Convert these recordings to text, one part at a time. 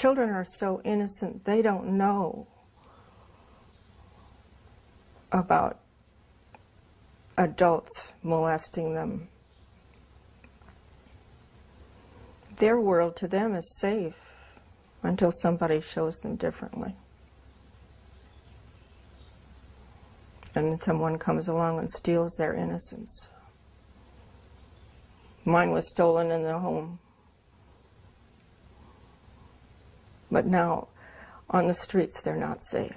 children are so innocent, they don't know about adults molesting them. Their world to them is safe until somebody shows them differently. And then someone comes along and steals their innocence. Mine was stolen in the home. But now, on the streets, they're not safe.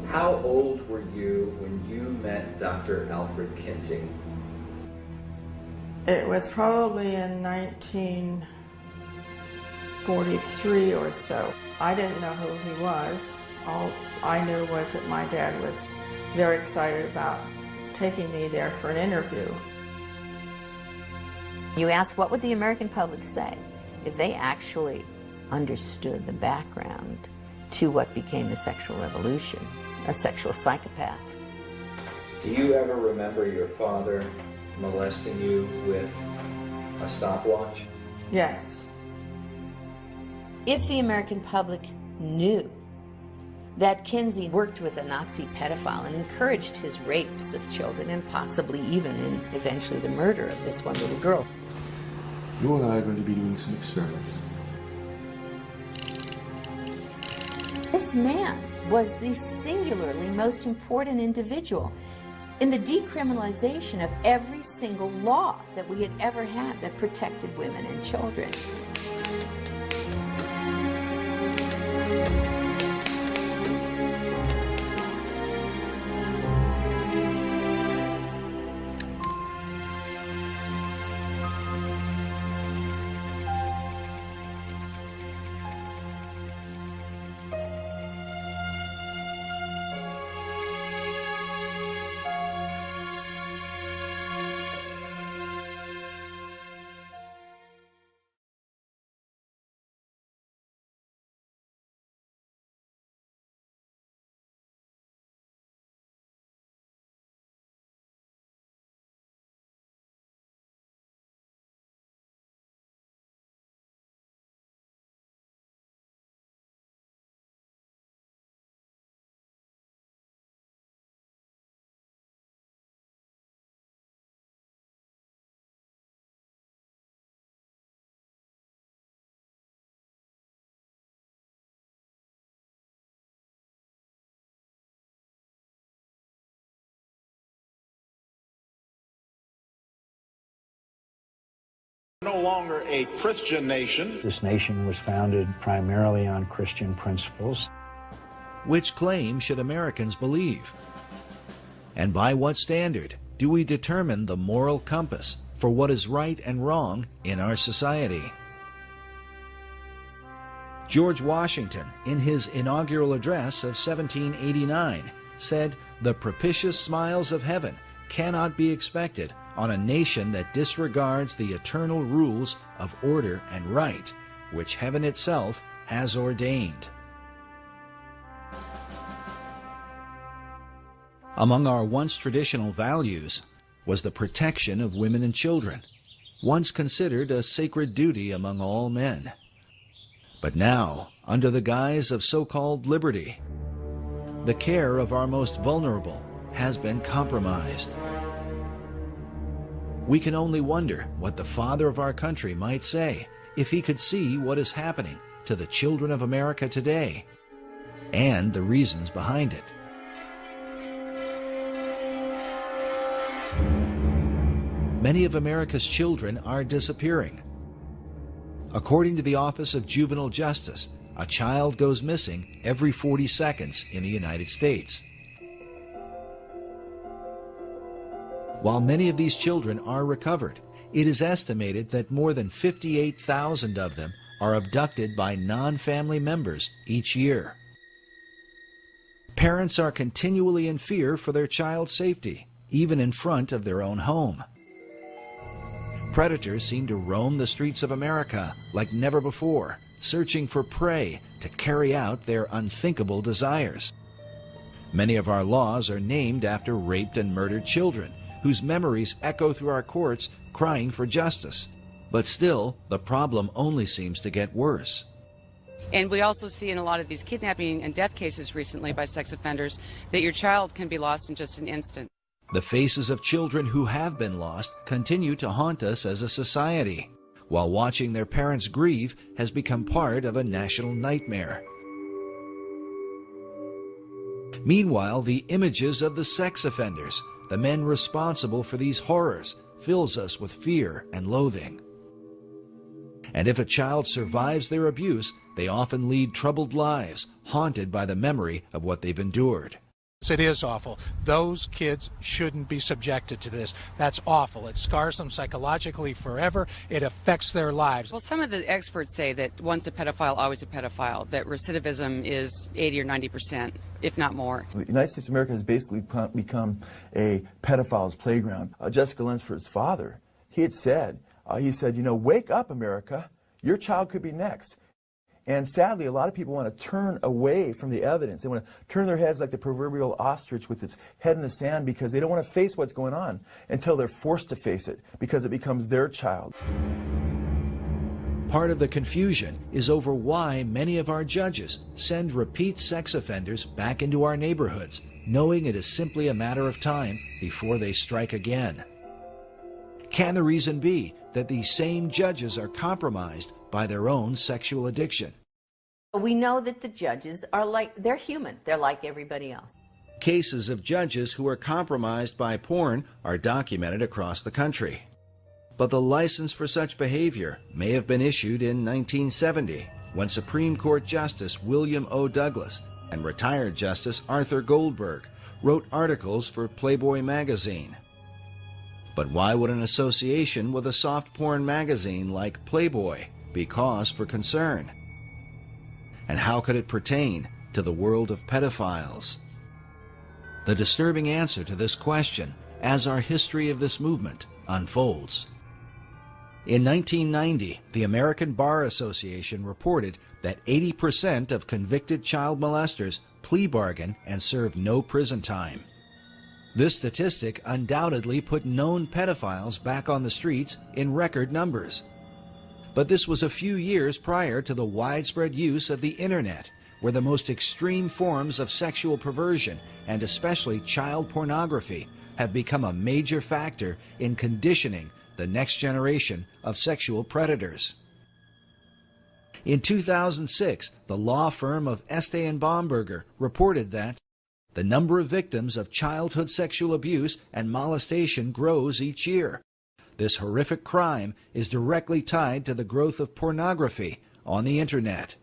How old were you when you met Dr. Alfred Kinsey? It was probably in 1943 or so. I didn't know who he was. All I knew was that my dad was very excited about taking me there for an interview. You ask, what would the American public say if they actually understood the background to what became the sexual revolution, a sexual psychopath? Do you ever remember your father molesting you with a stopwatch? Yes. If the American public knew that Kinsey worked with a Nazi pedophile and encouraged his rapes of children and possibly even and eventually the murder of this one little girl. You and I are going to be doing some experiments. This man was the singularly most important individual in the decriminalization of every single law that we had ever had that protected women and children. No longer a Christian nation. This nation was founded primarily on Christian principles. Which claim should Americans believe? And by what standard do we determine the moral compass for what is right and wrong in our society? George Washington, in his inaugural address of 1789, said, "The propitious smiles of heaven cannot be expected on a nation that disregards the eternal rules of order and right, which heaven itself has ordained." Among our once traditional values was the protection of women and children, once considered a sacred duty among all men. But now, under the guise of so-called liberty, the care of our most vulnerable has been compromised. We can only wonder what the father of our country might say if he could see what is happening to the children of America today and the reasons behind it. Many of America's children are disappearing. According to the Office of Juvenile Justice, a child goes missing every 40 seconds in the United States. While many of these children are recovered, it is estimated that more than 58,000 of them are abducted by non-family members each year. Parents are continually in fear for their child's safety, even in front of their own home. Predators seem to roam the streets of America like never before, searching for prey to carry out their unthinkable desires. Many of our laws are named after raped and murdered children, whose memories echo through our courts crying for justice. But still, the problem only seems to get worse. And we also see in a lot of these kidnapping and death cases recently by sex offenders that your child can be lost in just an instant. The faces of children who have been lost continue to haunt us as a society, while watching their parents grieve has become part of a national nightmare. Meanwhile, the images of the sex offenders, the men responsible for these horrors, fills us with fear and loathing. And if a child survives their abuse, they often lead troubled lives, haunted by the memory of what they've endured. It is awful. Those kids shouldn't be subjected to this. That's awful. It scars them psychologically forever. It affects their lives. Well, some of the experts say that once a pedophile, always a pedophile, that recidivism is 80 or 90%, if not more. The United States of America has basically become a pedophile's playground. Jessica Lunsford's father, he said, you know, wake up, America. Your child could be next. And sadly, a lot of people want to turn away from the evidence. They want to turn their heads like the proverbial ostrich with its head in the sand because they don't want to face what's going on until they're forced to face it because it becomes their child. Part of the confusion is over why many of our judges send repeat sex offenders back into our neighborhoods, knowing it is simply a matter of time before they strike again. Can the reason be that these same judges are compromised by their own sexual addiction? We know that the judges are they're human. They're like everybody else. Cases of judges who are compromised by porn are documented across the country. But the license for such behavior may have been issued in 1970, when Supreme Court Justice William O. Douglas and retired Justice Arthur Goldberg wrote articles for Playboy magazine. But why would an association with a soft porn magazine like Playboy be cause for concern? And how could it pertain to the world of pedophiles? The disturbing answer to this question as our history of this movement unfolds. In 1990, the American Bar Association reported that 80% of convicted child molesters plea bargain and serve no prison time. This statistic undoubtedly put known pedophiles back on the streets in record numbers. But this was a few years prior to the widespread use of the internet, where the most extreme forms of sexual perversion, and especially child pornography, have become a major factor in conditioning the next generation of sexual predators. In 2006, the law firm of Estee and Bomberger reported that the number of victims of childhood sexual abuse and molestation grows each year. This horrific crime is directly tied to the growth of pornography on the internet.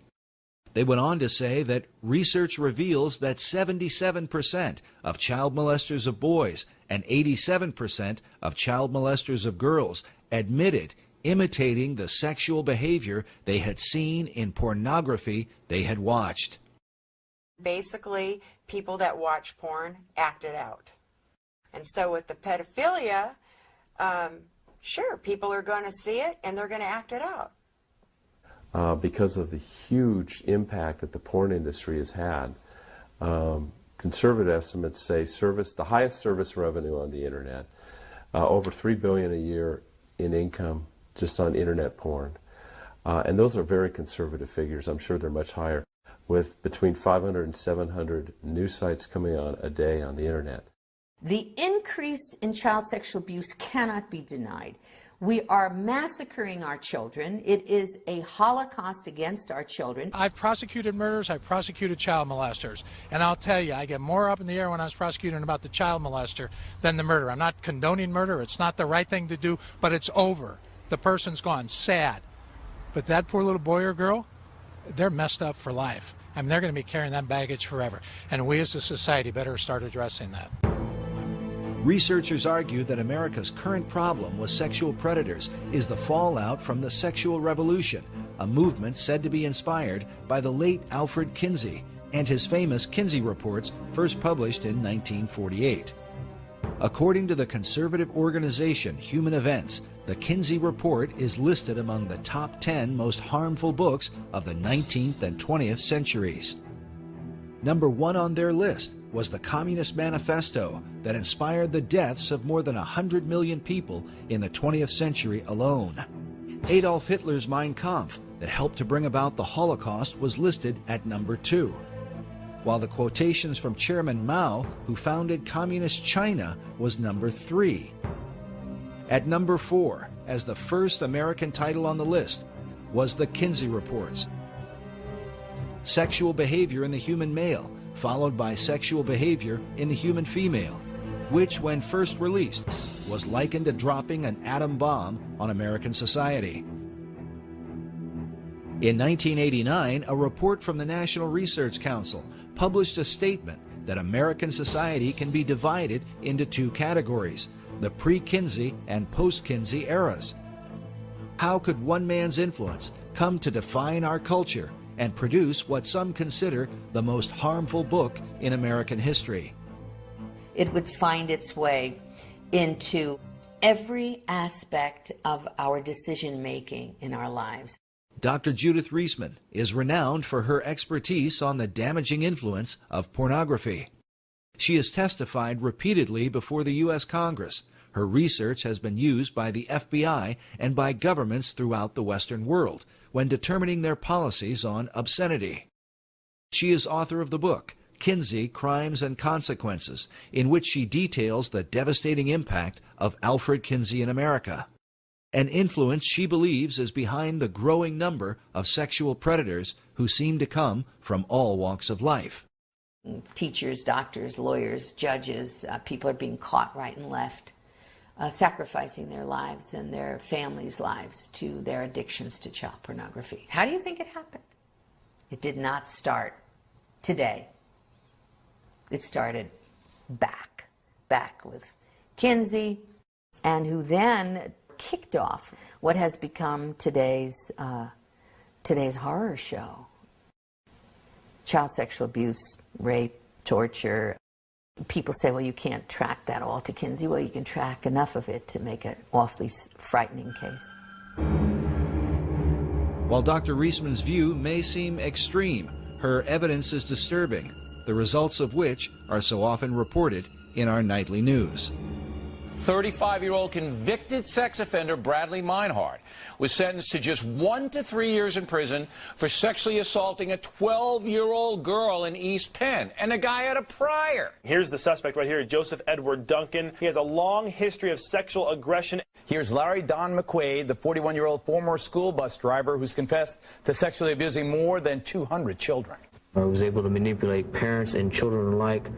They went on to say that research reveals that 77% of child molesters of boys and 87% of child molesters of girls admitted imitating the sexual behavior they had seen in pornography they had watched. Basically, people that watch porn act it out. And so with the pedophilia, sure, people are going to see it and they're going to act it out. Because of the huge impact that the porn industry has had, conservative estimates say the highest service revenue on the internet, over $3 billion a year in income just on internet porn. And those are very conservative figures. I'm sure they're much higher, with between 500 and 700 new sites coming on a day on the internet. The increase in child sexual abuse cannot be denied. We are massacring our children. It is a holocaust against our children. I've prosecuted murders, I've prosecuted child molesters, and I'll tell you, I get more up in the air when I was prosecuting about the child molester than the murder. I'm not condoning murder, it's not the right thing to do, but it's over. The person's gone, sad. But that poor little boy or girl, they're messed up for life. I mean, they're going to be carrying that baggage forever. And we as a society better start addressing that. Researchers argue that America's current problem with sexual predators is the fallout from the sexual revolution, a movement said to be inspired by the late Alfred Kinsey and his famous Kinsey reports, first published in 1948. According to the conservative organization Human Events, the Kinsey Report is listed among the top 10 most harmful books of the 19th and 20th centuries. Number 1 on their list was the Communist Manifesto that inspired the deaths of more than 100 million people in the 20th century alone. Adolf Hitler's Mein Kampf that helped to bring about the Holocaust was listed at number 2, while the quotations from Chairman Mao, who founded Communist China, was number 3. At number 4, as the first American title on the list, was the Kinsey Reports. Sexual behavior in the human male, followed by sexual behavior in the human female, which, when first released, was likened to dropping an atom bomb on American society. In 1989, a report from the National Research Council published a statement that American society can be divided into 2 categories, the pre-Kinsey and post-Kinsey eras. How could one man's influence come to define our culture and produce what some consider the most harmful book in American history? It would find its way into every aspect of our decision-making in our lives. Dr. Judith Reisman is renowned for her expertise on the damaging influence of pornography. She has testified repeatedly before the U.S. Congress. Her research has been used by the FBI and by governments throughout the Western world when determining their policies on obscenity. She is author of the book, Kinsey, Crimes and Consequences, in which she details the devastating impact of Alfred Kinsey in America, an influence she believes is behind the growing number of sexual predators who seem to come from all walks of life. Teachers, doctors, lawyers, judges, people are being caught right and left, sacrificing their lives and their families' lives to their addictions to child pornography. How do you think it happened? It did not start today. It started back with Kinsey, and who then kicked off what has become today's horror show. Child sexual abuse, rape, torture. People say, well, you can't track that all to Kinsey. Well, you can track enough of it to make an awfully frightening case. While Dr. Reisman's view may seem extreme, her evidence is disturbing, the results of which are so often reported in our nightly news. 35-year-old convicted sex offender Bradley Meinhardt was sentenced to just 1 to 3 years in prison for sexually assaulting a 12-year-old girl in East Penn, and the guy had a prior. Here's the suspect right here, Joseph Edward Duncan. He has a long history of sexual aggression. Here's Larry Don McQuaid, the 41-year-old former school bus driver who's confessed to sexually abusing more than 200 children. I was able to manipulate parents and children alike,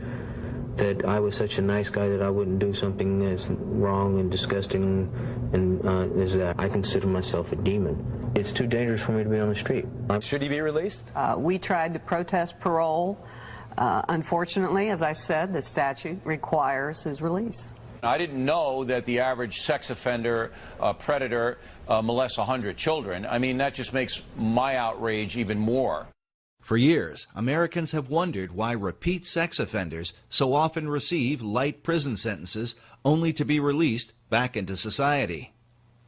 that I was such a nice guy that I wouldn't do something as wrong and disgusting and as that. I consider myself a demon. It's too dangerous for me to be on the street. Should he be released? We tried to protest parole. Unfortunately, as I said, the statute requires his release. I didn't know that the average sex offender, predator, molests 100 children. I mean, that just makes my outrage even more. For years, Americans have wondered why repeat sex offenders so often receive light prison sentences only to be released back into society.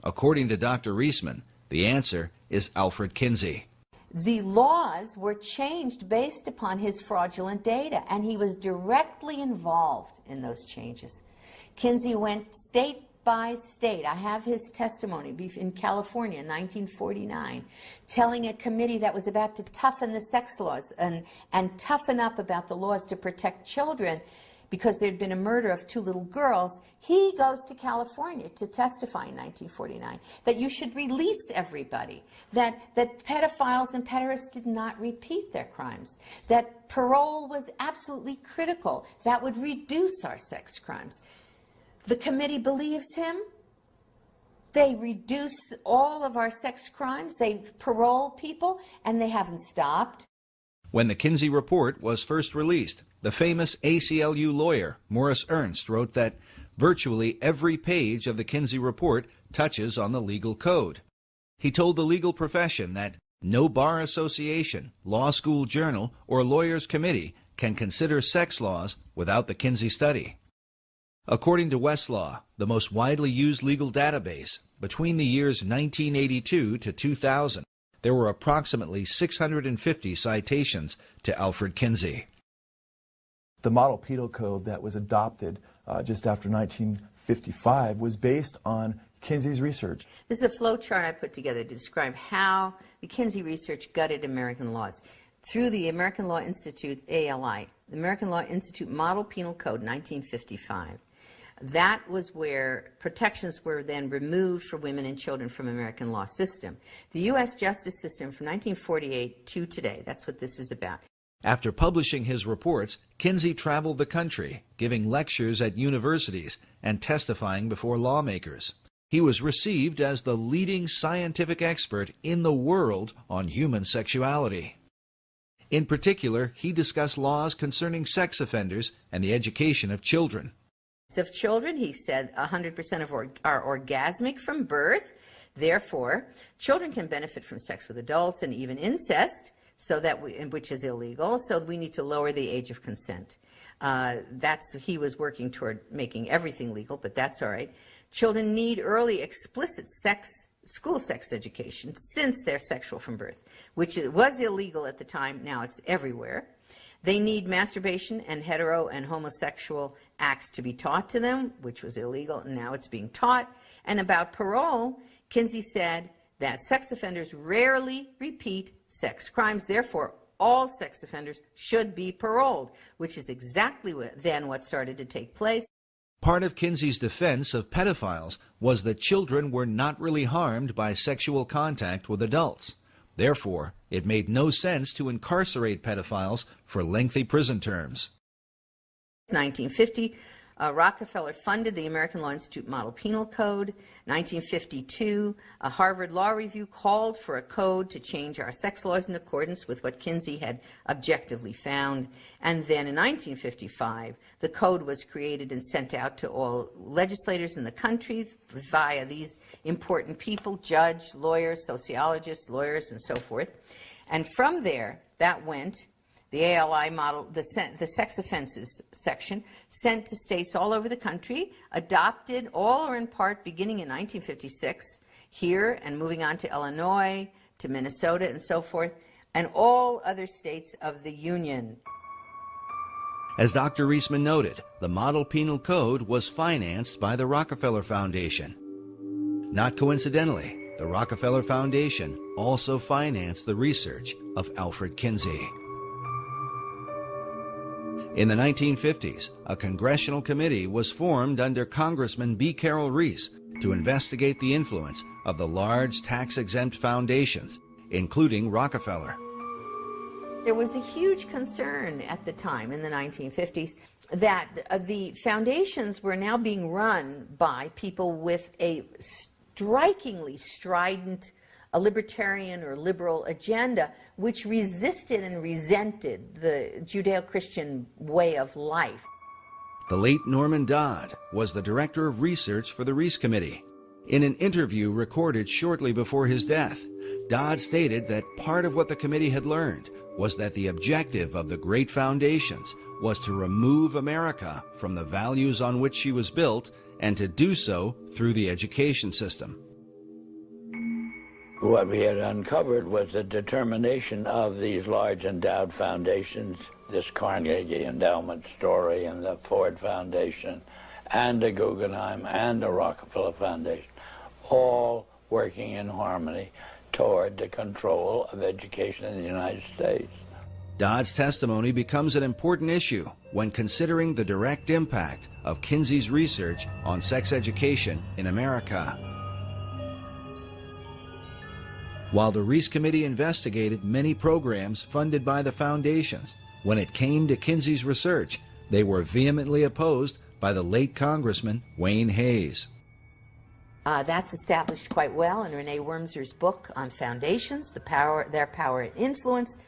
According to Dr. Reisman, the answer is Alfred Kinsey. The laws were changed based upon his fraudulent data, and he was directly involved in those changes. Kinsey went state by state. I have his testimony in California in 1949, telling a committee that was about to toughen the sex laws and toughen up about the laws to protect children because there had been a murder of 2 little girls. He goes to California to testify in 1949 that you should release everybody, that pedophiles and pederasts did not repeat their crimes, that parole was absolutely critical, that would reduce our sex crimes. The committee believes him. They reduce all of our sex crimes. They parole people, and they haven't stopped. When the Kinsey Report was first released, the famous ACLU lawyer, Morris Ernst, wrote that virtually every page of the Kinsey Report touches on the legal code. He told the legal profession that no bar association, law school journal, or lawyers' committee can consider sex laws without the Kinsey study. According to Westlaw, the most widely used legal database, between the years 1982 to 2000, there were approximately 650 citations to Alfred Kinsey. The model penal code that was adopted just after 1955 was based on Kinsey's research. This is a flow chart I put together to describe how the Kinsey research gutted American laws. Through the American Law Institute, ALI, the American Law Institute Model Penal Code, 1955. That was where protections were then removed for women and children from American law system. The U.S. justice system from 1948 to today, that's what this is about. After publishing his reports, Kinsey traveled the country, giving lectures at universities and testifying before lawmakers. He was received as the leading scientific expert in the world on human sexuality. In particular, he discussed laws concerning sex offenders and the education of children. Of children, he said 100% of are orgasmic from birth. Therefore, children can benefit from sex with adults and even incest, which is illegal, so we need to lower the age of consent. He was working toward making everything legal, but that's all right. Children need early explicit school sex education since they're sexual from birth, which was illegal at the time. Now it's everywhere. They need masturbation and hetero and homosexual acts to be taught to them, which was illegal, and now it's being taught. And about parole, Kinsey said that sex offenders rarely repeat sex crimes. Therefore, all sex offenders should be paroled, which is exactly what started to take place. Part of Kinsey's defense of pedophiles was that children were not really harmed by sexual contact with adults. Therefore, it made no sense to incarcerate pedophiles for lengthy prison terms. 1950, Rockefeller funded the American Law Institute Model Penal Code. 1952, a Harvard Law Review called for a code to change our sex laws in accordance with what Kinsey had objectively found. And then in 1955, the code was created and sent out to all legislators in the country via these important people, judge, lawyers, sociologists, lawyers, and so forth. And from there, that went the ALI model, the sex offenses section, sent to states all over the country, adopted all or in part beginning in 1956 here and moving on to Illinois, to Minnesota and so forth, and all other states of the Union. As Dr. Reisman noted, the Model Penal Code was financed by the Rockefeller Foundation. Not coincidentally, the Rockefeller Foundation also financed the research of Alfred Kinsey. In the 1950s, a congressional committee was formed under Congressman B. Carroll Reese to investigate the influence of the large tax-exempt foundations, including Rockefeller. There was a huge concern at the time in the 1950s that the foundations were now being run by people with a strikingly strident a libertarian or liberal agenda which resisted and resented the Judeo-Christian way of life. The late Norman Dodd was the director of research for the Reese Committee. In an interview recorded shortly before his death, Dodd stated that part of what the committee had learned was that the objective of the great foundations was to remove America from the values on which she was built and to do so through the education system. What we had uncovered was the determination of these large endowed foundations, this Carnegie Endowment story and the Ford Foundation and the Guggenheim and the Rockefeller Foundation, all working in harmony toward the control of education in the United States. Dodd's testimony becomes an important issue when considering the direct impact of Kinsey's research on sex education in America. While the Reese Committee investigated many programs funded by the foundations, when it came to Kinsey's research, they were vehemently opposed by the late Congressman Wayne Hayes. That's established quite well in Renee Wormser's book on foundations, Their Power and Influence,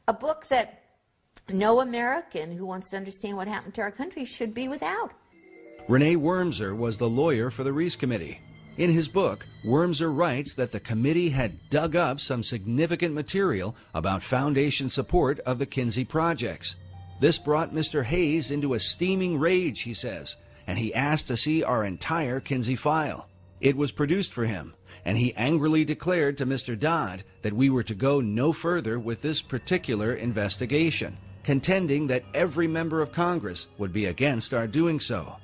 a book that no American who wants to understand what happened to our country should be without. Renee Wormser was the lawyer for the Reese Committee. In his book, Wormser writes that the committee had dug up some significant material about foundation support of the Kinsey projects. This brought Mr. Hayes into a steaming rage, he says, and he asked to see our entire Kinsey file. It was produced for him, and he angrily declared to Mr. Dodd that we were to go no further with this particular investigation. contending that every member of Congress would be against our doing so.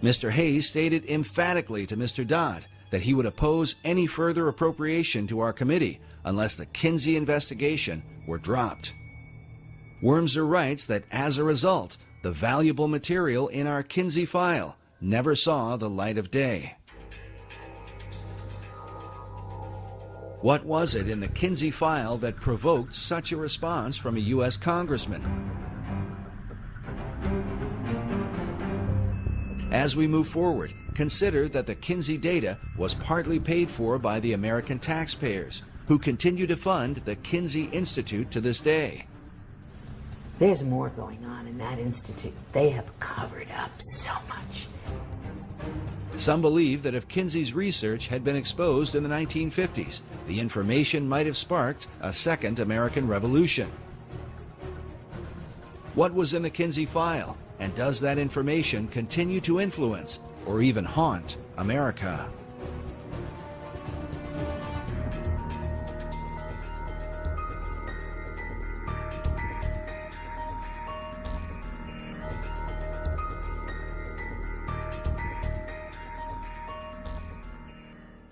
Mr. Hayes stated emphatically to Mr. Dodd that he would oppose any further appropriation to our committee unless the Kinsey investigation were dropped. Wormser writes that as a result, the valuable material in our Kinsey file never saw the light of day. What was it in the Kinsey file that provoked such a response from a U.S. congressman? As we move forward, consider that the Kinsey data was partly paid for by the American taxpayers, who continue to fund the Kinsey Institute to this day. There's more going on in that institute. They have covered up so much. Some believe that if Kinsey's research had been exposed in the 1950s, the information might have sparked a second American Revolution. What was in the Kinsey file, and does that information continue to influence or even haunt America?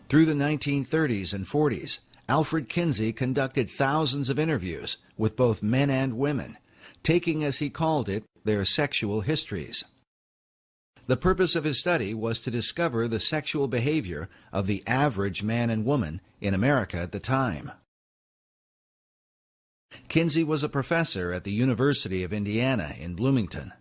Through the 1930s and 40s, Alfred Kinsey conducted thousands of interviews with both men and women, taking, as he called it, their sexual histories. The purpose of his study was to discover the sexual behavior of the average man and woman in America at the time. Kinsey was a professor at the University of Indiana in Bloomington.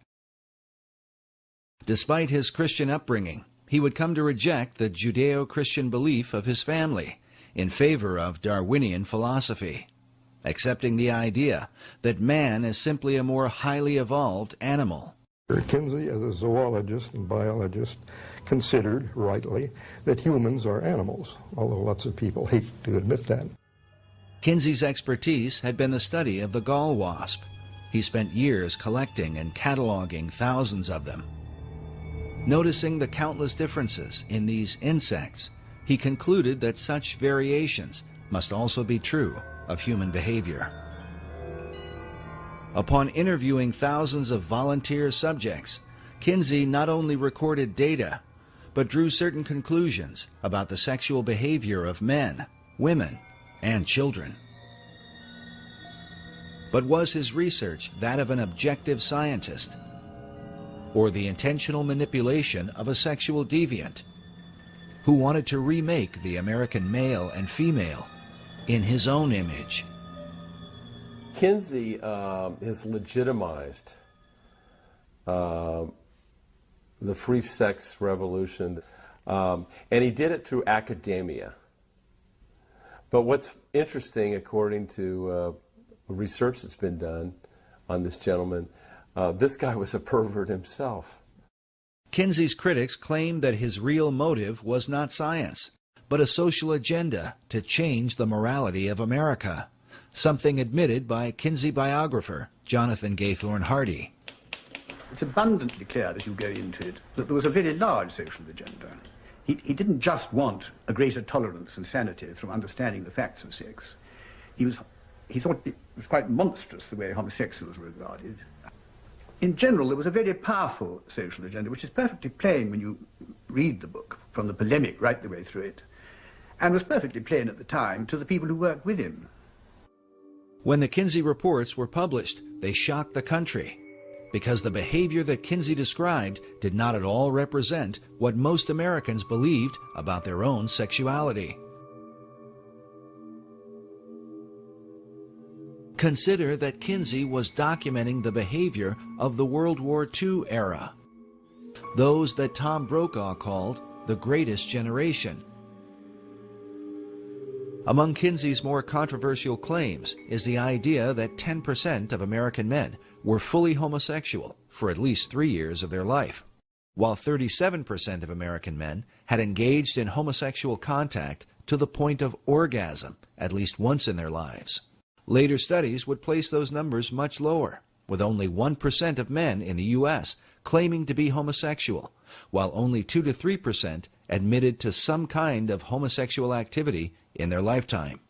Despite his Christian upbringing, he would come to reject the Judeo-Christian belief of his family in favor of Darwinian philosophy, accepting the idea that man is simply a more highly evolved animal. Kinsey, as a zoologist and biologist, considered, rightly, that humans are animals, although lots of people hate to admit that. Kinsey's expertise had been the study of the gall wasp. He spent years collecting and cataloging thousands of them. Noticing the countless differences in these insects, he concluded that such variations must also be true of human behavior. Upon interviewing thousands of volunteer subjects, Kinsey not only recorded data, but drew certain conclusions about the sexual behavior of men, women, and children. But was his research that of an objective scientist, or the intentional manipulation of a sexual deviant who wanted to remake the American male and female in his own image? Kinsey has legitimized the free sex revolution, and he did it through academia. But what's interesting, according to research that's been done on this gentleman, this guy was a pervert himself. Kinsey's critics claimed that his real motive was not science, but a social agenda to change the morality of America, something admitted by Kinsey biographer Jonathan Gaythorne Hardy. It's abundantly clear as you go into it that there was a very large social agenda. He didn't just want a greater tolerance and sanity from understanding the facts of sex. He thought it was quite monstrous the way homosexuals were regarded. In general, there was a very powerful social agenda, which is perfectly plain when you read the book, from the polemic right the way through it, and was perfectly plain at the time to the people who worked with him. When the Kinsey reports were published, they shocked the country, because the behavior that Kinsey described did not at all represent what most Americans believed about their own sexuality. Consider that Kinsey was documenting the behavior of the World War II era, those that Tom Brokaw called the greatest generation. Among Kinsey's more controversial claims is the idea that 10% of American men were fully homosexual for at least 3 years of their life, while 37% of American men had engaged in homosexual contact to the point of orgasm at least once in their lives. Later studies would place those numbers much lower, with only 1% of men in the U.S. claiming to be homosexual, while only 2 to 3% admitted to some kind of homosexual activity in their lifetime.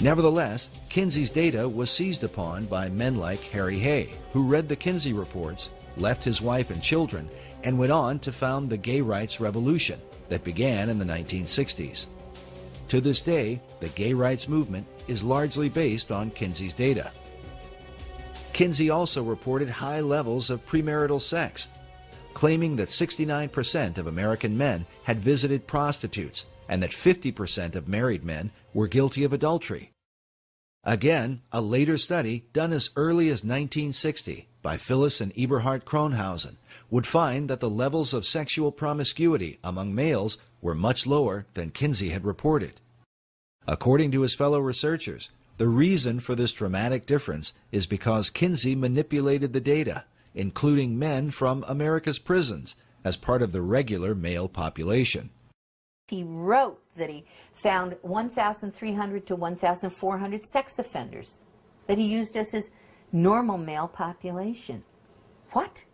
Nevertheless, Kinsey's data was seized upon by men like Harry Hay, who read the Kinsey reports, left his wife and children, and went on to found the gay rights revolution that began in the 1960s. To this day, the gay rights movement is largely based on Kinsey's data. Kinsey also reported high levels of premarital sex, claiming that 69% of American men had visited prostitutes and that 50% of married men were guilty of adultery. Again, a later study done as early as 1960 by Phyllis and Eberhard Kronhausen would find that the levels of sexual promiscuity among males were much lower than Kinsey had reported. According to his fellow researchers, the reason for this dramatic difference is because Kinsey manipulated the data, including men from America's prisons, as part of the regular male population. He wrote that he found 1,300 to 1,400 sex offenders that he used as his normal male population. What?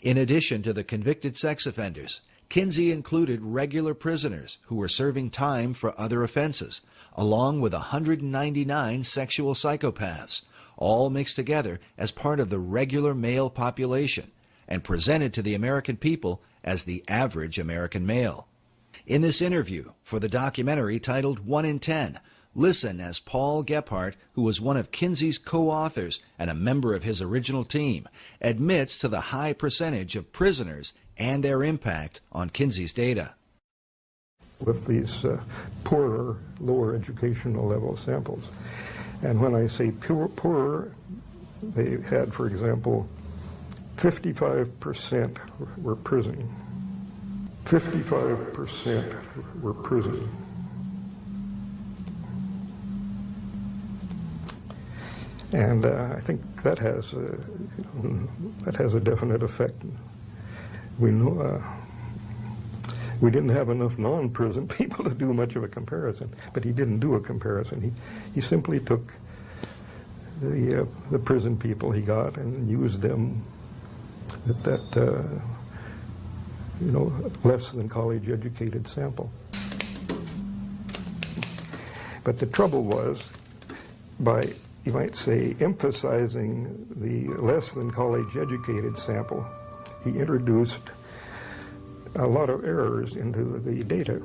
In addition to the convicted sex offenders, Kinsey included regular prisoners who were serving time for other offenses, along with 199 sexual psychopaths, all mixed together as part of the regular male population and presented to the American people as the average American male. In this interview for the documentary titled 1 in 10, listen as Paul Gebhardt, who was one of Kinsey's co-authors and a member of his original team, admits to the high percentage of prisoners and their impact on Kinsey's data. With these poorer, lower educational level samples. And when I say poorer, they had, for example, 55% were prison. 55% were prison. And I think that has a definite effect. We know we didn't have enough non-prison people to do much of a comparison, but he didn't do a comparison. He simply took the prison people he got and used them with that less than college educated sample. But the trouble was, by, you might say, emphasizing the less than college educated sample, he introduced a lot of errors into the data.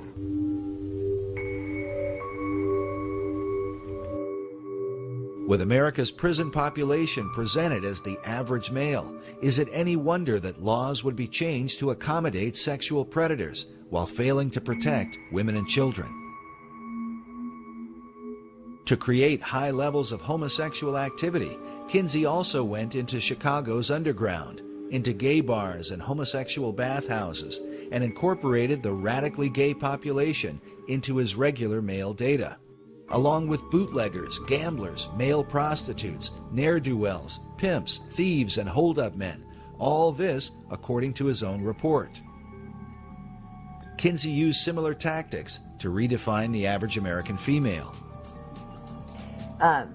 With America's prison population presented as the average male, is it any wonder that laws would be changed to accommodate sexual predators while failing to protect women and children? To create high levels of homosexual activity, Kinsey also went into Chicago's underground, into gay bars and homosexual bathhouses, and incorporated the radically gay population into his regular male data, along with bootleggers, gamblers, male prostitutes, ne'er-do-wells, pimps, thieves, and hold-up men, all this according to his own report. Kinsey used similar tactics to redefine the average American female.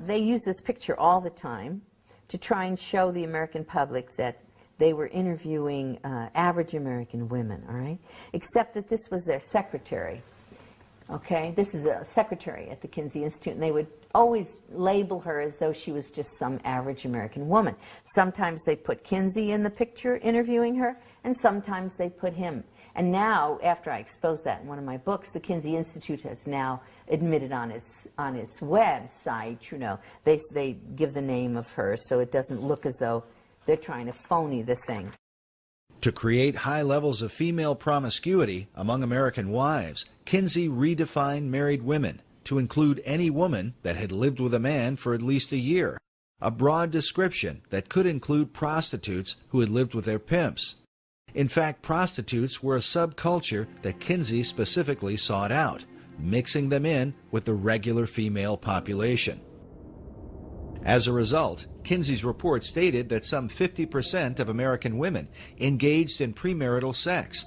They use this picture all the time to try and show the American public that they were interviewing average American women, all right? Except that this was their secretary, okay? This is a secretary at the Kinsey Institute, and they would always label her as though she was just some average American woman. Sometimes they put Kinsey in the picture interviewing her, and sometimes they put him. And now, after I exposed that in one of my books, the Kinsey Institute has now admitted on its website, they give the name of her so it doesn't look as though they're trying to phony the thing. To create high levels of female promiscuity among American wives, Kinsey redefined married women to include any woman that had lived with a man for at least a year, a broad description that could include prostitutes who had lived with their pimps. In fact, prostitutes were a subculture that Kinsey specifically sought out, mixing them in with the regular female population. As a result, Kinsey's report stated that some 50% of American women engaged in premarital sex,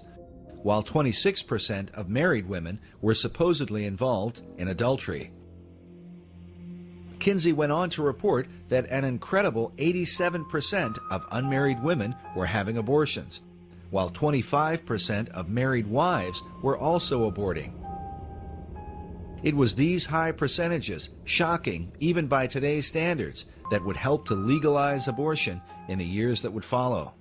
while 26% of married women were supposedly involved in adultery. Kinsey went on to report that an incredible 87% of unmarried women were having abortions, while 25% of married wives were also aborting. It was these high percentages, shocking even by today's standards, that would help to legalize abortion in the years that would follow.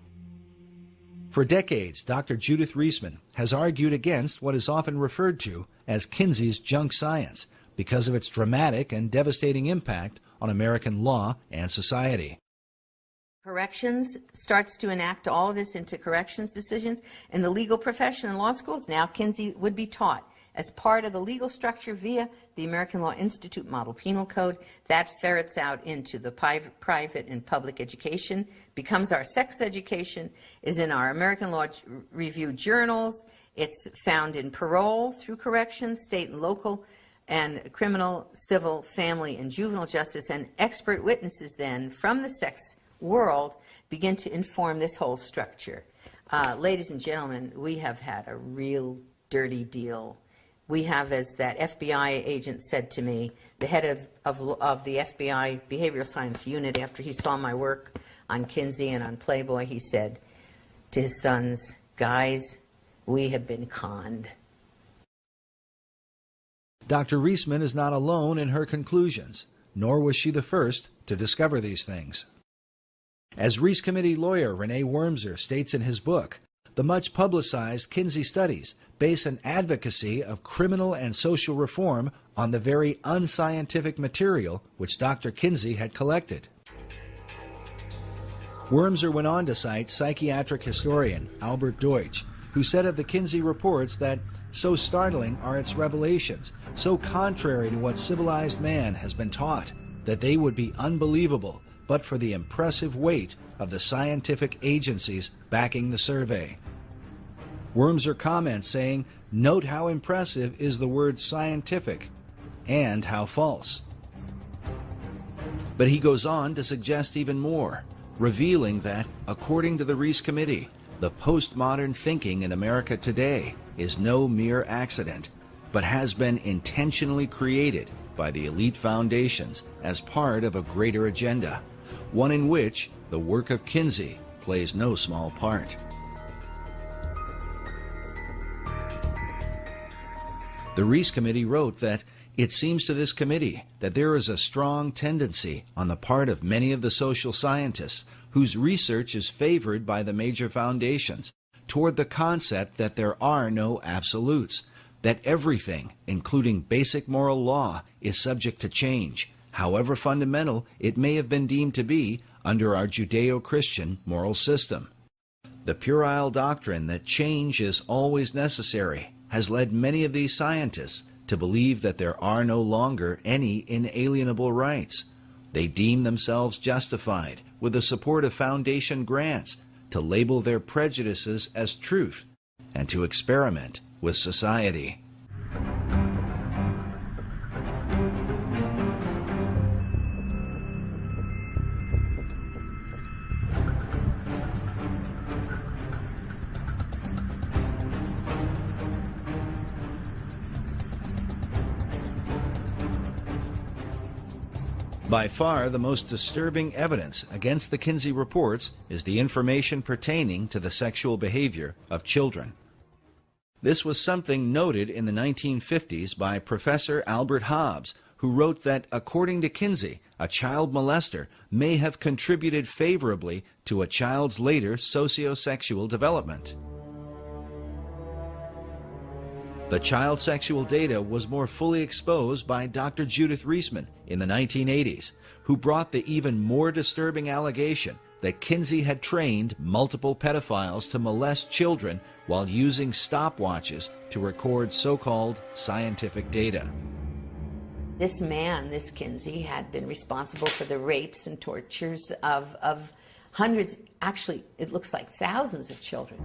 For decades, Dr. Judith Reisman has argued against what is often referred to as Kinsey's junk science because of its dramatic and devastating impact on American law and society. Corrections starts to enact all of this into corrections decisions. In the legal profession and law schools, now Kinsey would be taught as part of the legal structure via the American Law Institute Model Penal Code. That ferrets out into the private and public education, becomes our sex education, is in our American Law Review journals. It's found in parole through corrections, state and local, and criminal, civil, family, and juvenile justice. And expert witnesses then from the sex world begin to inform this whole structure. Ladies and gentlemen, we have had a real dirty deal. We have, as that FBI agent said to me, the head of the FBI Behavioral Science Unit, after he saw my work on Kinsey and on Playboy, he said to his sons, "Guys, we have been conned." Dr. Reisman is not alone in her conclusions, nor was she the first to discover these things. As Reese Committee lawyer Renee Wormser states in his book, the much publicized Kinsey studies base an advocacy of criminal and social reform on the very unscientific material which Dr. Kinsey had collected. Wormser went on to cite psychiatric historian Albert Deutsch, who said of the Kinsey reports that so startling are its revelations, so contrary to what civilized man has been taught, that they would be unbelievable but for the impressive weight of the scientific agencies backing the survey. Wormser comments saying, "Note how impressive is the word scientific and how false." But he goes on to suggest even more, revealing that, according to the Reese Committee, the postmodern thinking in America today is no mere accident, but has been intentionally created by the elite foundations as part of a greater agenda, one in which the work of Kinsey plays no small part. The Reese Committee wrote that it seems to this committee that there is a strong tendency on the part of many of the social scientists whose research is favored by the major foundations toward the concept that there are no absolutes, that everything, including basic moral law, is subject to change, however fundamental it may have been deemed to be under our Judeo-Christian moral system. The puerile doctrine that change is always necessary has led many of these scientists to believe that there are no longer any inalienable rights. They deem themselves justified, with the support of foundation grants, to label their prejudices as truth and to experiment with society. By far, the most disturbing evidence against the Kinsey reports is the information pertaining to the sexual behavior of children. This was something noted in the 1950s by Professor Albert Hobbs, who wrote that, according to Kinsey, a child molester may have contributed favorably to a child's later sociosexual development. The child sexual data was more fully exposed by Dr. Judith Reisman in the 1980s, who brought the even more disturbing allegation that Kinsey had trained multiple pedophiles to molest children while using stopwatches to record so-called scientific data. This man, this Kinsey, had been responsible for the rapes and tortures of hundreds, actually it looks like thousands of children.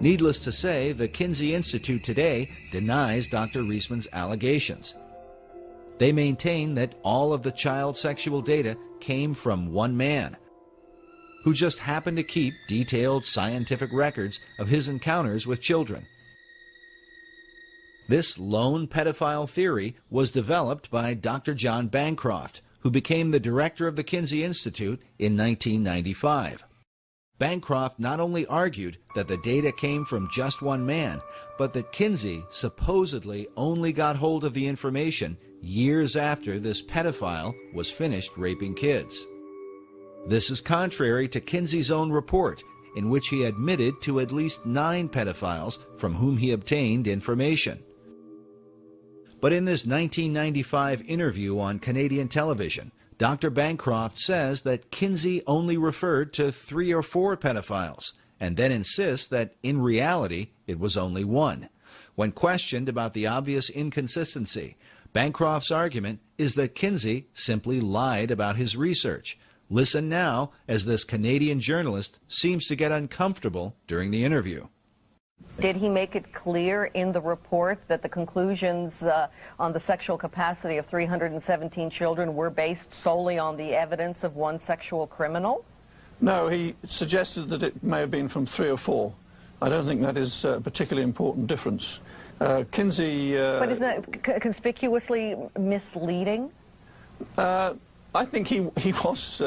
Needless to say, the Kinsey Institute today denies Dr. Reisman's allegations. They maintain that all of the child sexual data came from one man, who just happened to keep detailed scientific records of his encounters with children. This lone pedophile theory was developed by Dr. John Bancroft, who became the director of the Kinsey Institute in 1995. Bancroft not only argued that the data came from just one man, but that Kinsey supposedly only got hold of the information years after this pedophile was finished raping kids. This is contrary to Kinsey's own report, in which he admitted to at least 9 pedophiles from whom he obtained information. But in this 1995 interview on Canadian television, Dr. Bancroft says that Kinsey only referred to 3 or 4 pedophiles, and then insists that in reality it was only 1. When questioned about the obvious inconsistency, Bancroft's argument is that Kinsey simply lied about his research. Listen now as this Canadian journalist seems to get uncomfortable during the interview. Did he make it clear in the report that the conclusions on the sexual capacity of 317 children were based solely on the evidence of one sexual criminal? No, he suggested that it may have been from 3 or 4. I don't think that is a particularly important difference. Kinsey... But isn't that conspicuously misleading? I think he was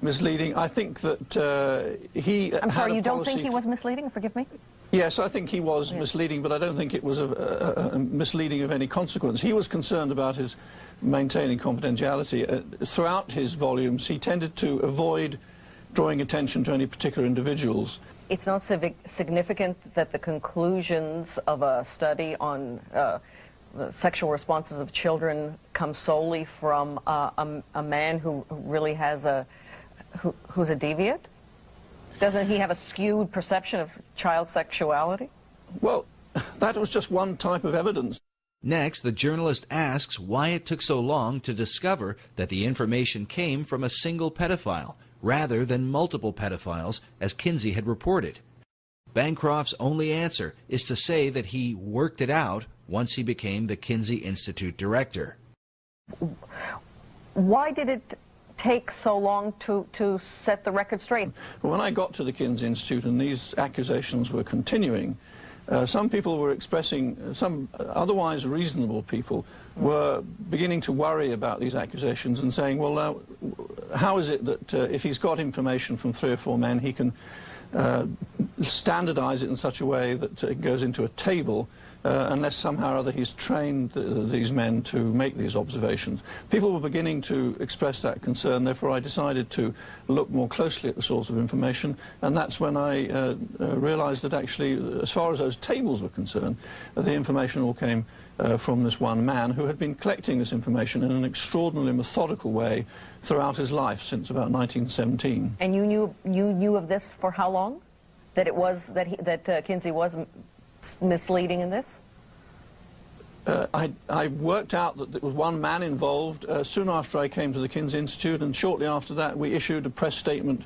misleading. I think that he... I'm sorry, you don't think he was misleading? Forgive me? Yes, I think he was misleading, but I don't think it was a misleading of any consequence. He was concerned about his maintaining confidentiality. Throughout his volumes, he tended to avoid drawing attention to any particular individuals. It's not significant that the conclusions of a study on the sexual responses of children come solely from a man who really has who's a deviant? Doesn't he have a skewed perception of child sexuality? Well, that was just one type of evidence. Next, the journalist asks why it took so long to discover that the information came from a single pedophile, rather than multiple pedophiles, as Kinsey had reported. Bancroft's only answer is to say that he worked it out once he became the Kinsey Institute director. Why did it take so long to set the record straight? When I got to the Kinsey Institute and these accusations were continuing, some people were expressing, some otherwise reasonable people were beginning to worry about these accusations and saying, well, how is it that if he's got information from 3 or 4 men, he can standardize it in such a way that it goes into a table, unless somehow or other he's trained these men to make these observations. People were beginning to express that concern, therefore I decided to look more closely at the source of information, and that's when I realized that actually, as far as those tables were concerned, the information all came from this one man who had been collecting this information in an extraordinarily methodical way throughout his life since about 1917. And you knew of this for how long? That it was that Kinsey was misleading in this? I worked out that there was one man involved soon after I came to the Kinsey Institute, and shortly after that we issued a press statement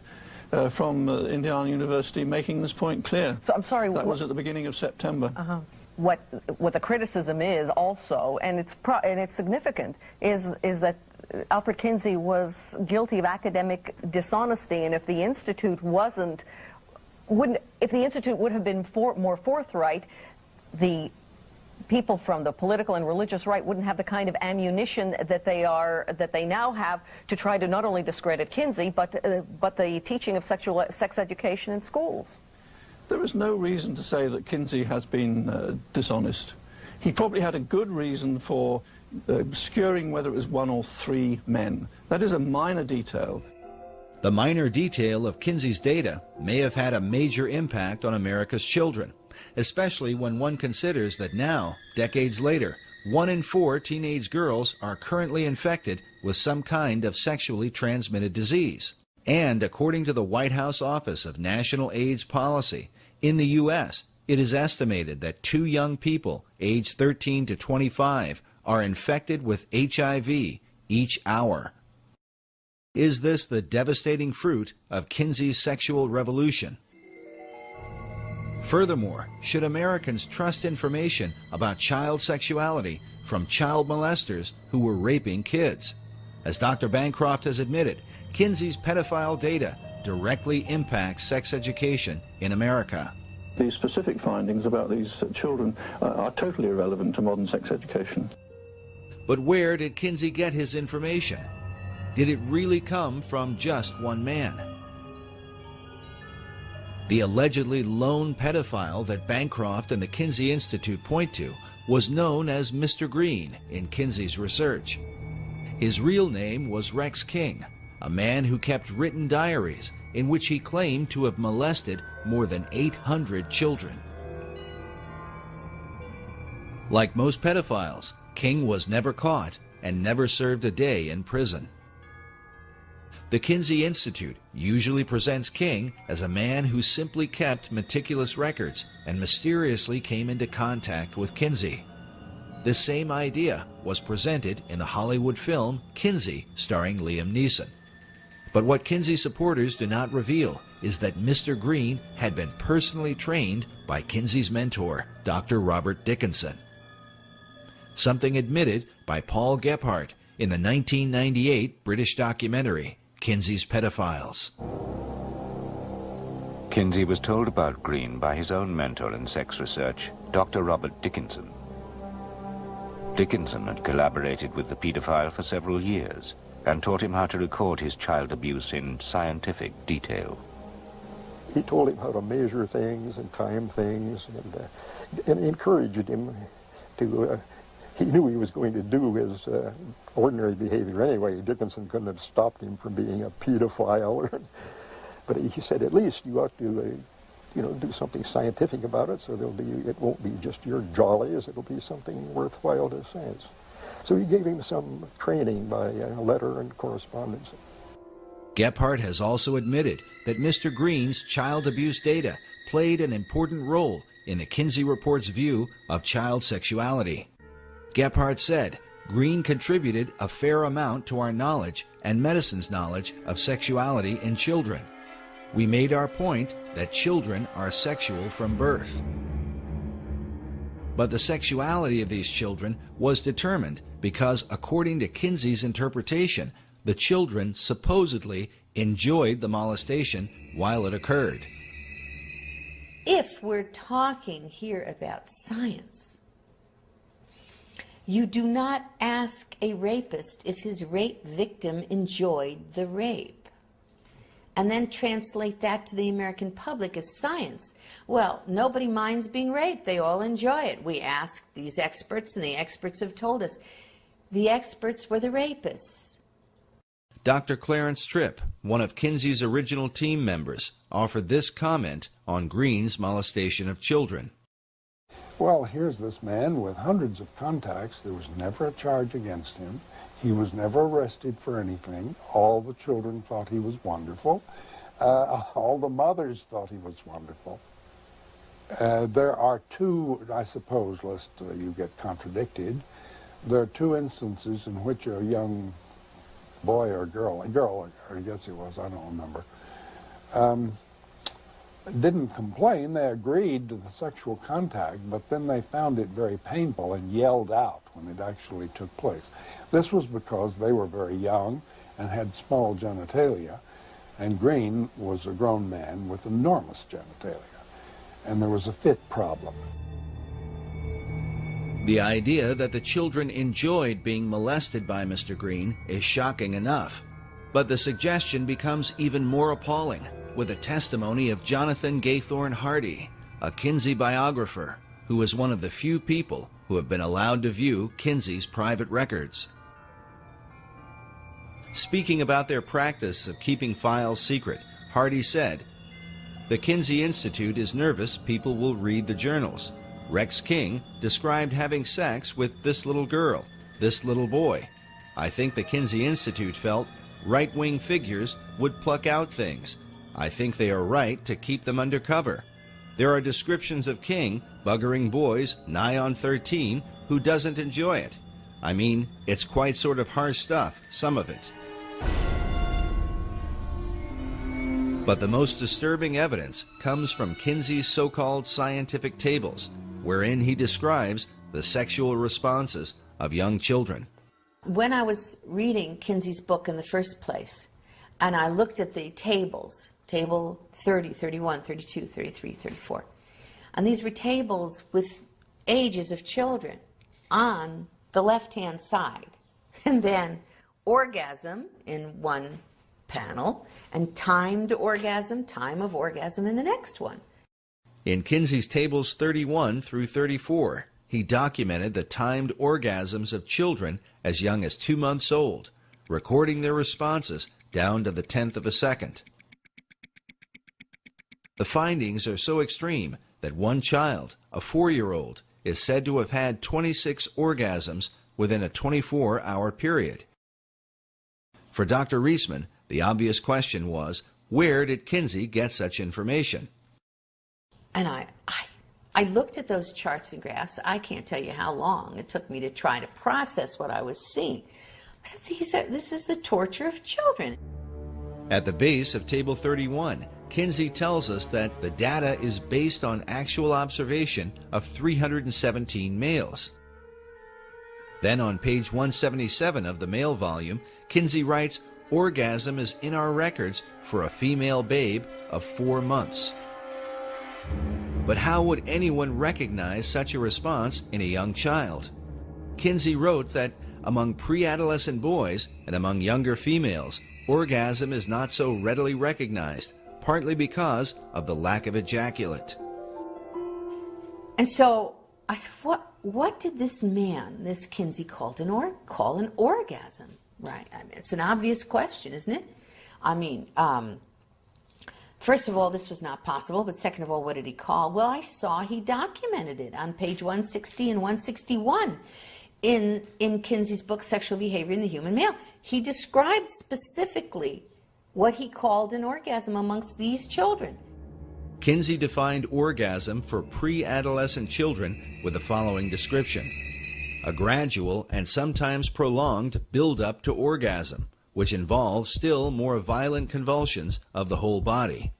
from Indiana University making this point clear. So, I'm sorry. That was at the beginning of September. What the criticism is also, and it's significant, is that Alfred Kinsey was guilty of academic dishonesty, and if the Institute if the Institute would have been more forthright, the people from the political and religious right wouldn't have the kind of ammunition that they now have to try to not only discredit Kinsey, but the teaching of sex education in schools. There is no reason to say that Kinsey has been dishonest. He probably had a good reason for obscuring whether it was 1 or 3 men. That is a minor detail. The minor detail of Kinsey's data may have had a major impact on America's children, especially when one considers that now, decades later, 1 in 4 teenage girls are currently infected with some kind of sexually transmitted disease. And according to the White House Office of National AIDS Policy, in the U.S., it is estimated that 2 young people, aged 13 to 25, are infected with HIV each hour. Is this the devastating fruit of Kinsey's sexual revolution? Furthermore, should Americans trust information about child sexuality from child molesters who were raping kids? As Dr. Bancroft has admitted, Kinsey's pedophile data directly impacts sex education in America. The specific findings about these children are totally irrelevant to modern sex education. But where did Kinsey get his information? Did it really come from just one man? The allegedly lone pedophile that Bancroft and the Kinsey Institute point to was known as Mr. Green in Kinsey's research. His real name was Rex King, a man who kept written diaries in which he claimed to have molested more than 800 children. Like most pedophiles, King was never caught and never served a day in prison. The Kinsey Institute usually presents King as a man who simply kept meticulous records and mysteriously came into contact with Kinsey. This same idea was presented in the Hollywood film Kinsey, starring Liam Neeson. But what Kinsey supporters do not reveal is that Mr. Green had been personally trained by Kinsey's mentor, Dr. Robert Dickinson. Something admitted by Paul Gephardt in the 1998 British documentary, Kinsey's Pedophiles. Kinsey was told about Green by his own mentor in sex research, Dr. Robert Dickinson. Dickinson had collaborated with the pedophile for several years and taught him how to record his child abuse in scientific detail. He told him how to measure things and time things, and encouraged him to, he knew he was going to do his ordinary behavior anyway. Dickinson couldn't have stopped him from being a pedophile. But he said, at least you ought to, do something scientific about it, so it won't be just your jollies, it'll be something worthwhile to science. So he gave him some training by letter and correspondence. Gephardt has also admitted that Mr. Green's child abuse data played an important role in the Kinsey Report's view of child sexuality. Gephardt said, Green contributed a fair amount to our knowledge and medicine's knowledge of sexuality in children. We made our point that children are sexual from birth. But the sexuality of these children was determined because, according to Kinsey's interpretation, the children supposedly enjoyed the molestation while it occurred. If we're talking here about science, you do not ask a rapist if his rape victim enjoyed the rape, and then translate that to the American public as science. Well, nobody minds being raped. They all enjoy it. We asked these experts, and the experts have told us. The experts were the rapists. Dr. Clarence Tripp, one of Kinsey's original team members, offered this comment on Green's molestation of children. Well, here's this man with hundreds of contacts. There was never a charge against him. He was never arrested for anything. All the children thought he was wonderful. All the mothers thought he was wonderful. There are two, I suppose, lest you get contradicted, there are two instances in which a young boy or girl, I guess it was, I don't remember, didn't complain. They agreed to the sexual contact, but then they found it very painful and yelled out when it actually took place. This was because they were very young and had small genitalia, and Green was a grown man with enormous genitalia, and there was a fit problem. The idea that the children enjoyed being molested by Mr. Green is shocking enough, but the suggestion becomes even more appalling with the testimony of Jonathan Gaythorne Hardy, a Kinsey biographer who is one of the few people who have been allowed to view Kinsey's private records. Speaking about their practice of keeping files secret, Hardy said, "The Kinsey Institute is nervous people will read the journals. Rex King described having sex with this little girl, this little boy. I think the Kinsey Institute felt right-wing figures would pluck out things. I think they are right to keep them under cover. There are descriptions of King buggering boys nigh on 13 who doesn't enjoy it. I mean, it's quite sort of harsh stuff, some of it." But the most disturbing evidence comes from Kinsey's so-called scientific tables, wherein he describes the sexual responses of young children. When I was reading Kinsey's book in the first place, and I looked at the tables, table 30, 31, 32, 33, 34, and these were tables with ages of children on the left-hand side, and then orgasm in one panel, and timed orgasm, time of orgasm in the next one. In Kinsey's tables 31 through 34, he documented the timed orgasms of children as young as 2 months old, recording their responses down to the 10th of a second. The findings are so extreme that one child, a 4-year-old, is said to have had 26 orgasms within a 24-hour period. For Dr. Reisman, the obvious question was, where did Kinsey get such information? And I looked at those charts and graphs. I can't tell you how long it took me to try to process what I was seeing. I said, this is the torture of children. At the base of Table 31, Kinsey tells us that the data is based on actual observation of 317 males. Then on page 177 of the male volume, Kinsey writes, orgasm is in our records for a female babe of 4 months. But how would anyone recognize such a response in a young child? Kinsey wrote that among pre-adolescent boys and among younger females, orgasm is not so readily recognized, partly because of the lack of ejaculate. And so I said, what did this man, this Kinsey, call an orgasm? Right, I mean, it's an obvious question, isn't it? I mean, first of all, this was not possible, but second of all, what did he call? Well, I saw he documented it on page 160 and 161 in Kinsey's book, Sexual Behavior in the Human Male. He described specifically what he called an orgasm amongst these children. Kinsey defined orgasm for pre-adolescent children with the following description: a gradual and sometimes prolonged build-up to orgasm, which involves still more violent convulsions of the whole body,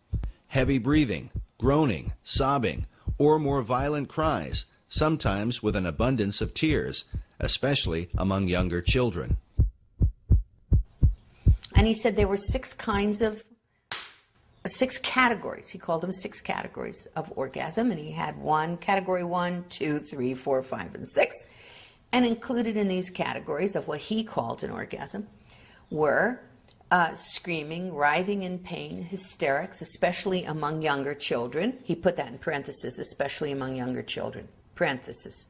heavy breathing, groaning, sobbing, or more violent cries, sometimes with an abundance of tears, especially among younger children. And he said there were 6 categories. He called them 6 categories of orgasm, and he had category 1, 2, 3, 4, 5, and 6. And included in these categories of what he called an orgasm were screaming, writhing in pain, hysterics, especially among younger children. He put that in parentheses, especially among younger children, parentheses.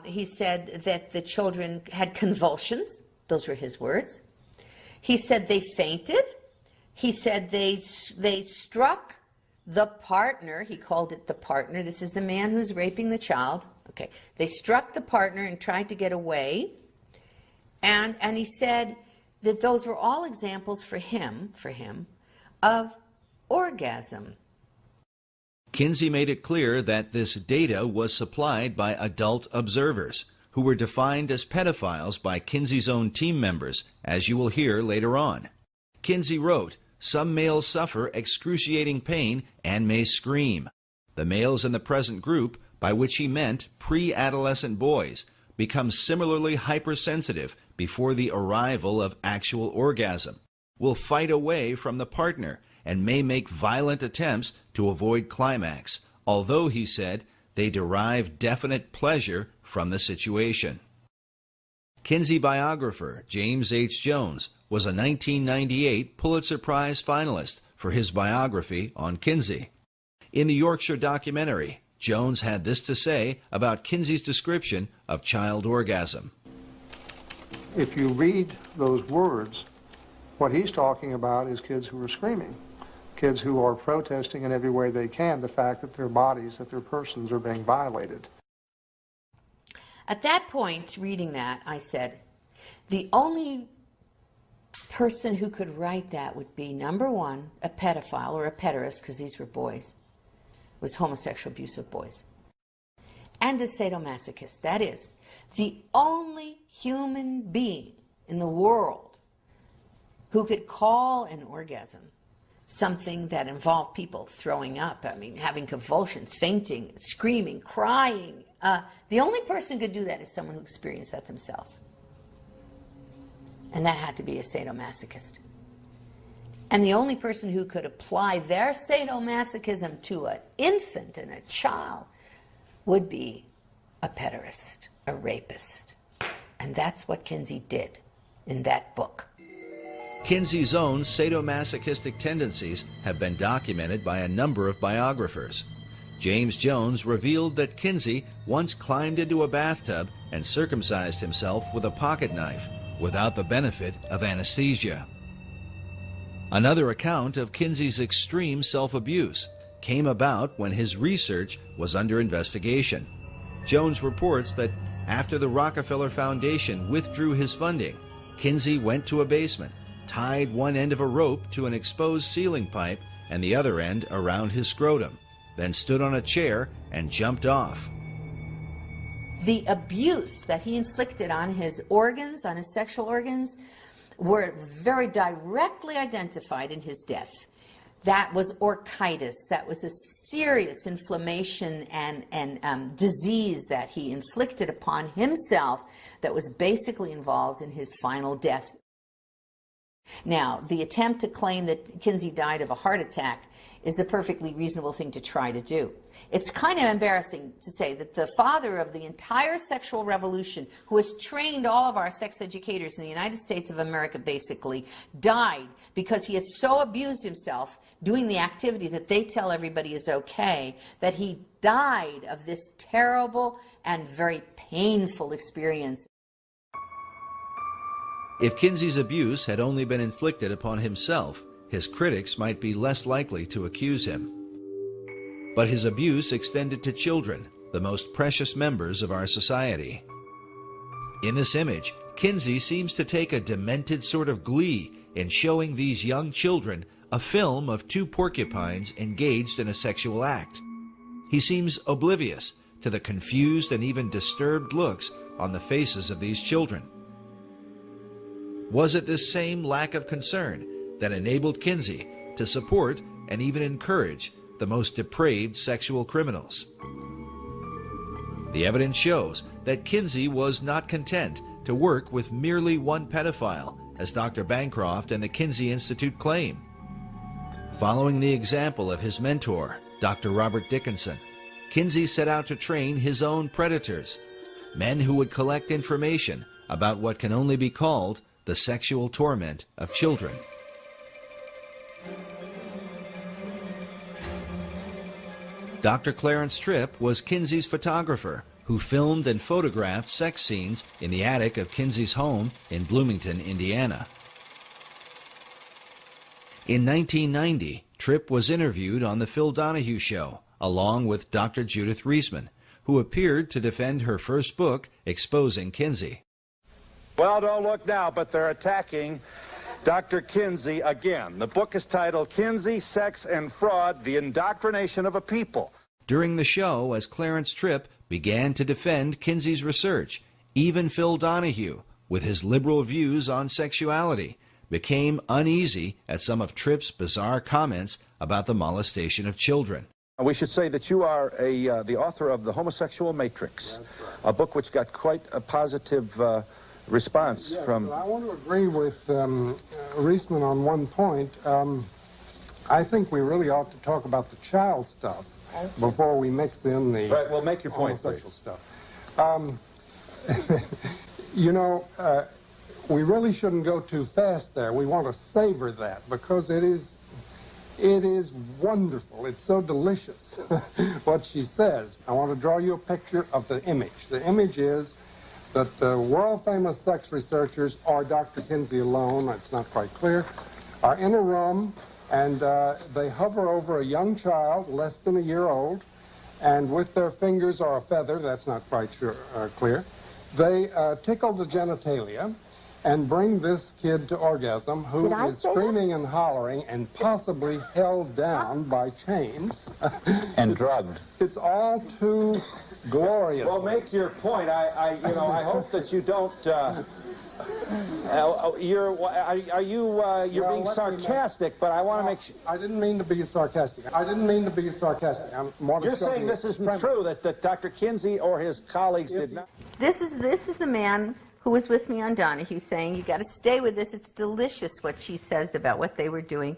He said that the children had convulsions. Those were his words. He said they fainted. He said they struck the partner. He called it the partner. This is the man who's raping the child. Okay. They struck the partner and tried to get away. And he said that those were all examples for him, of orgasm. Kinsey made it clear that this data was supplied by adult observers, who were defined as pedophiles by Kinsey's own team members, as you will hear later on. Kinsey wrote, some males suffer excruciating pain and may scream. The males in the present group, by which he meant pre-adolescent boys, become similarly hypersensitive before the arrival of actual orgasm, will fight away from the partner, and may make violent attempts to avoid climax, although, he said, they derive definite pleasure from the situation. Kinsey biographer James H. Jones was a 1998 Pulitzer Prize finalist for his biography on Kinsey. In the Yorkshire documentary, Jones had this to say about Kinsey's description of child orgasm. If you read those words, what he's talking about is kids who are screaming, kids who are protesting in every way they can the fact that their bodies, that their persons are being violated. At that point, reading that, I said, the only person who could write that would be, number one, a pedophile or a pederast, because these were boys, was homosexual abuse of boys, and a sadomasochist. That is, the only human being in the world who could call an orgasm something that involved people throwing up, I mean, having convulsions, fainting, screaming, crying. The only person who could do that is someone who experienced that themselves. And that had to be a sadomasochist. And the only person who could apply their sadomasochism to an infant and a child would be a pederast, a rapist. And that's what Kinsey did in that book. Kinsey's own sadomasochistic tendencies have been documented by a number of biographers. James Jones revealed that Kinsey once climbed into a bathtub and circumcised himself with a pocket knife without the benefit of anesthesia. Another account of Kinsey's extreme self-abuse came about when his research was under investigation. Jones reports that after the Rockefeller Foundation withdrew his funding, Kinsey went to a basement, tied one end of a rope to an exposed ceiling pipe and the other end around his scrotum, then stood on a chair and jumped off. The abuse that he inflicted on his organs, on his sexual organs, were very directly identified in his death. That was orchitis. That was a serious inflammation and disease that he inflicted upon himself that was basically involved in his final death. Now, the attempt to claim that Kinsey died of a heart attack is a perfectly reasonable thing to try to do. It's kind of embarrassing to say that the father of the entire sexual revolution, who has trained all of our sex educators in the United States of America basically, died because he had so abused himself doing the activity that they tell everybody is okay, that he died of this terrible and very painful experience. If Kinsey's abuse had only been inflicted upon himself, his critics might be less likely to accuse him. But his abuse extended to children, the most precious members of our society. In this image, Kinsey seems to take a demented sort of glee in showing these young children a film of two porcupines engaged in a sexual act. He seems oblivious to the confused and even disturbed looks on the faces of these children. Was it this same lack of concern that enabled Kinsey to support and even encourage the most depraved sexual criminals? The evidence shows that Kinsey was not content to work with merely one pedophile, as Dr. Bancroft and the Kinsey Institute claim. Following the example of his mentor, Dr. Robert Dickinson, Kinsey set out to train his own predators, men who would collect information about what can only be called the sexual torment of children. Dr. Clarence Tripp was Kinsey's photographer who filmed and photographed sex scenes in the attic of Kinsey's home in Bloomington, Indiana. In 1990, Tripp was interviewed on The Phil Donahue Show, along with Dr. Judith Reisman, who appeared to defend her first book exposing Kinsey. Well, don't look now, but they're attacking Dr. Kinsey again. The book is titled Kinsey, Sex and Fraud, The Indoctrination of a People. During the show, as Clarence Tripp began to defend Kinsey's research, even Phil Donahue, with his liberal views on sexuality, became uneasy at some of Tripp's bizarre comments about the molestation of children. We should say that you are the author of The Homosexual Matrix, a book which got quite a positive response from... But I want to agree with Reisman on one point. I think we really ought to talk about the child stuff before we mix in the right, well, make your point, homosexual stuff. You know, we really shouldn't go too fast there. We want to savor that because it is wonderful. It's so delicious what she says. I want to draw you a picture of the image. The image is that the world-famous sex researchers, or Dr. Kinsey alone, it's not quite clear, are in a room and they hover over a young child, less than a year old, and with their fingers or a feather, that's not quite clear, they tickle the genitalia and bring this kid to orgasm, who is screaming and hollering and possibly held down by chains. And drugged. It's all too glorious. Well, make your point. I hope that you don't. You're being sarcastic, but I want to make sure. I didn't mean to be sarcastic. You're saying this isn't true, that Dr. Kinsey or his colleagues did not. This is the man who was with me on Donahue saying, you got to stay with this. It's delicious what she says about what they were doing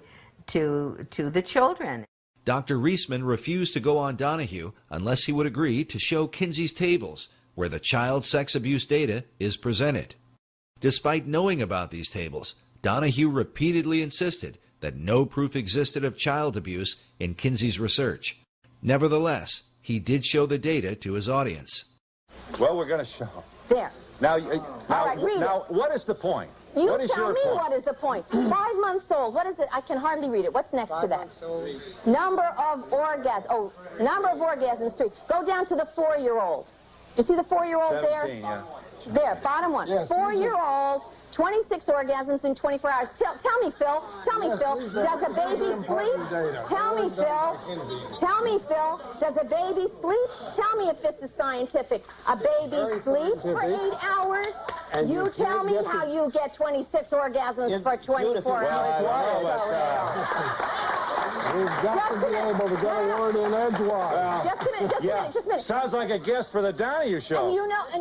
to the children. Dr. Reisman refused to go on Donahue unless he would agree to show Kinsey's tables, where the child sex abuse data is presented. Despite knowing about these tables, Donahue repeatedly insisted that no proof existed of child abuse in Kinsey's research. Nevertheless, he did show the data to his audience. Well, we're going to show. There. Now, now, what is the point? You what is tell your me point? what is the point. 5 months old. What is it? I can hardly read it. What's next to that? Number of orgasms. Oh, number of orgasms, 3. Go down to the 4-year-old. You see the 4-year-old there? Yeah. There, bottom one. Yes, 4-year-old, 26 orgasms in 24 hours. Tell me, Phil. Tell me, Phil. Does a baby sleep? Tell me, Phil. Tell me, Phil. Does a baby sleep? Tell me if this is scientific. A baby sleeps for 8 hours? You tell me how you get 26 orgasms for 24 hours. We've got to be able to get a word in edgewise. Just a minute. Sounds like a guest for the Donahue show. And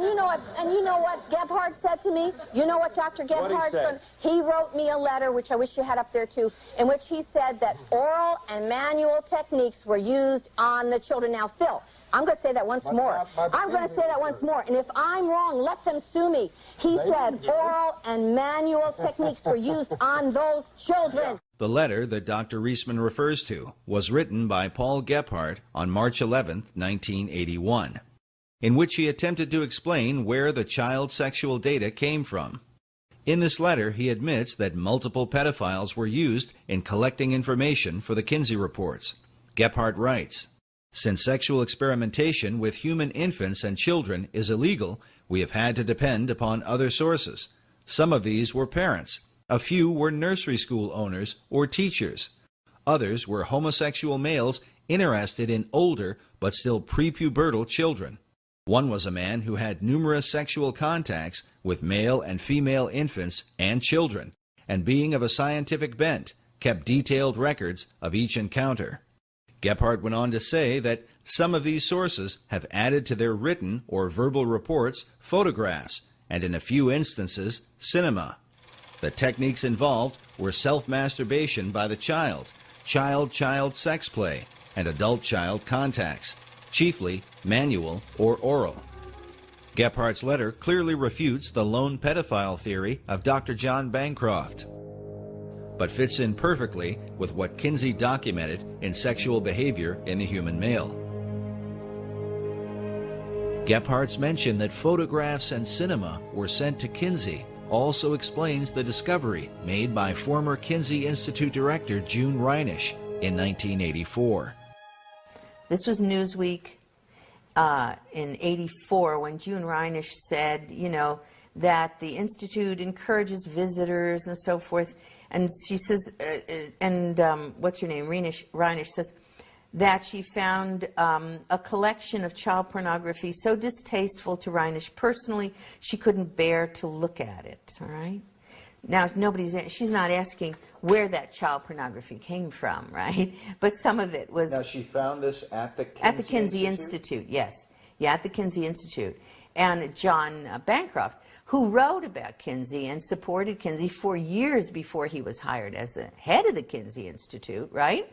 you know what Gebhardt said to me? You know what Dr. Gebhardt said? He wrote me a letter, which I wish you had up there too, in which he said that oral and manual techniques were used on the children. Now, Phil, I'm going to say that once more. I'm going to say that once more. And if I'm wrong, let them sue me. He said oral and manual techniques were used on those children. The letter that Dr. Reisman refers to was written by Paul Gebhardt on March 11, 1981, in which he attempted to explain where the child sexual data came from. In this letter, he admits that multiple pedophiles were used in collecting information for the Kinsey reports. Gebhardt writes, "Since sexual experimentation with human infants and children is illegal, we have had to depend upon other sources. Some of these were parents. A few were nursery school owners or teachers. Others were homosexual males interested in older but still prepubertal children. One was a man who had numerous sexual contacts with male and female infants and children, and being of a scientific bent, kept detailed records of each encounter." Gebhardt went on to say that some of these sources have added to their written or verbal reports photographs, and in a few instances, cinema. The techniques involved were self-masturbation by the child, child-child sex play, and adult-child contacts, chiefly manual or oral. Gephardt's letter clearly refutes the lone pedophile theory of Dr. John Bancroft, but fits in perfectly with what Kinsey documented in sexual behavior in the human male. Gephardt's mention that photographs and cinema were sent to Kinsey also explains the discovery made by former Kinsey Institute director June Reinisch in 1984. This was Newsweek in '84 when June Reinisch said, that the Institute encourages visitors and so forth. And she says, what's her name? Reinisch says that she found a collection of child pornography so distasteful to Reinisch personally, she couldn't bear to look at it, all right? Now, she's not asking where that child pornography came from, right? But some of it was... Now, she found this at the Kinsey Institute, yes. Yeah, at the Kinsey Institute. And John Bancroft, who wrote about Kinsey and supported Kinsey for years before he was hired as the head of the Kinsey Institute, right?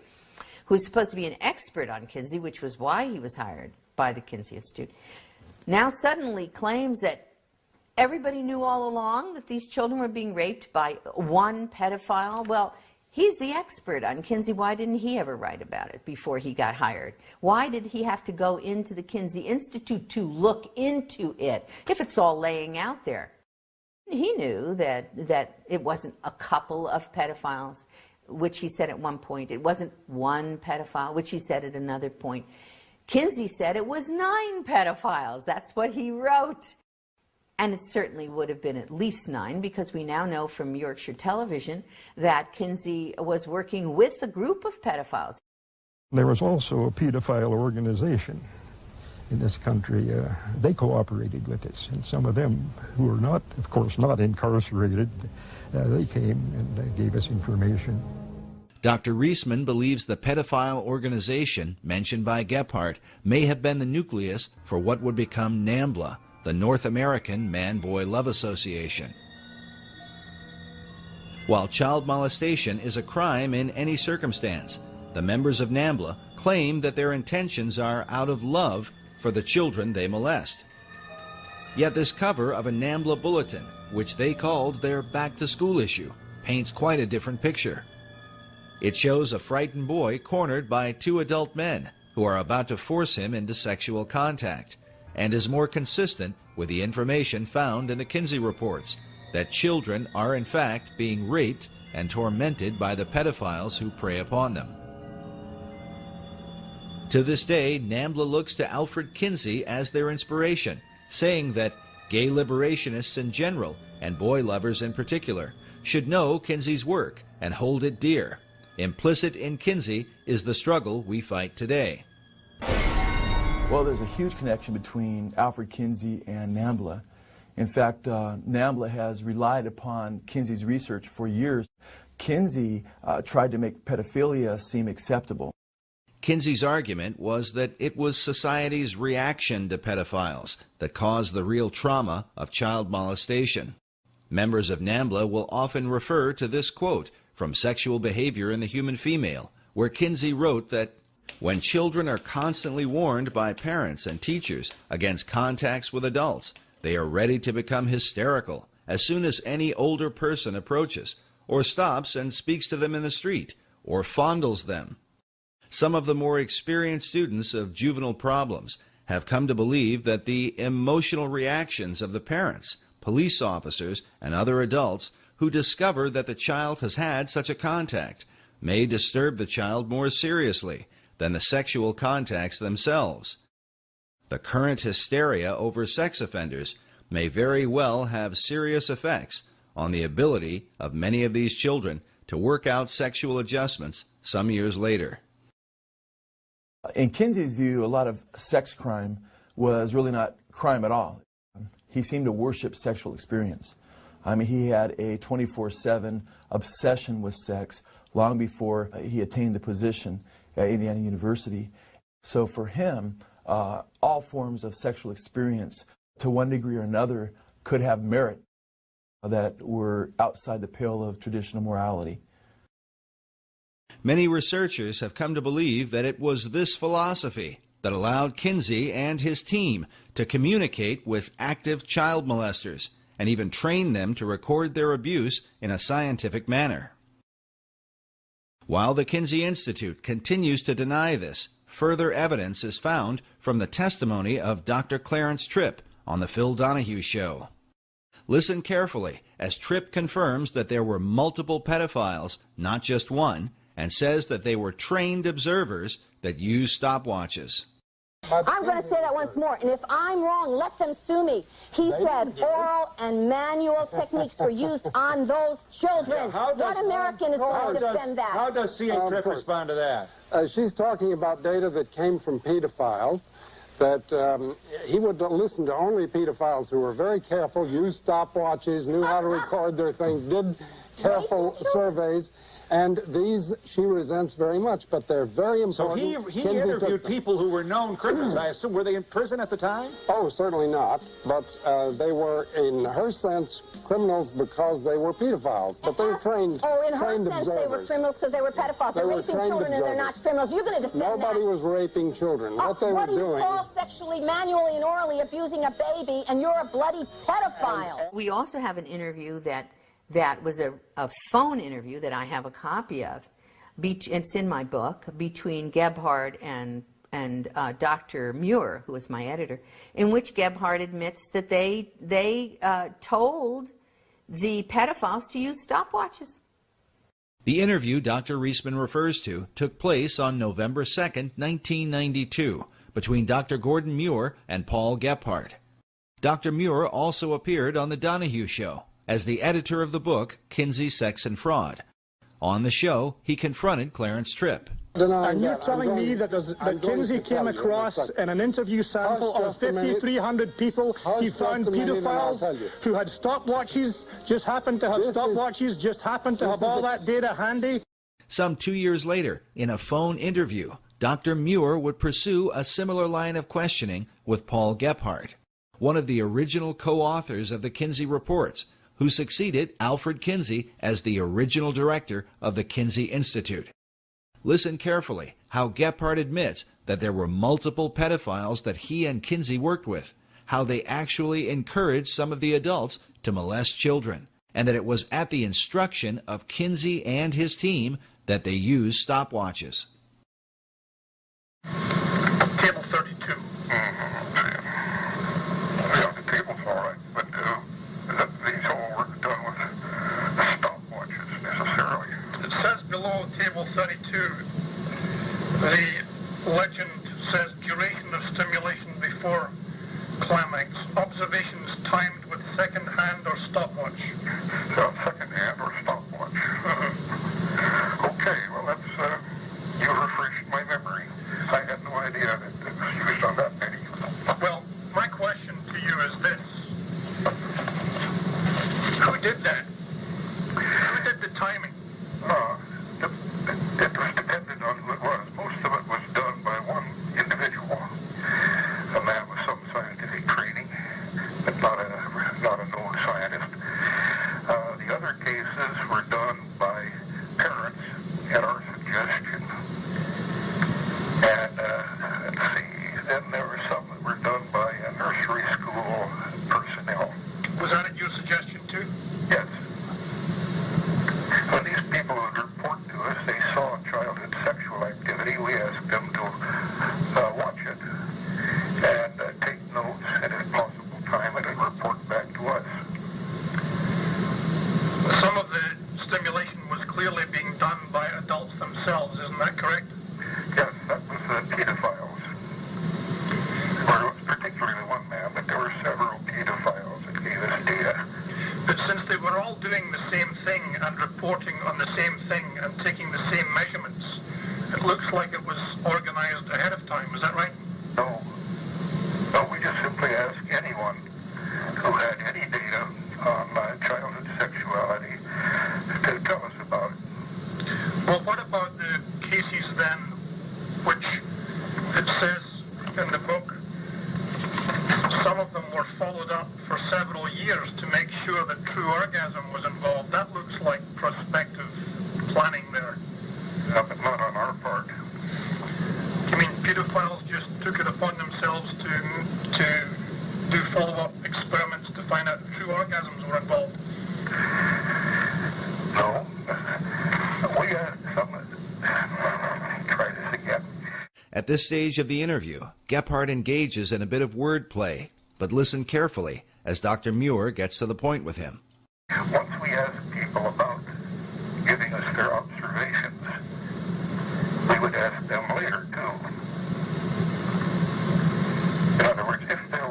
Who was supposed to be an expert on Kinsey, which was why he was hired by the Kinsey Institute, now suddenly claims that everybody knew all along that these children were being raped by one pedophile. Well, he's the expert on Kinsey. Why didn't he ever write about it before he got hired? Why did he have to go into the Kinsey Institute to look into it if it's all laying out there? He knew that it wasn't a couple of pedophiles, which he said at one point. It wasn't one pedophile, which he said at another point. Kinsey said it was 9 pedophiles. That's what he wrote. And it certainly would have been at least 9, because we now know from Yorkshire Television that Kinsey was working with a group of pedophiles. There was also a pedophile organization in this country. They cooperated with us, and some of them who were not, of course, not incarcerated, they came and gave us information. Dr. Reisman believes the pedophile organization mentioned by Gebhardt may have been the nucleus for what would become NAMBLA, the North American Man-Boy Love Association. While child molestation is a crime in any circumstance, the members of NAMBLA claim that their intentions are out of love for the children they molest. Yet this cover of a NAMBLA bulletin, which they called their back-to-school issue, paints quite a different picture. It shows a frightened boy cornered by two adult men who are about to force him into sexual contact, and is more consistent with the information found in the Kinsey reports that children are in fact being raped and tormented by the pedophiles who prey upon them. To this day, NAMBLA looks to Alfred Kinsey as their inspiration, saying that gay liberationists in general, and boy lovers in particular, should know Kinsey's work and hold it dear. Implicit in Kinsey is the struggle we fight today. Well, there's a huge connection between Alfred Kinsey and NAMBLA. In fact, NAMBLA has relied upon Kinsey's research for years. Kinsey tried to make pedophilia seem acceptable. Kinsey's argument was that it was society's reaction to pedophiles that caused the real trauma of child molestation. Members of NAMBLA will often refer to this quote from Sexual Behavior in the Human Female, where Kinsey wrote that when children are constantly warned by parents and teachers against contacts with adults, they are ready to become hysterical as soon as any older person approaches, or stops and speaks to them in the street, or fondles them. Some of the more experienced students of juvenile problems have come to believe that the emotional reactions of the parents, police officers, and other adults who discover that the child has had such a contact may disturb the child more seriously than the sexual contacts themselves. The current hysteria over sex offenders may very well have serious effects on the ability of many of these children to work out sexual adjustments some years later. In Kinsey's view, a lot of sex crime was really not crime at all. He seemed to worship sexual experience. I mean, he had a 24/7 obsession with sex long before he attained the position at Indiana University. So for him, all forms of sexual experience, to one degree or another, could have merit that were outside the pale of traditional morality. Many researchers have come to believe that it was this philosophy that allowed Kinsey and his team to communicate with active child molesters and even train them to record their abuse in a scientific manner. While the Kinsey Institute continues to deny this, further evidence is found from the testimony of Dr. Clarence Tripp on the Phil Donahue Show. Listen carefully as Tripp confirms that there were multiple pedophiles, not just one, and says that they were trained observers that used stopwatches. I'm going to say that once more, and if I'm wrong, let them sue me. He said oral and manual techniques were used on those children. What American is going to defend that? How does C.A. Tripp respond to that? She's talking about data that came from pedophiles, that he would listen to only pedophiles who were very careful, used stopwatches, knew how to record their things, did careful surveys. And these she resents very much, but they're very important. So he interviewed people who were known criminals, I assume. Were they in prison at the time? Oh, certainly not. But they were, in her sense, criminals because they were pedophiles. But they were trained Oh, in her trained sense, observers. they were criminals because they were pedophiles. They They're were raping trained children and they're not observers. criminals. You're going to defend Nobody that. was raping children. What they were do you doing... call sexually, manually, and orally abusing a baby, and you're a bloody pedophile? We also have an interview that was a phone interview that I have a copy of. It's in my book, between Gebhard and Dr. Muir, who was my editor, in which Gebhard admits that they told the pedophiles to use stopwatches. The interview Dr. Reisman refers to took place on November 2nd, 1992, between Dr. Gordon Muir and Paul Gebhard. Dr. Muir also appeared on The Donahue Show as the editor of the book Kinsey, Sex, and Fraud. On the show, he confronted Clarence Tripp. And you're telling me that Kinsey came across in an interview sample of 5,300 people, he found pedophiles who had stopwatches, just happened to have stopwatches, just happened to have all that data handy? Some 2 years later, in a phone interview, Dr. Muir would pursue a similar line of questioning with Paul Gebhard, one of the original co-authors of the Kinsey Reports, who succeeded Alfred Kinsey as the original director of the Kinsey Institute. Listen carefully how Gebhard admits that there were multiple pedophiles that he and Kinsey worked with, how they actually encouraged some of the adults to molest children, and that it was at the instruction of Kinsey and his team that they used stopwatches. Table 32. Yeah, the table's all right, but these all were done with stopwatches necessarily. It says below table 32, the legend says duration of stimulation before climax. Observations timed with second hand or stopwatch. So second hand or stopwatch. Okay, well that's, you refreshed my memory. I had no idea that it was used on that many. Well, my question to you is this. Who did that? Who did the timing? It was dependent on who it was. Most of it was done by one individual. A man with some scientific training, but not a known scientist. The other cases were done by parents at our suggestion. And let's see, then there were some that were done by a nursery school personnel. Was that at your suggestion too? Yes. When these people would report to us they saw childhood sexual activity, we asked them to watch it and take notes, and if possible time it and report back to us. Some of the stimulation was clearly being done by adults themselves, isn't that correct? Yes, that was pedophiles. Or particularly one man, but there were several pedophiles that gave us data. But since they were all doing the same thing and reporting on the same thing and taking the same measurements, it looks like it was organized ahead of time. Is that right? No. No, we just simply asked anyone who had any data on childhood sexuality to tell us about it. Well, what about the cases then, which it says in the book, some of them were followed up for several years to make sure that true orgasm was involved. That looks like prospective planning there. Yeah, but not on our part. You mean pedophiles just took it upon themselves to do follow-up experiments to find out if true orgasms were involved? No. We had some. Try this again. At this stage of the interview, Gephardt engages in a bit of wordplay, but listen carefully as Dr. Muir gets to the point with him. Once we asked people about giving us their observations, we would ask them later, too. In other words, if there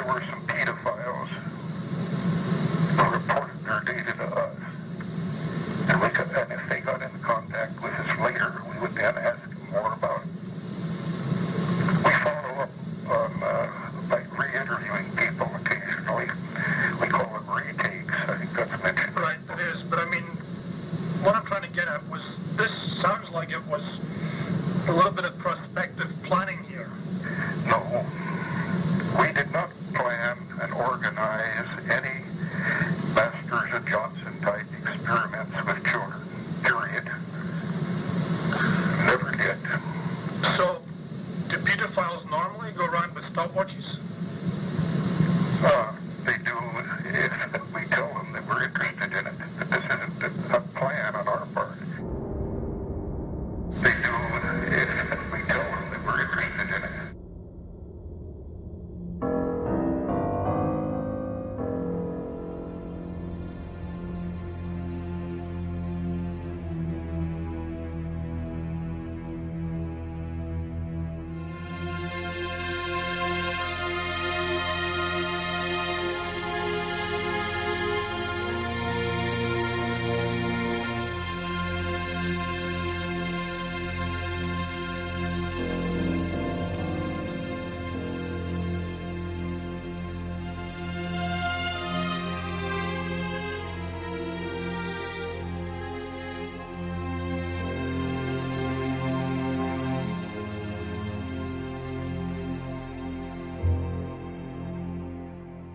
were some pedophiles who reported their data to us, and if they got into contact with us later, we would then ask them more about it. We follow up on by re-interviewing people occasionally. We call them retakes. I think that's mentioned. Right, that is. But I mean, what I'm trying to get at was, this sounds like it was a little bit of prospective planning here. No. We did not plan and organize any Masters and Johnson-type experiments with children, period. Never did. So, do pedophiles normally go around with stopwatches? They do if we tell them that we're interested in it, that this isn't a plan on our part. They do if we tell them that we're interested in it.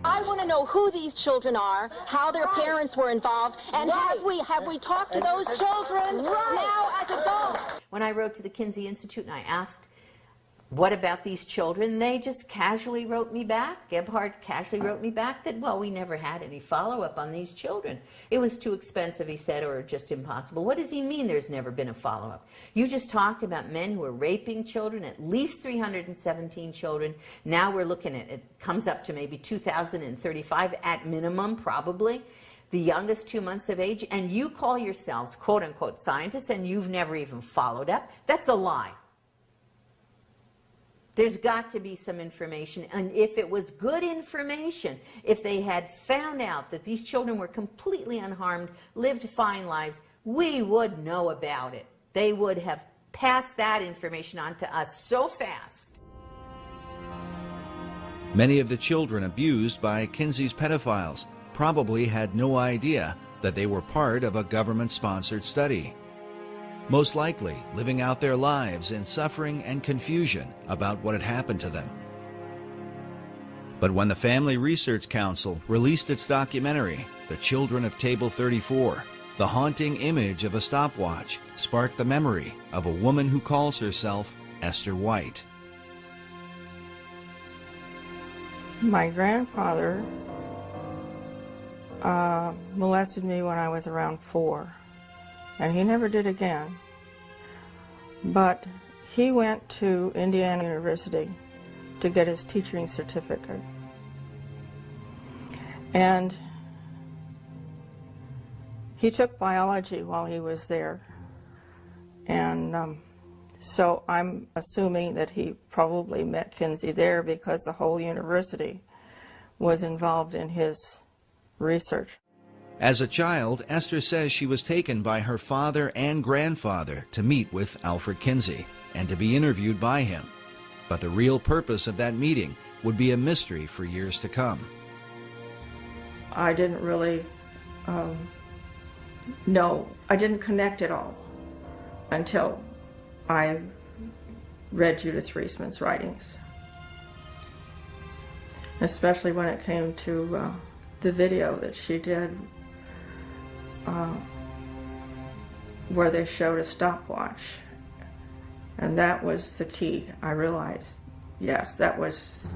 I want to know who these children are, how their parents were involved, and have we talked to those children now as adults? When I wrote to the Kinsey Institute and I asked What about these children? They just casually wrote me back. Gebhardt casually wrote me back that, well, we never had any follow-up on these children. It was too expensive, he said, or just impossible. What does he mean there's never been a follow-up? You just talked about men who are raping children, at least 317 children. Now we're looking at, it comes up to maybe 2,035 at minimum, probably. The youngest 2 months of age, and you call yourselves, quote-unquote, scientists, and you've never even followed up. That's a lie. There's got to be some information, and if it was good information, if they had found out that these children were completely unharmed, lived fine lives, we would know about it. They would have passed that information on to us so fast. Many of the children abused by Kinsey's pedophiles probably had no idea that they were part of a government-sponsored study. Most likely living out their lives in suffering and confusion about what had happened to them. But when the Family Research Council released its documentary, The Children of Table 34, the haunting image of a stopwatch sparked the memory of a woman who calls herself Esther White. My grandfather molested me when I was around 4. And he never did again. But he went to Indiana University to get his teaching certificate. And he took biology while he was there. And so I'm assuming that he probably met Kinsey there because the whole university was involved in his research. As a child, Esther says she was taken by her father and grandfather to meet with Alfred Kinsey and to be interviewed by him. But the real purpose of that meeting would be a mystery for years to come. I didn't really know. I didn't connect it all until I read Judith Reisman's writings. Especially when it came to the video that she did where they showed a stopwatch. And that was the key. I realized, yes, that was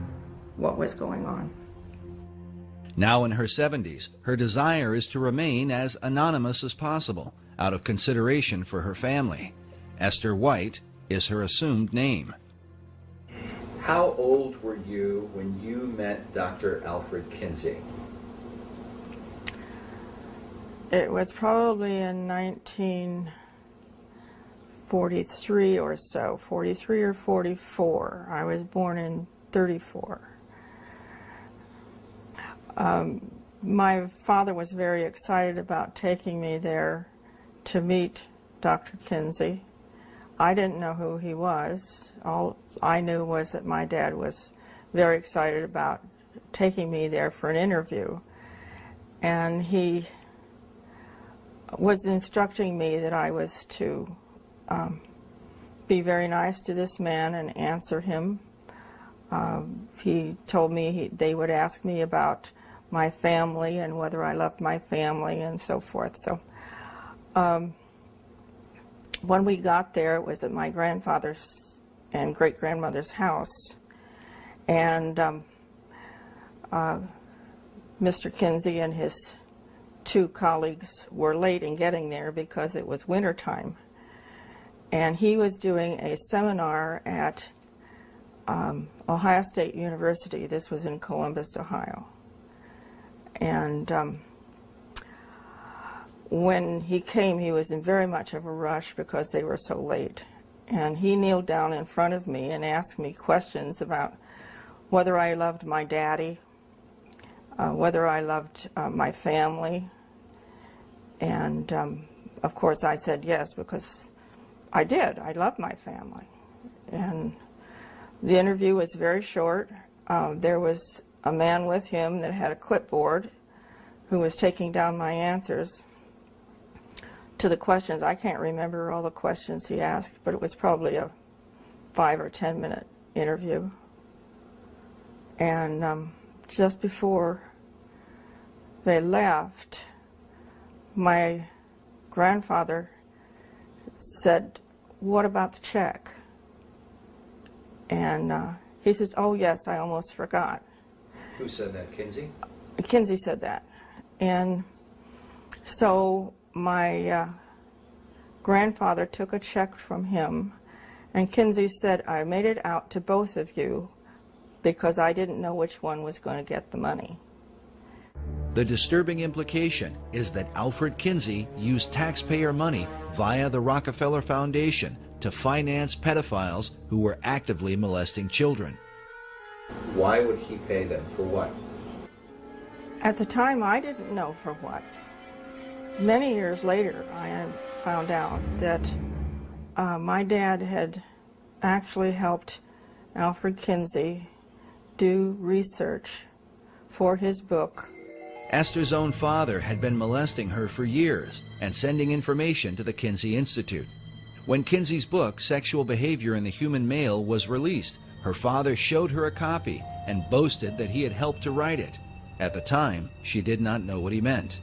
what was going on. Now in her 70s, her desire is to remain as anonymous as possible out of consideration for her family. Esther White is her assumed name. How old were you when you met Dr. Alfred Kinsey? It was probably in 1943 or so, 43 or 44. I was born in 34. My father was very excited about taking me there to meet Dr. Kinsey. I didn't know who he was. All I knew was that my dad was very excited about taking me there for an interview. And he was instructing me that I was to be very nice to this man and answer him. He told me they would ask me about my family and whether I loved my family and so forth. So when we got there, it was at my grandfather's and great-grandmother's house. And Mr. Kinsey and his 2 colleagues were late in getting there because it was wintertime. And he was doing a seminar at Ohio State University. This was in Columbus, Ohio. And when he came, he was in very much of a rush because they were so late. And he kneeled down in front of me and asked me questions about whether I loved my daddy, whether I loved my family. And of course I said yes, because I did. I loved my family. And the interview was very short. There was a man with him that had a clipboard who was taking down my answers to the questions. I can't remember all the questions he asked, but it was probably a 5 or 10 minute interview. And just before they left, my grandfather said, "What about the check?" And he says, "Oh yes, I almost forgot." Who said that, Kinsey? Kinsey said that. And so my grandfather took a check from him, and Kinsey said, "I made it out to both of you because I didn't know which one was going to get the money." The disturbing implication is that Alfred Kinsey used taxpayer money via the Rockefeller Foundation to finance pedophiles who were actively molesting children. Why would he pay them? For what? At the time, I didn't know for what. Many years later, I had found out that my dad had actually helped Alfred Kinsey do research for his book. Esther's own father had been molesting her for years and sending information to the Kinsey Institute. When Kinsey's book, Sexual Behavior in the Human Male, was released, her father showed her a copy and boasted that he had helped to write it. At the time, she did not know what he meant.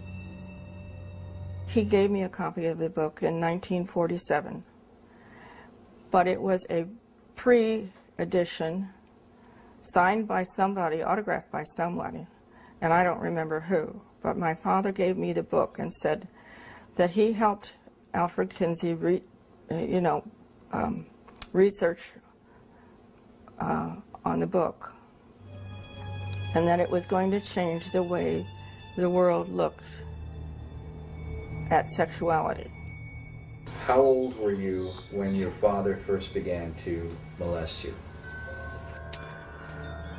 He gave me a copy of the book in 1947, but it was a pre-edition signed by somebody, autographed by somebody, and I don't remember who, but my father gave me the book and said that he helped Alfred Kinsey research on the book, and that it was going to change the way the world looked at sexuality. How old were you when your father first began to molest you?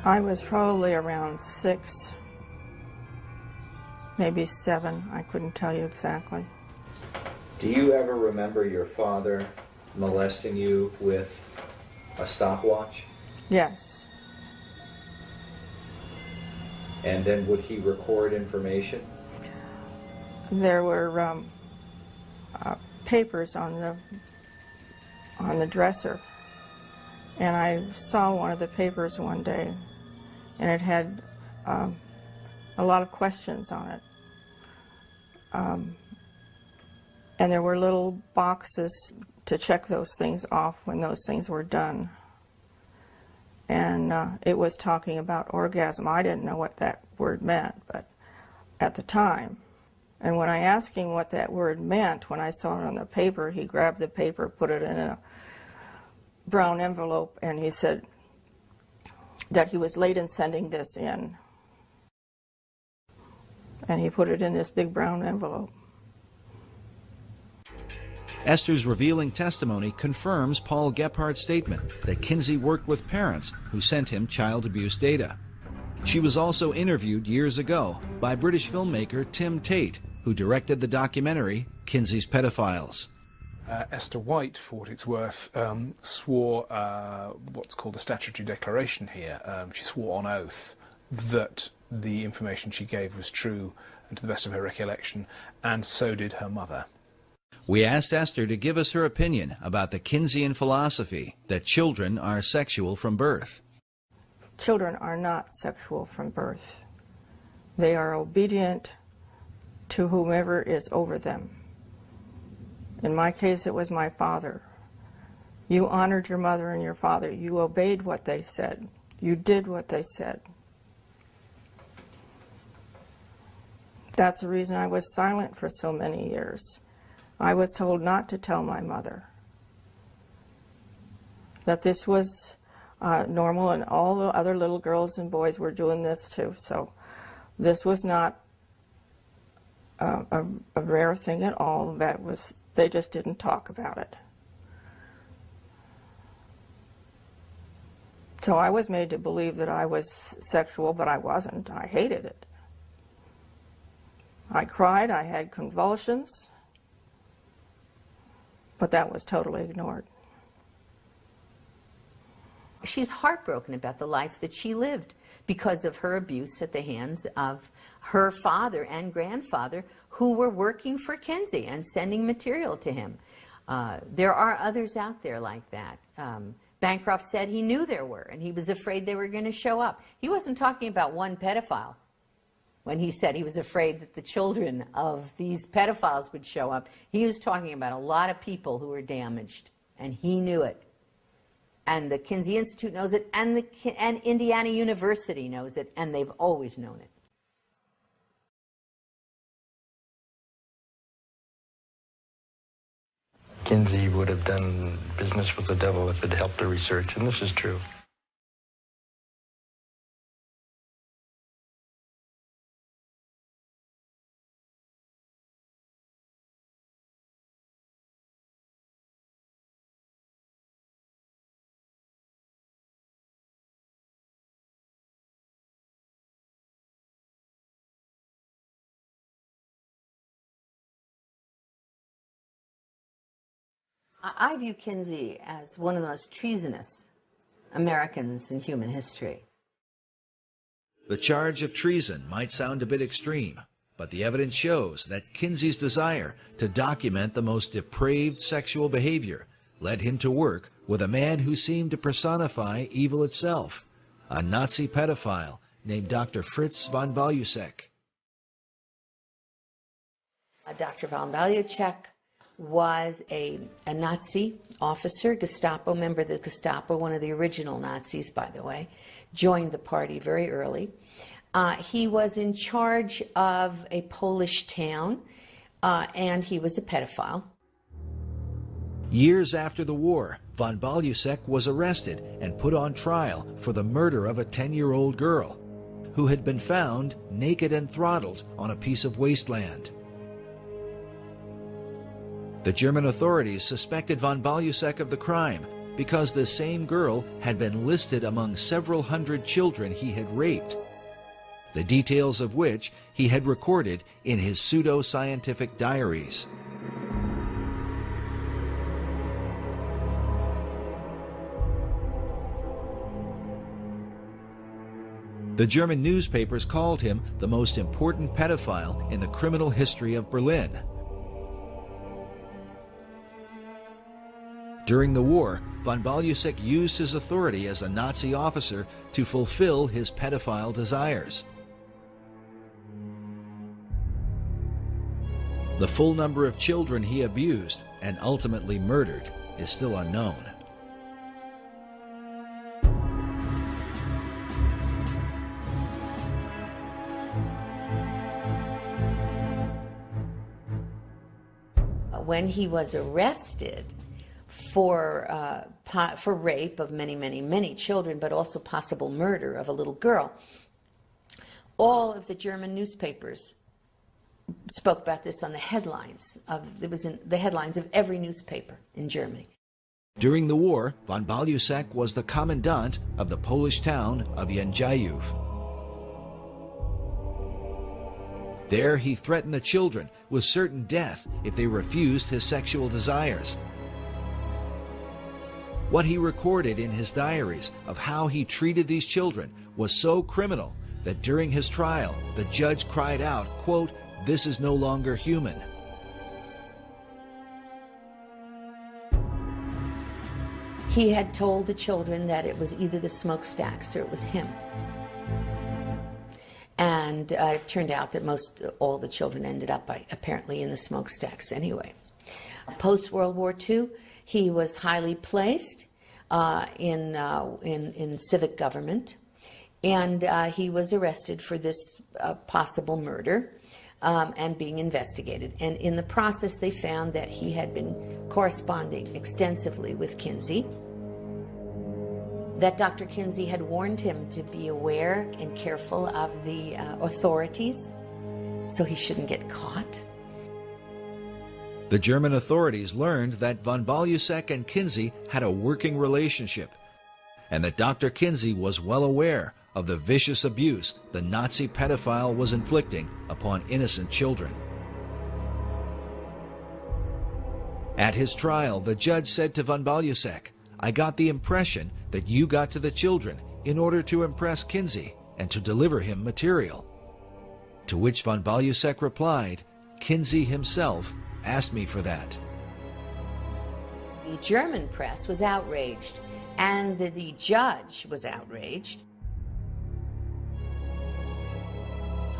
I was probably around 6, maybe 7. I couldn't tell you exactly. Do you ever remember your father molesting you with a stopwatch? Yes. And then would he record information? There were papers on the dresser, and I saw one of the papers one day, and it had a lot of questions on it. And there were little boxes to check those things off when those things were done. And it was talking about orgasm. I didn't know what that word meant, but at the time. And when I asked him what that word meant, when I saw it on the paper, he grabbed the paper, put it in a brown envelope, and he said that he was late in sending this in. And he put it in this big brown envelope. Esther's revealing testimony confirms Paul Gephardt's statement that Kinsey worked with parents who sent him child abuse data. She was also interviewed years ago by British filmmaker Tim Tate, who directed the documentary Kinsey's Pedophiles. Esther White, for what it's worth, swore what's called a statutory declaration here. She swore on oath that the information she gave was true and to the best of her recollection, and so did her mother. We asked Esther to give us her opinion about the Kinseyan philosophy that children are sexual from birth. Children are not sexual from birth. They are obedient to whomever is over them. In my case, it was my father. You honored your mother and your father. You obeyed what they said. You did what they said. That's the reason I was silent for so many years. I was told not to tell my mother that this was normal, and all the other little girls and boys were doing this too. So this was not a rare thing at all. That was, they just didn't talk about it. So I was made to believe that I was sexual, but I wasn't. I hated it. I cried, I had convulsions, but that was totally ignored. She's heartbroken about the life that she lived because of her abuse at the hands of her father and grandfather, who were working for Kinsey and sending material to him. There are others out there like that. Bancroft said he knew there were, and he was afraid they were going to show up. He wasn't talking about one pedophile when he said he was afraid that the children of these pedophiles would show up. He was talking about a lot of people who were damaged, and he knew it. And the Kinsey Institute knows it, and Indiana University knows it, and they've always known it. Kinsey would have done business with the devil if it helped the research, and this is true. I view Kinsey as one of the most treasonous Americans in human history. The charge of treason might sound a bit extreme, but the evidence shows that Kinsey's desire to document the most depraved sexual behavior led him to work with a man who seemed to personify evil itself, a Nazi pedophile named Dr. Fritz von Balusek. Dr. von Balusek was a Nazi officer, Gestapo member of the Gestapo, one of the original Nazis, by the way, joined the party very early. He was in charge of a Polish town, and he was a pedophile. Years after the war, von Balusek was arrested and put on trial for the murder of a 10-year-old girl who had been found naked and throttled on a piece of wasteland. The German authorities suspected von Balusek of the crime because the same girl had been listed among several hundred children he had raped, the details of which he had recorded in his pseudo-scientific diaries. The German newspapers called him the most important pedophile in the criminal history of Berlin. During the war, von Balusek used his authority as a Nazi officer to fulfill his pedophile desires. The full number of children he abused and ultimately murdered is still unknown. When he was arrested for rape of many children, but also possible murder of a little girl, all of the German newspapers spoke about this on the headlines. It was in the headlines of every newspaper in Germany. During the war, von Balusek was the commandant of the Polish town of Jędrzejów. There he threatened the children with certain death if they refused his sexual desires. What he recorded in his diaries of how he treated these children was so criminal that during his trial, the judge cried out, quote, "This is no longer human." He had told the children that it was either the smokestacks or it was him. And it turned out that all the children ended up apparently in the smokestacks anyway. Post-World War II, he was highly placed in civic government, and he was arrested for this possible murder and being investigated. And in the process, they found that he had been corresponding extensively with Kinsey, that Dr. Kinsey had warned him to be aware and careful of the authorities so he shouldn't get caught. The German authorities learned that von Balusek and Kinsey had a working relationship, and that Dr. Kinsey was well aware of the vicious abuse the Nazi pedophile was inflicting upon innocent children. At his trial, the judge said to von Balusek, "I got the impression that you got to the children in order to impress Kinsey and to deliver him material." To which von Balusek replied, "Kinsey himself asked me for that." The German press was outraged, and the judge was outraged.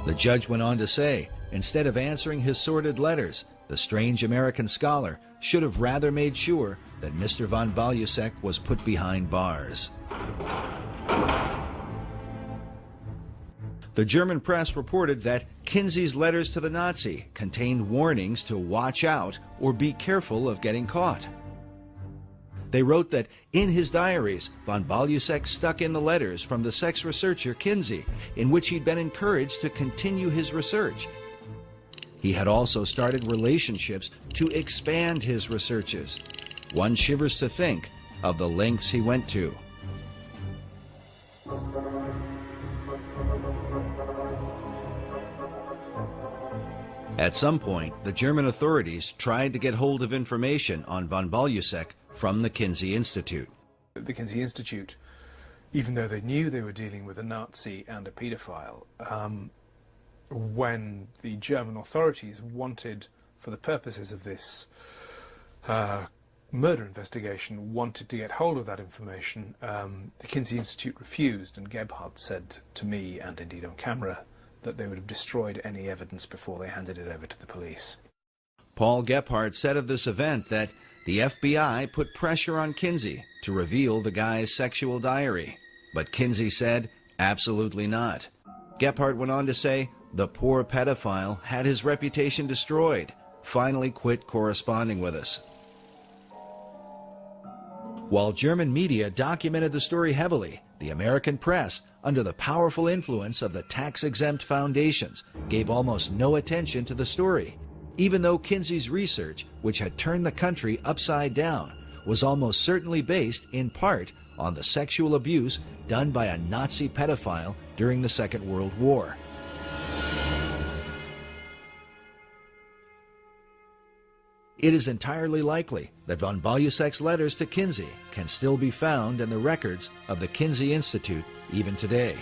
The judge went on to say, instead of answering his sordid letters, the strange American scholar should have rather made sure that Mr. von Balusek was put behind bars. The German press reported that Kinsey's letters to the Nazi contained warnings to watch out or be careful of getting caught. They wrote that in his diaries, von Balusek stuck in the letters from the sex researcher Kinsey, in which he'd been encouraged to continue his research. He had also started relationships to expand his researches. One shivers to think of the lengths he went to. At some point, the German authorities tried to get hold of information on von Balusek from the Kinsey Institute. The Kinsey Institute, even though they knew they were dealing with a Nazi and a paedophile, when the German authorities wanted, for the purposes of this murder investigation, wanted to get hold of that information, the Kinsey Institute refused, and Gebhardt said to me, and indeed on camera, that they would have destroyed any evidence before they handed it over to the police. Paul Gebhardt said of this event that the FBI put pressure on Kinsey to reveal the guy's sexual diary, but Kinsey said absolutely not. Gebhardt went on to say the poor pedophile had his reputation destroyed, finally quit corresponding with us. While German media documented the story heavily, the American press, under the powerful influence of the tax-exempt foundations, gave almost no attention to the story, even though Kinsey's research, which had turned the country upside down, was almost certainly based in part on the sexual abuse done by a Nazi pedophile during the Second World War. It is entirely likely that von Balusek's letters to Kinsey can still be found in the records of the Kinsey Institute even today.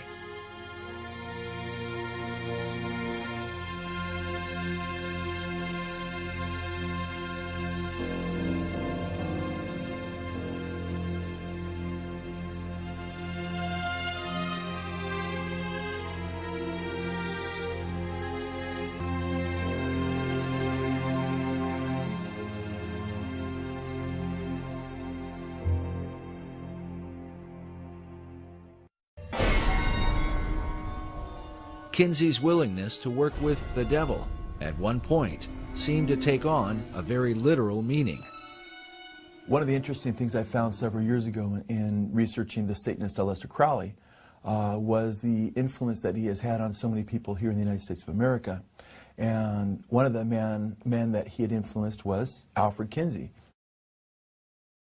Kinsey's willingness to work with the devil at one point seemed to take on a very literal meaning. One of the interesting things I found several years ago in researching the Satanist Aleister Crowley was the influence that he has had on so many people here in the United States of America. And one of the men that he had influenced was Alfred Kinsey.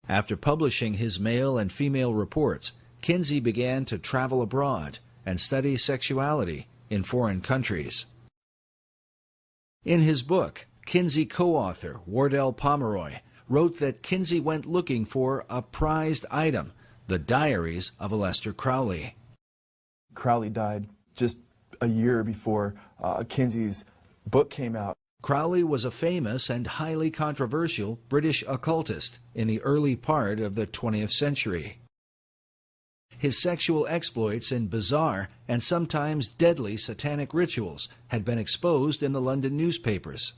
After publishing his male and female reports, Kinsey began to travel abroad and study sexuality in foreign countries. In his book, Kinsey co-author Wardell Pomeroy wrote that Kinsey went looking for a prized item, the diaries of Aleister Crowley. Crowley died just a year before Kinsey's book came out. Crowley was a famous and highly controversial British occultist in the early part of the 20th century. His sexual exploits in bizarre and sometimes deadly satanic rituals had been exposed in the London newspapers.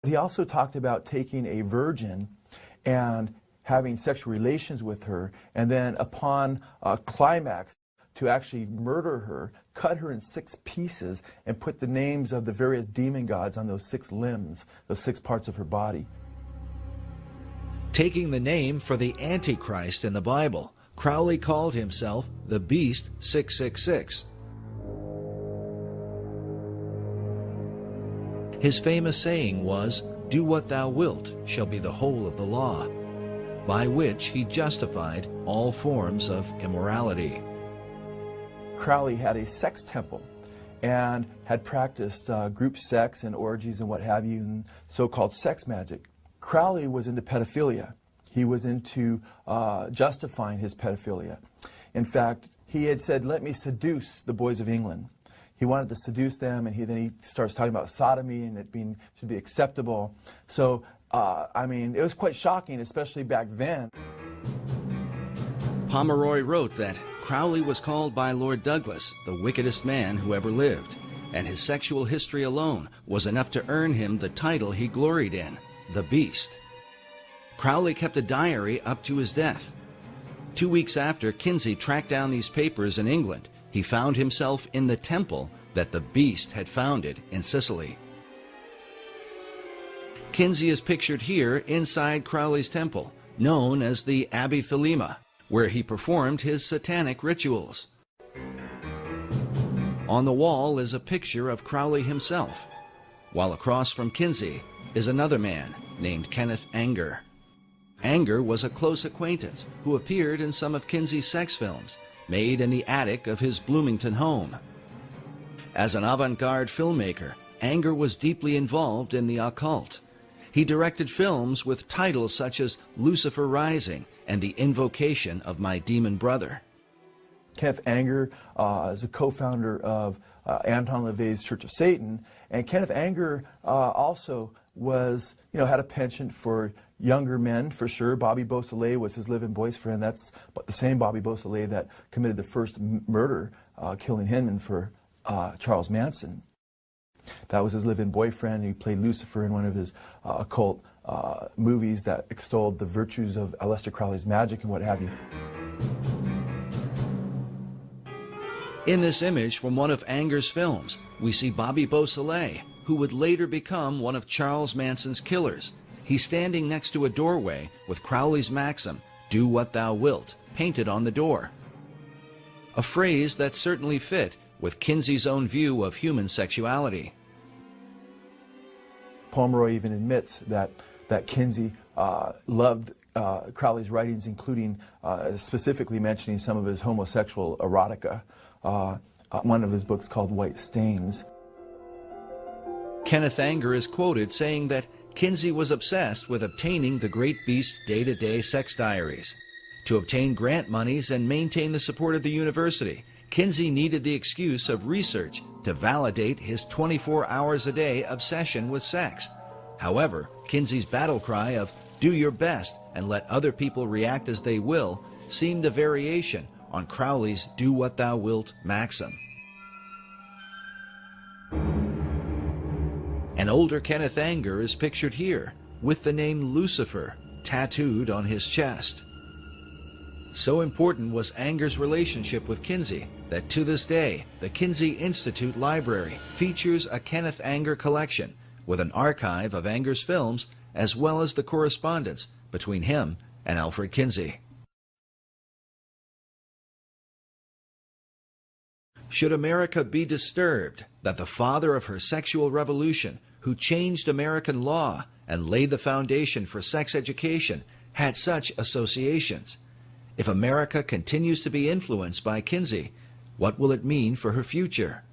He also talked about taking a virgin and having sexual relations with her, and then upon a climax to actually murder her, cut her in 6 pieces, and put the names of the various demon gods on those 6 limbs, those 6 parts of her body. Taking the name for the Antichrist in the Bible, Crowley called himself the Beast 666. His famous saying was, "Do what thou wilt shall be the whole of the law," by which he justified all forms of immorality. Crowley had a sex temple and had practiced group sex and orgies and what have you, and so-called sex magic. Crowley was into pedophilia. He was into justifying his pedophilia. In fact, he had said, "Let me seduce the boys of England." He wanted to seduce them, and then he starts talking about sodomy and it should be acceptable. So, I mean, it was quite shocking, especially back then. Pomeroy wrote that Crowley was called by Lord Douglas the wickedest man who ever lived, and his sexual history alone was enough to earn him the title he gloried in, the Beast. Crowley kept a diary up to his death. 2 weeks after Kinsey tracked down these papers in England, he found himself in the temple that the Beast had founded in Sicily. Kinsey is pictured here inside Crowley's temple, known as the Abbey Thelema, where he performed his satanic rituals. On the wall is a picture of Crowley himself, while across from Kinsey is another man named Kenneth Anger. Anger was a close acquaintance who appeared in some of Kinsey's sex films, made in the attic of his Bloomington home. As an avant-garde filmmaker, Anger was deeply involved in the occult. He directed films with titles such as Lucifer Rising and The Invocation of My Demon Brother. Kenneth Anger is a co-founder of Anton LaVey's Church of Satan, and Kenneth Anger also was, had a penchant for younger men, for sure. Bobby Beausoleil was his live-in boyfriend. That's the same Bobby Beausoleil that committed the first murder, killing Hinman for Charles Manson. That was his live-in boyfriend. He played Lucifer in one of his occult movies that extolled the virtues of Aleister Crowley's magic and what have you. In this image from one of Anger's films, we see Bobby Beausoleil, who would later become one of Charles Manson's killers. He's standing next to a doorway with Crowley's maxim, "Do what thou wilt," painted on the door. A phrase that certainly fit with Kinsey's own view of human sexuality. Pomeroy even admits that Kinsey loved Crowley's writings, including specifically mentioning some of his homosexual erotica. One of his books called White Stains. Kenneth Anger is quoted saying that Kinsey was obsessed with obtaining the Great Beast's day-to-day sex diaries. To obtain grant monies and maintain the support of the university, Kinsey needed the excuse of research to validate his 24 hours a day obsession with sex. However, Kinsey's battle cry of "do your best and let other people react as they will" seemed a variation on Crowley's "do what thou wilt" maxim. An older Kenneth Anger is pictured here, with the name Lucifer tattooed on his chest. So important was Anger's relationship with Kinsey that to this day, the Kinsey Institute Library features a Kenneth Anger collection with an archive of Anger's films as well as the correspondence between him and Alfred Kinsey. Should America be disturbed that the father of her sexual revolution, who changed American law and laid the foundation for sex education, had such associations? If America continues to be influenced by Kinsey, what will it mean for her future?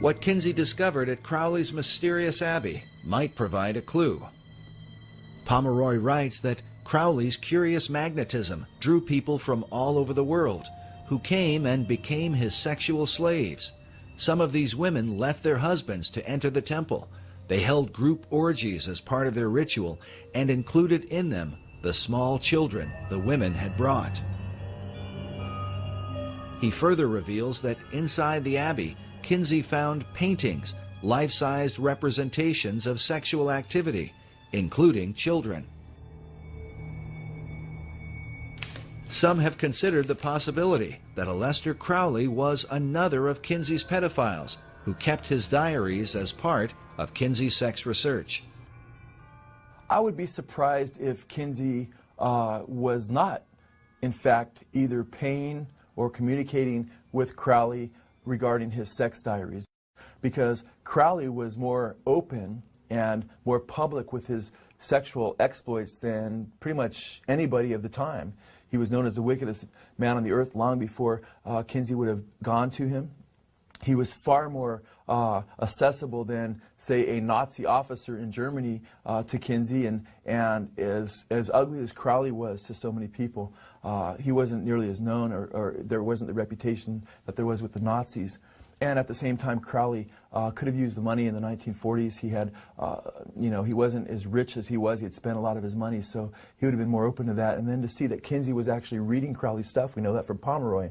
What Kinsey discovered at Crowley's mysterious abbey might provide a clue. Pomeroy writes that Crowley's curious magnetism drew people from all over the world, who came and became his sexual slaves. Some of these women left their husbands to enter the temple. They held group orgies as part of their ritual and included in them the small children the women had brought. He further reveals that inside the abbey, Kinsey found paintings, life-sized representations of sexual activity, including children. Some have considered the possibility that Aleister Crowley was another of Kinsey's pedophiles who kept his diaries as part of Kinsey's sex research. I would be surprised if Kinsey was not, in fact, either paying or communicating with Crowley regarding his sex diaries, because Crowley was more open and more public with his sexual exploits than pretty much anybody of the time. He was known as the wickedest man on the earth long before Kinsey would have gone to him. He was far more accessible than, say, a Nazi officer in Germany to Kinsey, and as ugly as Crowley was to so many people, he wasn't nearly as known, or there wasn't the reputation that there was with the Nazis. And at the same time, Crowley could have used the money in the 1940s. He had, he wasn't as rich as he was. He had spent a lot of his money, so he would have been more open to that. And then to see that Kinsey was actually reading Crowley's stuff, we know that from Pomeroy,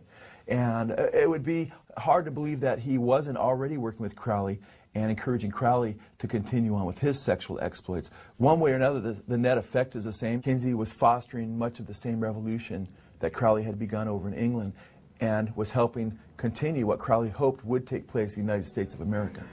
And it would be hard to believe that he wasn't already working with Crowley and encouraging Crowley to continue on with his sexual exploits. One way or another, the net effect is the same. Kinsey was fostering much of the same revolution that Crowley had begun over in England and was helping continue what Crowley hoped would take place in the United States of America.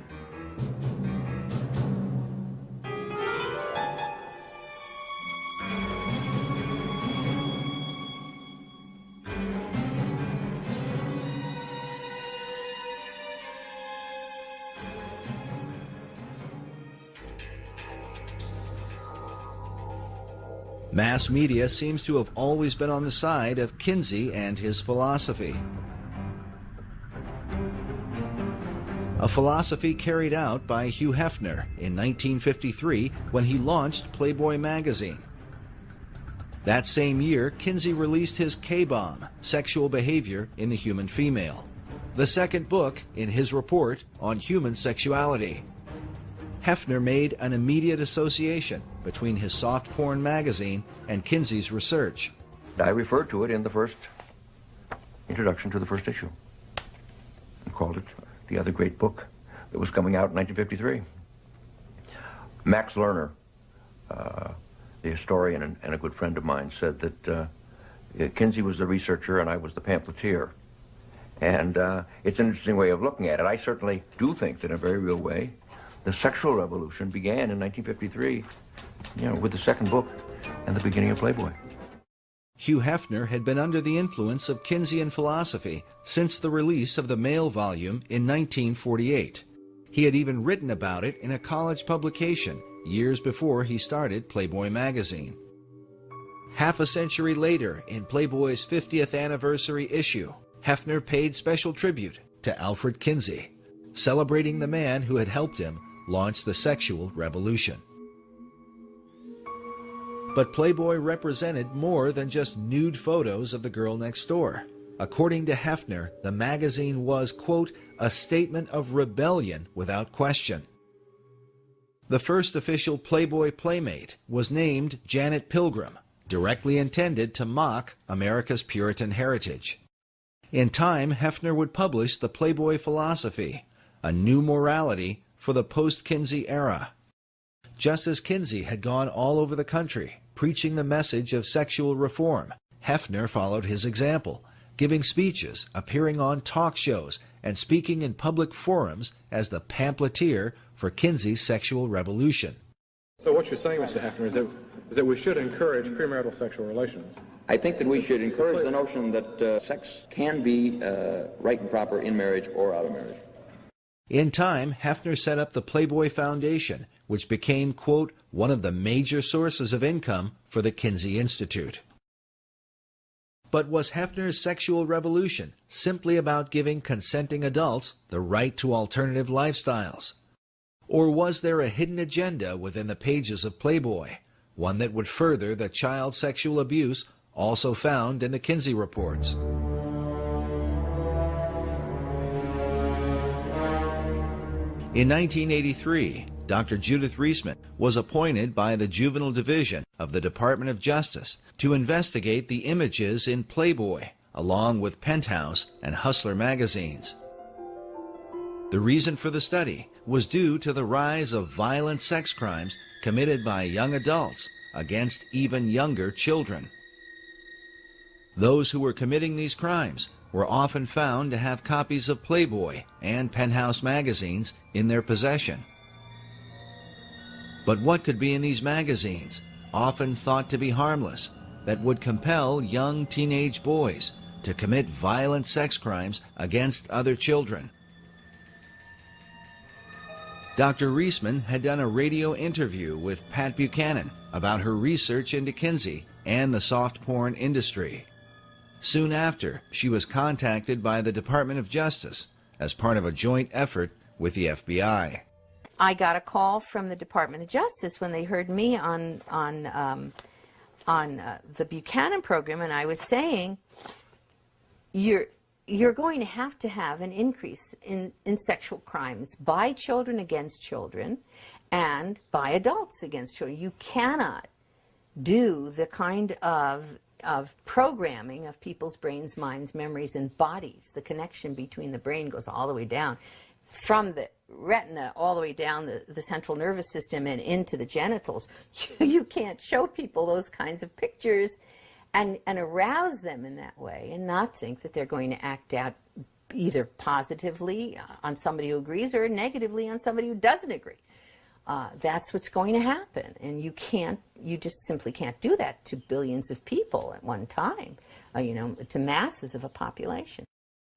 Mass media seems to have always been on the side of Kinsey and his philosophy. A philosophy carried out by Hugh Hefner in 1953 when he launched Playboy magazine. That same year, Kinsey released his K-Bomb, Sexual Behavior in the Human Female, the second book in his report on human sexuality. Hefner made an immediate association between his soft porn magazine and Kinsey's research. I referred to it in the first introduction to the first issue and called it the other great book that was coming out in 1953. Max Lerner, the historian and a good friend of mine, said that Kinsey was the researcher and I was the pamphleteer. And it's an interesting way of looking at it. I certainly do think that in a very real way, the sexual revolution began in 1953, with the second book and the beginning of Playboy. Hugh Hefner had been under the influence of Kinseyan philosophy since the release of the male volume in 1948. He had even written about it in a college publication years before he started Playboy magazine. Half a century later, in Playboy's 50th anniversary issue, Hefner paid special tribute to Alfred Kinsey, celebrating the man who had helped him launch the sexual revolution. But Playboy represented more than just nude photos of the girl next door. According to Hefner, the magazine was, quote, a statement of rebellion without question. The first official Playboy playmate was named Janet Pilgrim, directly intended to mock America's Puritan heritage. In time, Hefner would publish the Playboy philosophy, a new morality for the post-Kinsey era. Just as Kinsey had gone all over the country preaching the message of sexual reform, Hefner followed his example, giving speeches, appearing on talk shows, and speaking in public forums as the pamphleteer for Kinsey's sexual revolution. So what you're saying, Mr. Hefner, is that we should encourage premarital sexual relations? I think that we should encourage the notion that sex can be right and proper in marriage or out of marriage. In time, Hefner set up the Playboy Foundation, which became, quote, one of the major sources of income for the Kinsey Institute. But was Hefner's sexual revolution simply about giving consenting adults the right to alternative lifestyles? Or was there a hidden agenda within the pages of Playboy, one that would further the child sexual abuse also found in the Kinsey reports? In 1983, Dr. Judith Reisman was appointed by the Juvenile Division of the Department of Justice to investigate the images in Playboy, along with Penthouse and Hustler magazines. The reason for the study was due to the rise of violent sex crimes committed by young adults against even younger children. Those who were committing these crimes were often found to have copies of Playboy and Penthouse magazines in their possession. But what could be in these magazines, often thought to be harmless, that would compel young teenage boys to commit violent sex crimes against other children? Dr. Reisman had done a radio interview with Pat Buchanan about her research into Kinsey and the soft porn industry. Soon after, she was contacted by the Department of Justice as part of a joint effort with the FBI. I got a call from the Department of Justice when they heard me on the Buchanan program, and I was saying, you're going to have an increase in sexual crimes by children against children and by adults against children. You cannot do the kind of of programming of people's brains, minds, memories, and bodies. The connection between the brain goes all the way down, from the retina all the way down the central nervous system and into the genitals. You can't show people those kinds of pictures and arouse them in that way and not think that they're going to act out either positively on somebody who agrees or negatively on somebody who doesn't agree. That's what's going to happen, and you just simply can't do that to billions of people at one time, to masses of a population.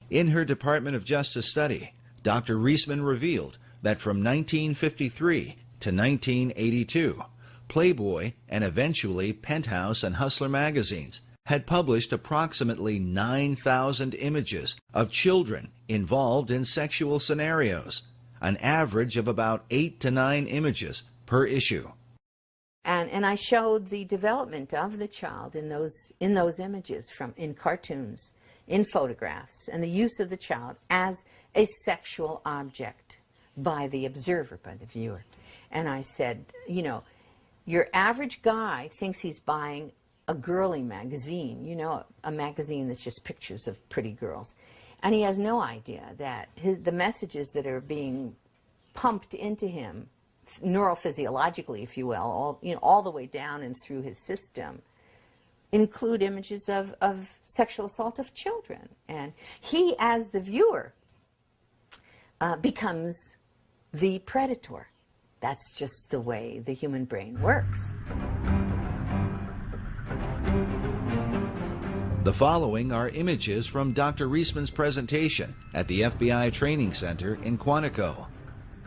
In her Department of Justice study, Dr. Reisman revealed that from 1953 to 1982, Playboy and eventually Penthouse and Hustler magazines had published approximately 9,000 images of children involved in sexual scenarios, an average of about 8 to 9 images per issue. And I showed the development of the child in those images, in cartoons, in photographs, and the use of the child as a sexual object by the observer, by the viewer. And I said, your average guy thinks he's buying a girly magazine, a magazine that's just pictures of pretty girls. And he has no idea that the messages that are being pumped into him, neurophysiologically, if you will, all the way down and through his system, include images of sexual assault of children. And he, as the viewer, becomes the predator. That's just the way the human brain works. The following are images from Dr. Reisman's presentation at the FBI Training Center in Quantico.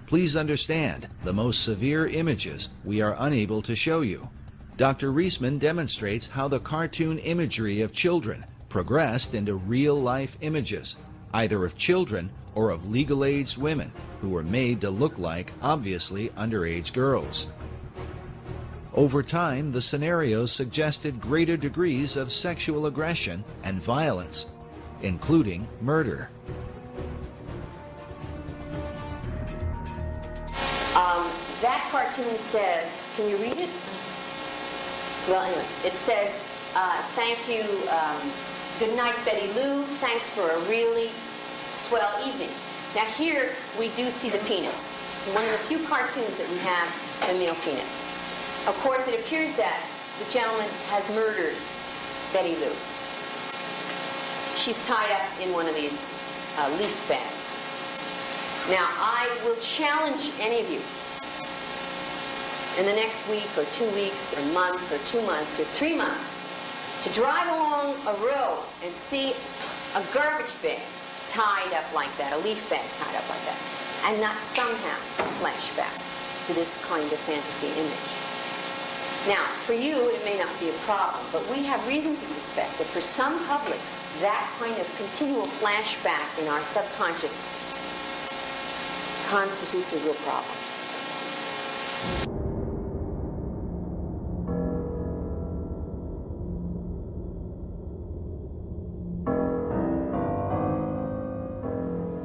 Please understand, the most severe images we are unable to show you. Dr. Reisman demonstrates how the cartoon imagery of children progressed into real-life images, either of children or of legal-aged women who were made to look like obviously underage girls. Over time, the scenarios suggested greater degrees of sexual aggression and violence, including murder. That cartoon says, can you read it? Well, anyway, it says, thank you, good night, Betty Lou, thanks for a really swell evening. Now here, we do see the penis. One of the few cartoons that we have the male penis. Of course, it appears that the gentleman has murdered Betty Lou. She's tied up in one of these leaf bags. Now, I will challenge any of you in the next week or 2 weeks or month or 2 months or 3 months to drive along a road and see a garbage bag tied up like that, a leaf bag tied up like that, and not somehow flash back to this kind of fantasy image. Now, for you, it may not be a problem, but we have reason to suspect that for some publics, that kind of continual flashback in our subconscious constitutes a real problem.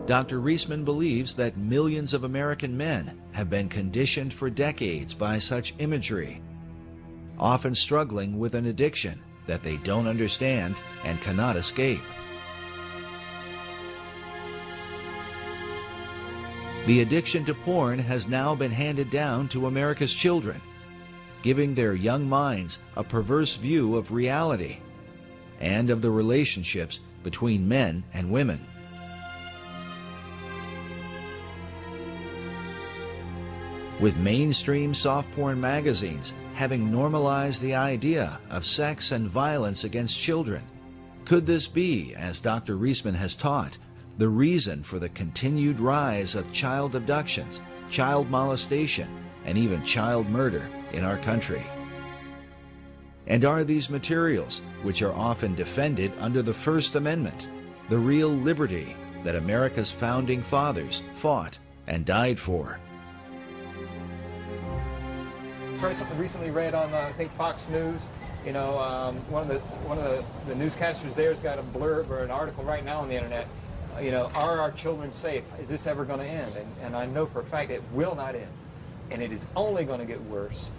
Dr. Reisman believes that millions of American men have been conditioned for decades by such imagery, often struggling with an addiction that they don't understand and cannot escape. The addiction to porn has now been handed down to America's children, giving their young minds a perverse view of reality and of the relationships between men and women. With mainstream soft porn magazines having normalized the idea of sex and violence against children, could this be, as Dr. Reisman has taught, the reason for the continued rise of child abductions, child molestation, and even child murder in our country? And are these materials, which are often defended under the First Amendment, the real liberty that America's founding fathers fought and died for? I recently read on, I think, Fox News, one of the newscasters there has got a blurb or an article right now on the internet, are our children safe? Is this ever going to end? And I know for a fact it will not end. And it is only going to get worse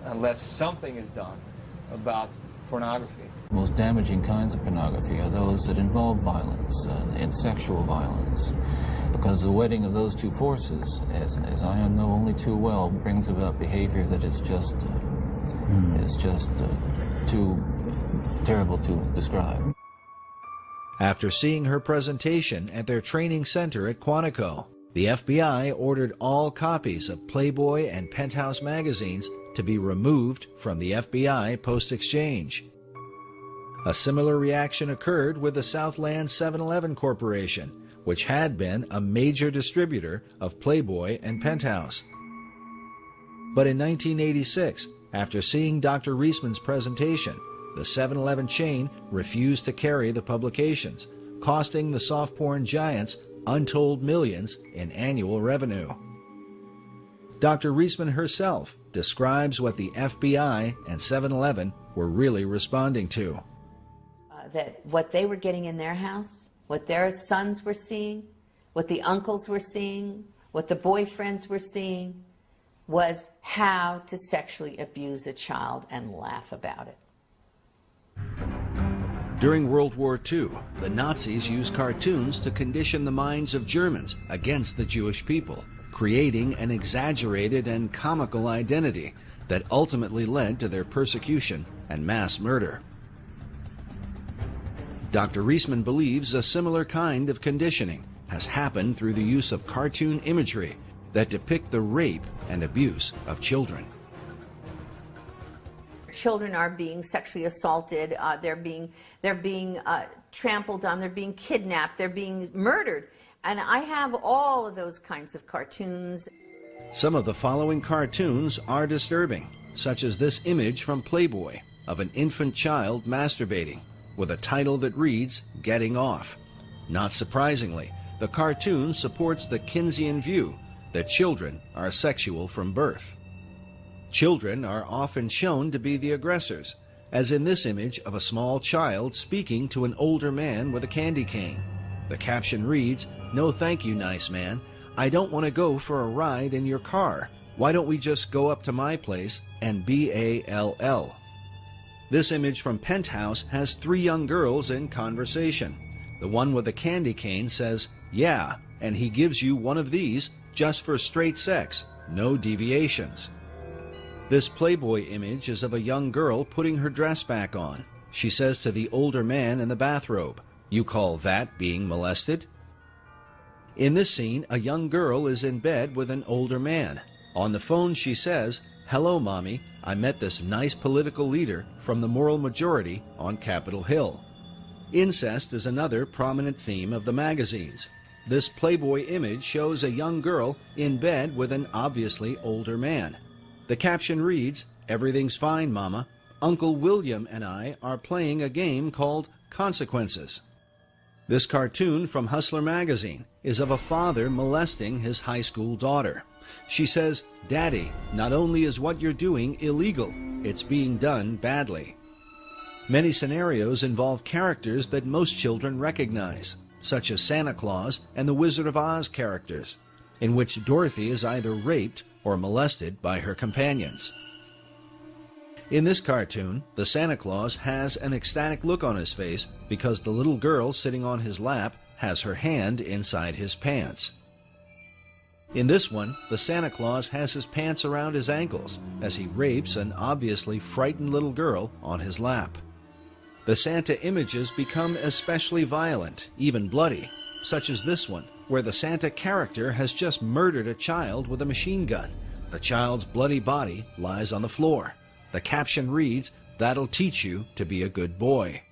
unless something is done about pornography. The most damaging kinds of pornography are those that involve violence and sexual violence, because the wedding of those two forces, as I know only too well, brings about behavior that is just too terrible to describe. After seeing her presentation at their training center at Quantico, the FBI ordered all copies of Playboy and Penthouse magazines to be removed from the FBI post-exchange. A similar reaction occurred with the Southland 7-Eleven Corporation, which had been a major distributor of Playboy and Penthouse. But in 1986, after seeing Dr. Reisman's presentation, the 7-Eleven chain refused to carry the publications, costing the soft porn giants untold millions in annual revenue. Dr. Reisman herself describes what the FBI and 7-Eleven were really responding to. That what they were getting in their house, what their sons were seeing, what the uncles were seeing, what the boyfriends were seeing, was how to sexually abuse a child and laugh about it. During World War II, the Nazis used cartoons to condition the minds of Germans against the Jewish people, creating an exaggerated and comical identity that ultimately led to their persecution and mass murder. Dr. Reisman believes a similar kind of conditioning has happened through the use of cartoon imagery that depict the rape and abuse of children. Children are being sexually assaulted, they're being trampled on, they're being kidnapped, they're being murdered. And I have all of those kinds of cartoons. Some of the following cartoons are disturbing, such as this image from Playboy of an infant child masturbating with a title that reads, "Getting Off." Not surprisingly, the cartoon supports the Kinseyan view that children are sexual from birth. Children are often shown to be the aggressors, as in this image of a small child speaking to an older man with a candy cane. The caption reads, "No thank you, nice man. I don't want to go for a ride in your car. Why don't we just go up to my place and BALL?" This image from Penthouse has 3 young girls in conversation. The one with the candy cane says, "Yeah, and he gives you one of these just for straight sex, no deviations." This Playboy image is of a young girl putting her dress back on. She says to the older man in the bathrobe, "You call that being molested?" In this scene, a young girl is in bed with an older man. On the phone she says, "Hello, Mommy. I met this nice political leader from the moral majority on Capitol Hill." Incest is another prominent theme of the magazines. This Playboy image shows a young girl in bed with an obviously older man. The caption reads, "Everything's fine, Mama. Uncle William and I are playing a game called Consequences." This cartoon from Hustler magazine is of a father molesting his high school daughter. She says, "Daddy, not only is what you're doing illegal, it's being done badly." Many scenarios involve characters that most children recognize, such as Santa Claus and the Wizard of Oz characters, in which Dorothy is either raped or molested by her companions. In this cartoon, the Santa Claus has an ecstatic look on his face because the little girl sitting on his lap has her hand inside his pants. In this one, the Santa Claus has his pants around his ankles as he rapes an obviously frightened little girl on his lap. The Santa images become especially violent, even bloody, such as this one, where the Santa character has just murdered a child with a machine gun. The child's bloody body lies on the floor. The caption reads, "That'll teach you to be a good boy."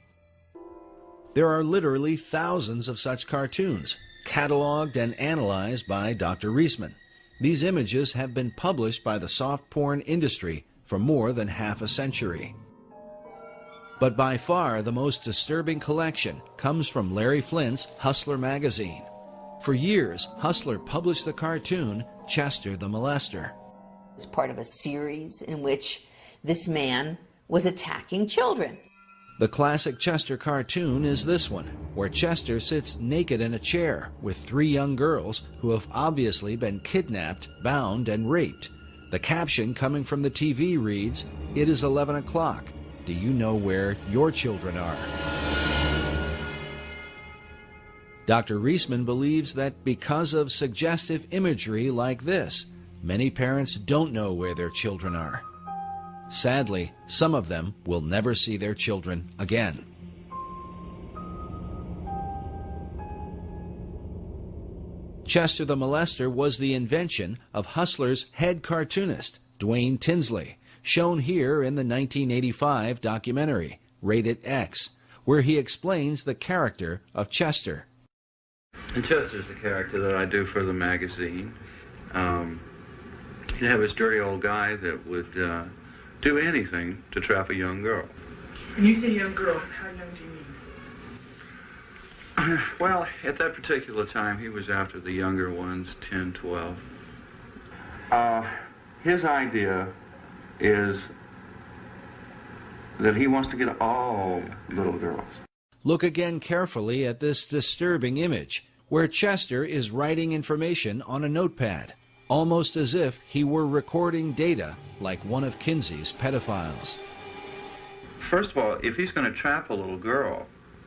There are literally thousands of such cartoons, cataloged and analyzed by Dr. Reisman. These images have been published by the soft porn industry for more than half a century. But by far the most disturbing collection comes from Larry Flint's Hustler magazine. For years, Hustler published the cartoon Chester the Molester. It's part of a series in which this man was attacking children. The classic Chester cartoon is this one, where Chester sits naked in a chair with 3 young girls who have obviously been kidnapped, bound, and raped. The caption coming from the TV reads, "It is 11 o'clock. do you know where your children are? Dr. Reisman believes that because of suggestive imagery like this, many parents don't know where their children are. Sadly, some of them will never see their children again. Chester the Molester was the invention of Hustler's head cartoonist, Dwayne Tinsley, shown here in the 1985 documentary, Rated X, where he explains the character of Chester. And Chester's the character that I do for the magazine. He'd have this dirty old guy that would do anything to trap a young girl. When you say young girl, how young do you mean? Well, at that particular time, he was after the younger ones, 10, 12. His idea is that he wants to get all little girls. Look again carefully at this disturbing image, where Chester is writing information on a notepad, almost as if he were recording data like one of Kinsey's pedophiles. First of all, if he's going to trap a little girl,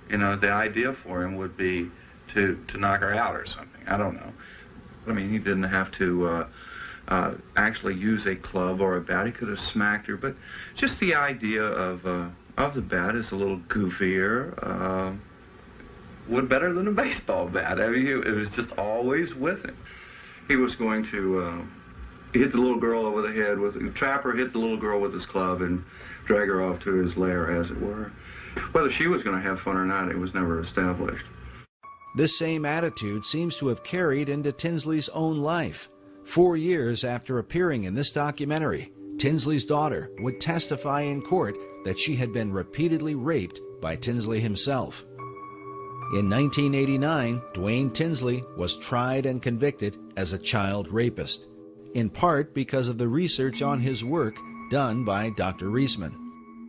you know, the idea for him would be to knock her out or something. I don't know. I mean, he didn't have to actually use a club or a bat. He could have smacked her, but just the idea of the bat is a little goofier, better than a baseball bat. I mean, it was just always with him. He was going to hit the little girl over the head trap her, hit the little girl with his club, and drag her off to his lair, as it were. Whether she was going to have fun or not, it was never established. This same attitude seems to have carried into Tinsley's own life. 4 years after appearing in this documentary, Tinsley's daughter would testify in court that she had been repeatedly raped by Tinsley himself. In 1989, Dwayne Tinsley was tried and convicted as a child rapist, in part because of the research on his work done by Dr. Reisman.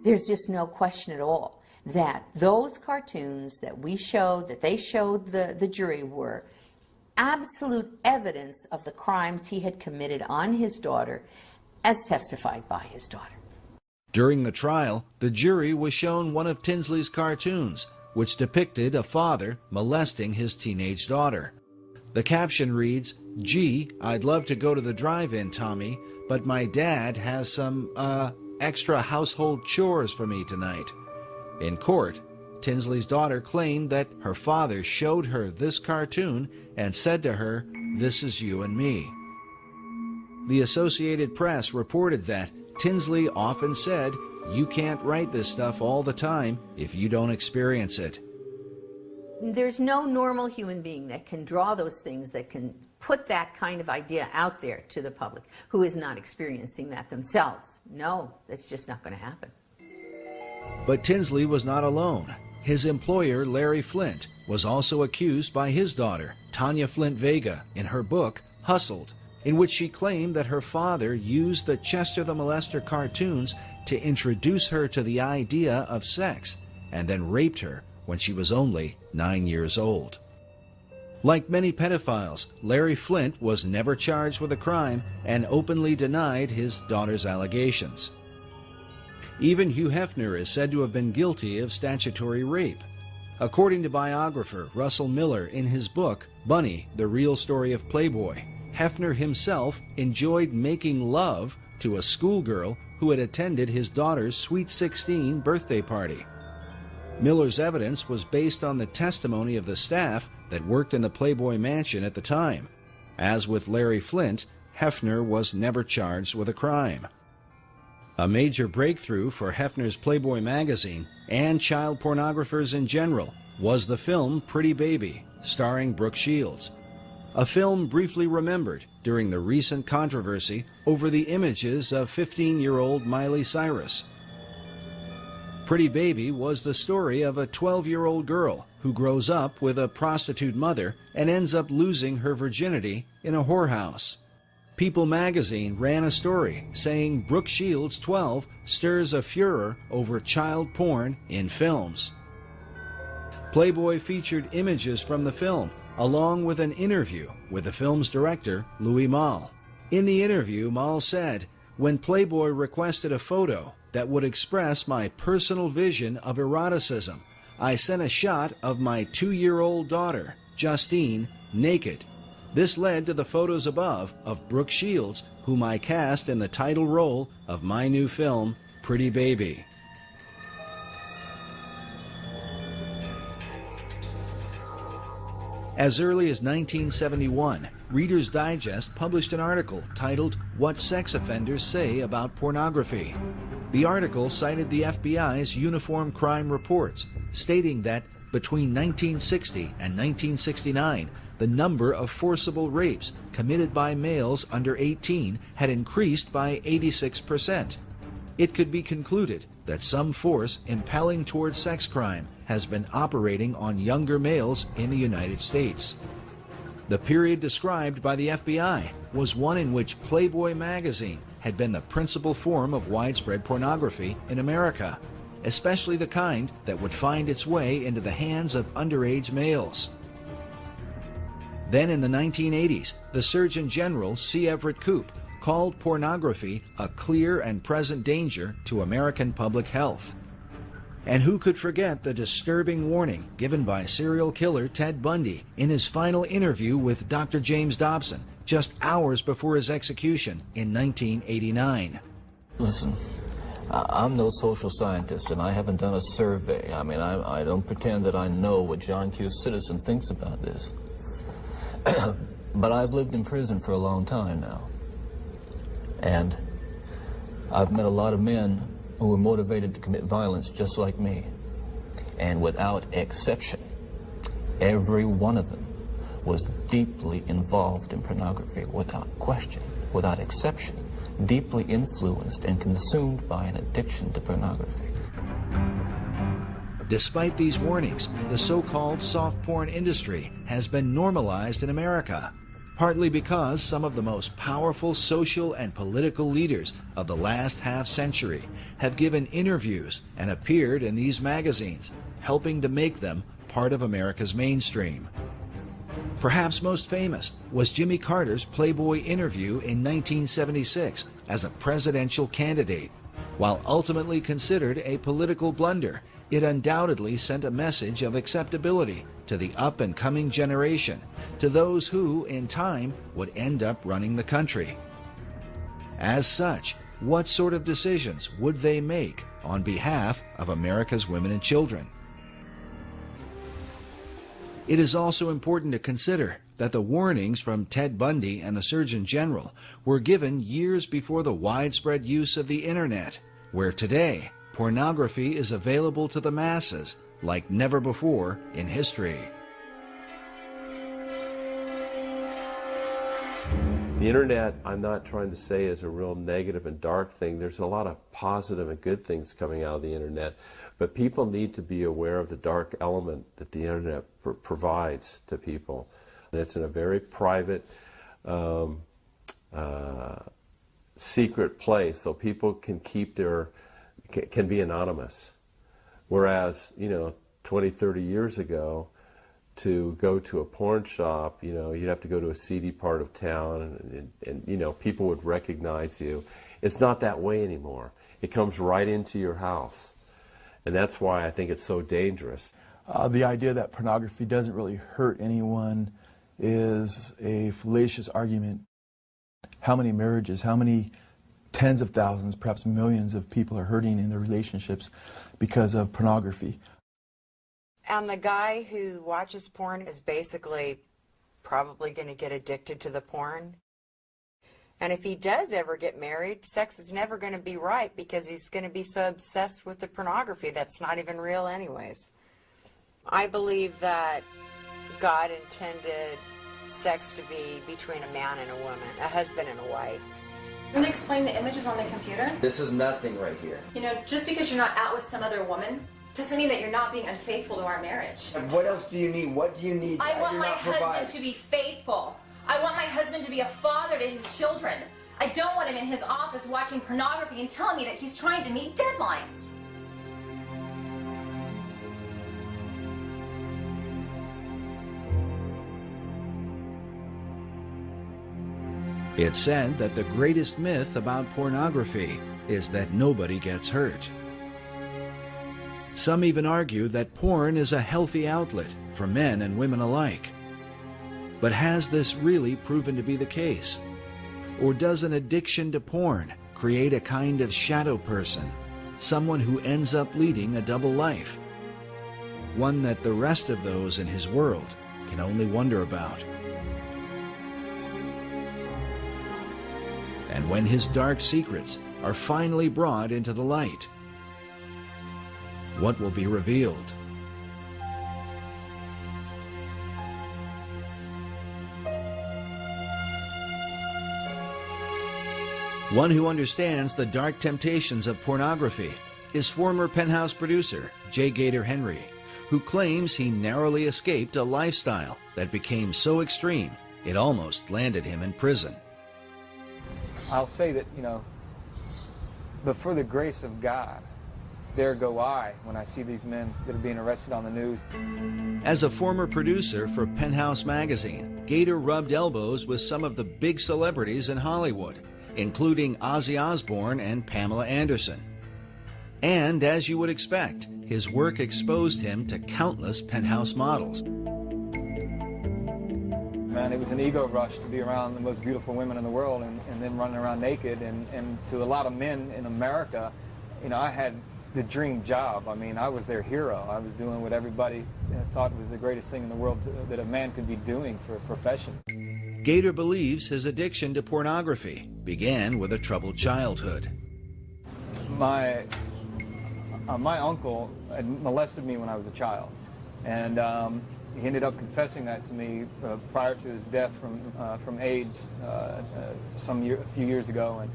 There's just no question at all that those cartoons that we showed, that they showed the jury, were absolute evidence of the crimes he had committed on his daughter, as testified by his daughter. During the trial, the jury was shown one of Tinsley's cartoons, which depicted a father molesting his teenage daughter. The caption reads, "Gee, I'd love to go to the drive-in, Tommy, but my dad has some, extra household chores for me tonight." In court, Tinsley's daughter claimed that her father showed her this cartoon and said to her, "This is you and me." The Associated Press reported that Tinsley often said, "You can't write this stuff all the time if you don't experience it." There's no normal human being that can draw those things, that can put that kind of idea out there to the public, who is not experiencing that themselves. No, that's just not going to happen. But Tinsley was not alone. His employer, Larry Flint, was also accused by his daughter, Tanya Flint Vega, in her book, Hustled, in which she claimed that her father used the Chester the Molester cartoons to introduce her to the idea of sex, and then raped her when she was only 9 years old. Like many pedophiles, Larry Flint was never charged with a crime and openly denied his daughter's allegations. Even Hugh Hefner is said to have been guilty of statutory rape. According to biographer Russell Miller in his book, Bunny, The Real Story of Playboy, Hefner himself enjoyed making love to a schoolgirl who had attended his daughter's Sweet 16 birthday party. Miller's evidence was based on the testimony of the staff that worked in the Playboy mansion at the time. As with Larry Flint, Hefner was never charged with a crime. A major breakthrough for Hefner's Playboy magazine and child pornographers in general was the film Pretty Baby, starring Brooke Shields, a film briefly remembered during the recent controversy over the images of 15-year-old Miley Cyrus. Pretty Baby was the story of a 12-year-old girl who grows up with a prostitute mother and ends up losing her virginity in a whorehouse. People magazine ran a story saying Brooke Shields, 12, stirs a furor over child porn in films. Playboy featured images from the film, along with an interview with the film's director, Louis Malle. In the interview, Malle said, when Playboy requested a photo that would express my personal vision of eroticism, I sent a shot of my 2-year-old daughter, Justine, naked. This led to the photos above of Brooke Shields, whom I cast in the title role of my new film, Pretty Baby. As early as 1971, Reader's Digest published an article titled What Sex Offenders Say About Pornography. The article cited the FBI's Uniform Crime Reports, stating that between 1960 and 1969, the number of forcible rapes committed by males under 18 had increased by 86%. It could be concluded that some force impelling towards sex crime has been operating on younger males in the United States. The period described by the FBI was one in which Playboy magazine had been the principal form of widespread pornography in America, especially the kind that would find its way into the hands of underage males. Then in the 1980s, the Surgeon General C. Everett Koop called pornography a clear and present danger to American public health. And who could forget the disturbing warning given by serial killer Ted Bundy in his final interview with Dr. James Dobson just hours before his execution in 1989. Listen, I'm no social scientist, and I haven't done a survey. I mean, I don't pretend that I know what John Q. Citizen thinks about this. But I've lived in prison for a long time now. And I've met a lot of men who were motivated to commit violence just like me. And without exception, every one of them was deeply involved in pornography, without question, without exception, deeply influenced and consumed by an addiction to pornography. Despite these warnings, the so-called soft porn industry has been normalized in America, partly because some of the most powerful social and political leaders of the last half-century have given interviews and appeared in these magazines, helping to make them part of America's mainstream. Perhaps most famous was Jimmy Carter's Playboy interview in 1976 as a presidential candidate. While ultimately considered a political blunder, it undoubtedly sent a message of acceptability to the up-and-coming generation, to those who, in time, would end up running the country. As such, what sort of decisions would they make on behalf of America's women and children? It is also important to consider that the warnings from Ted Bundy and the Surgeon General were given years before the widespread use of the Internet, where today pornography is available to the masses like never before in history. The Internet, I'm not trying to say is a real negative and dark thing. There's a lot of positive and good things coming out of the Internet, but people need to be aware of the dark element that the Internet provides to people. And it's in a very private, secret place, so people can keep can be anonymous. Whereas, 20, 30 years ago, to go to a porn shop, you'd have to go to a seedy part of town and people would recognize you. It's not that way anymore. It comes right into your house. And that's why I think it's so dangerous. The idea that pornography doesn't really hurt anyone is a fallacious argument. How many marriages, how many tens of thousands, perhaps millions of people are hurting in their relationships because of pornography? And the guy who watches porn is basically probably going to get addicted to the porn. And if he does ever get married, sex is never going to be right because he's going to be so obsessed with the pornography that's not even real anyways. I believe that God intended sex to be between a man and a woman, a husband and a wife. Can you explain the images on the computer? This is nothing right here. Just because you're not out with some other woman doesn't mean that you're not being unfaithful to our marriage. And what else do you need? What do you need? I want my husband to be faithful. I want my husband to be a father to his children. I don't want him in his office watching pornography and telling me that he's trying to meet deadlines. It's said that the greatest myth about pornography is that nobody gets hurt. Some even argue that porn is a healthy outlet for men and women alike. But has this really proven to be the case? Or does an addiction to porn create a kind of shadow person, someone who ends up leading a double life? One that the rest of those in his world can only wonder about. And when his dark secrets are finally brought into the light, what will be revealed? One who understands the dark temptations of pornography is former Penthouse producer J. Gator Henry, who claims he narrowly escaped a lifestyle that became so extreme it almost landed him in prison. I'll say that, but for the grace of God, there go I when I see these men that are being arrested on the news. As a former producer for Penthouse magazine, Gator rubbed elbows with some of the big celebrities in Hollywood, including Ozzy Osbourne and Pamela Anderson. And as you would expect, his work exposed him to countless Penthouse models. Man, it was an ego rush to be around the most beautiful women in the world and then running around naked. And to a lot of men in America, I had the dream job. I mean, I was their hero. I was doing what everybody thought was the greatest thing in the world that a man could be doing for a profession. Gator believes his addiction to pornography began with a troubled childhood. My uncle had molested me when I was a child, and he ended up confessing that to me prior to his death from AIDS a few years ago,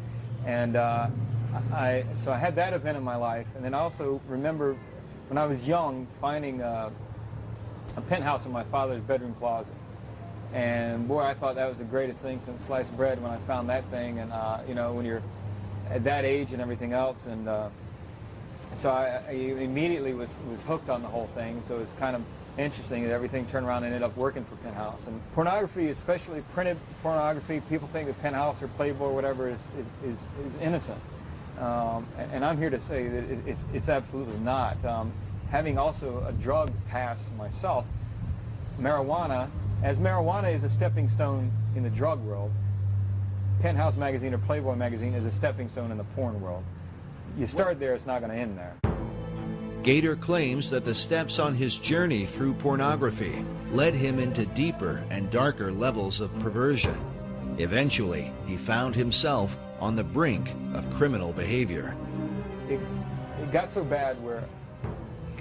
so I had that event in my life, and then I also remember when I was young finding a penthouse in my father's bedroom closet. And boy, I thought that was the greatest thing since sliced bread when I found that thing. And when you're at that age and everything else, and so I immediately was hooked on the whole thing. So it's kind of interesting that everything turned around and ended up working for Penthouse. And pornography, especially printed pornography, people think that Penthouse or Playboy or whatever is innocent. And I'm here to say that it's absolutely not. Having also a drug past myself, marijuana is a stepping stone in the drug world, Penthouse magazine or Playboy magazine is a stepping stone in the porn world. You start there, it's not going to end there. Gator claims that the steps on his journey through pornography led him into deeper and darker levels of perversion. Eventually, he found himself on the brink of criminal behavior. It got so bad where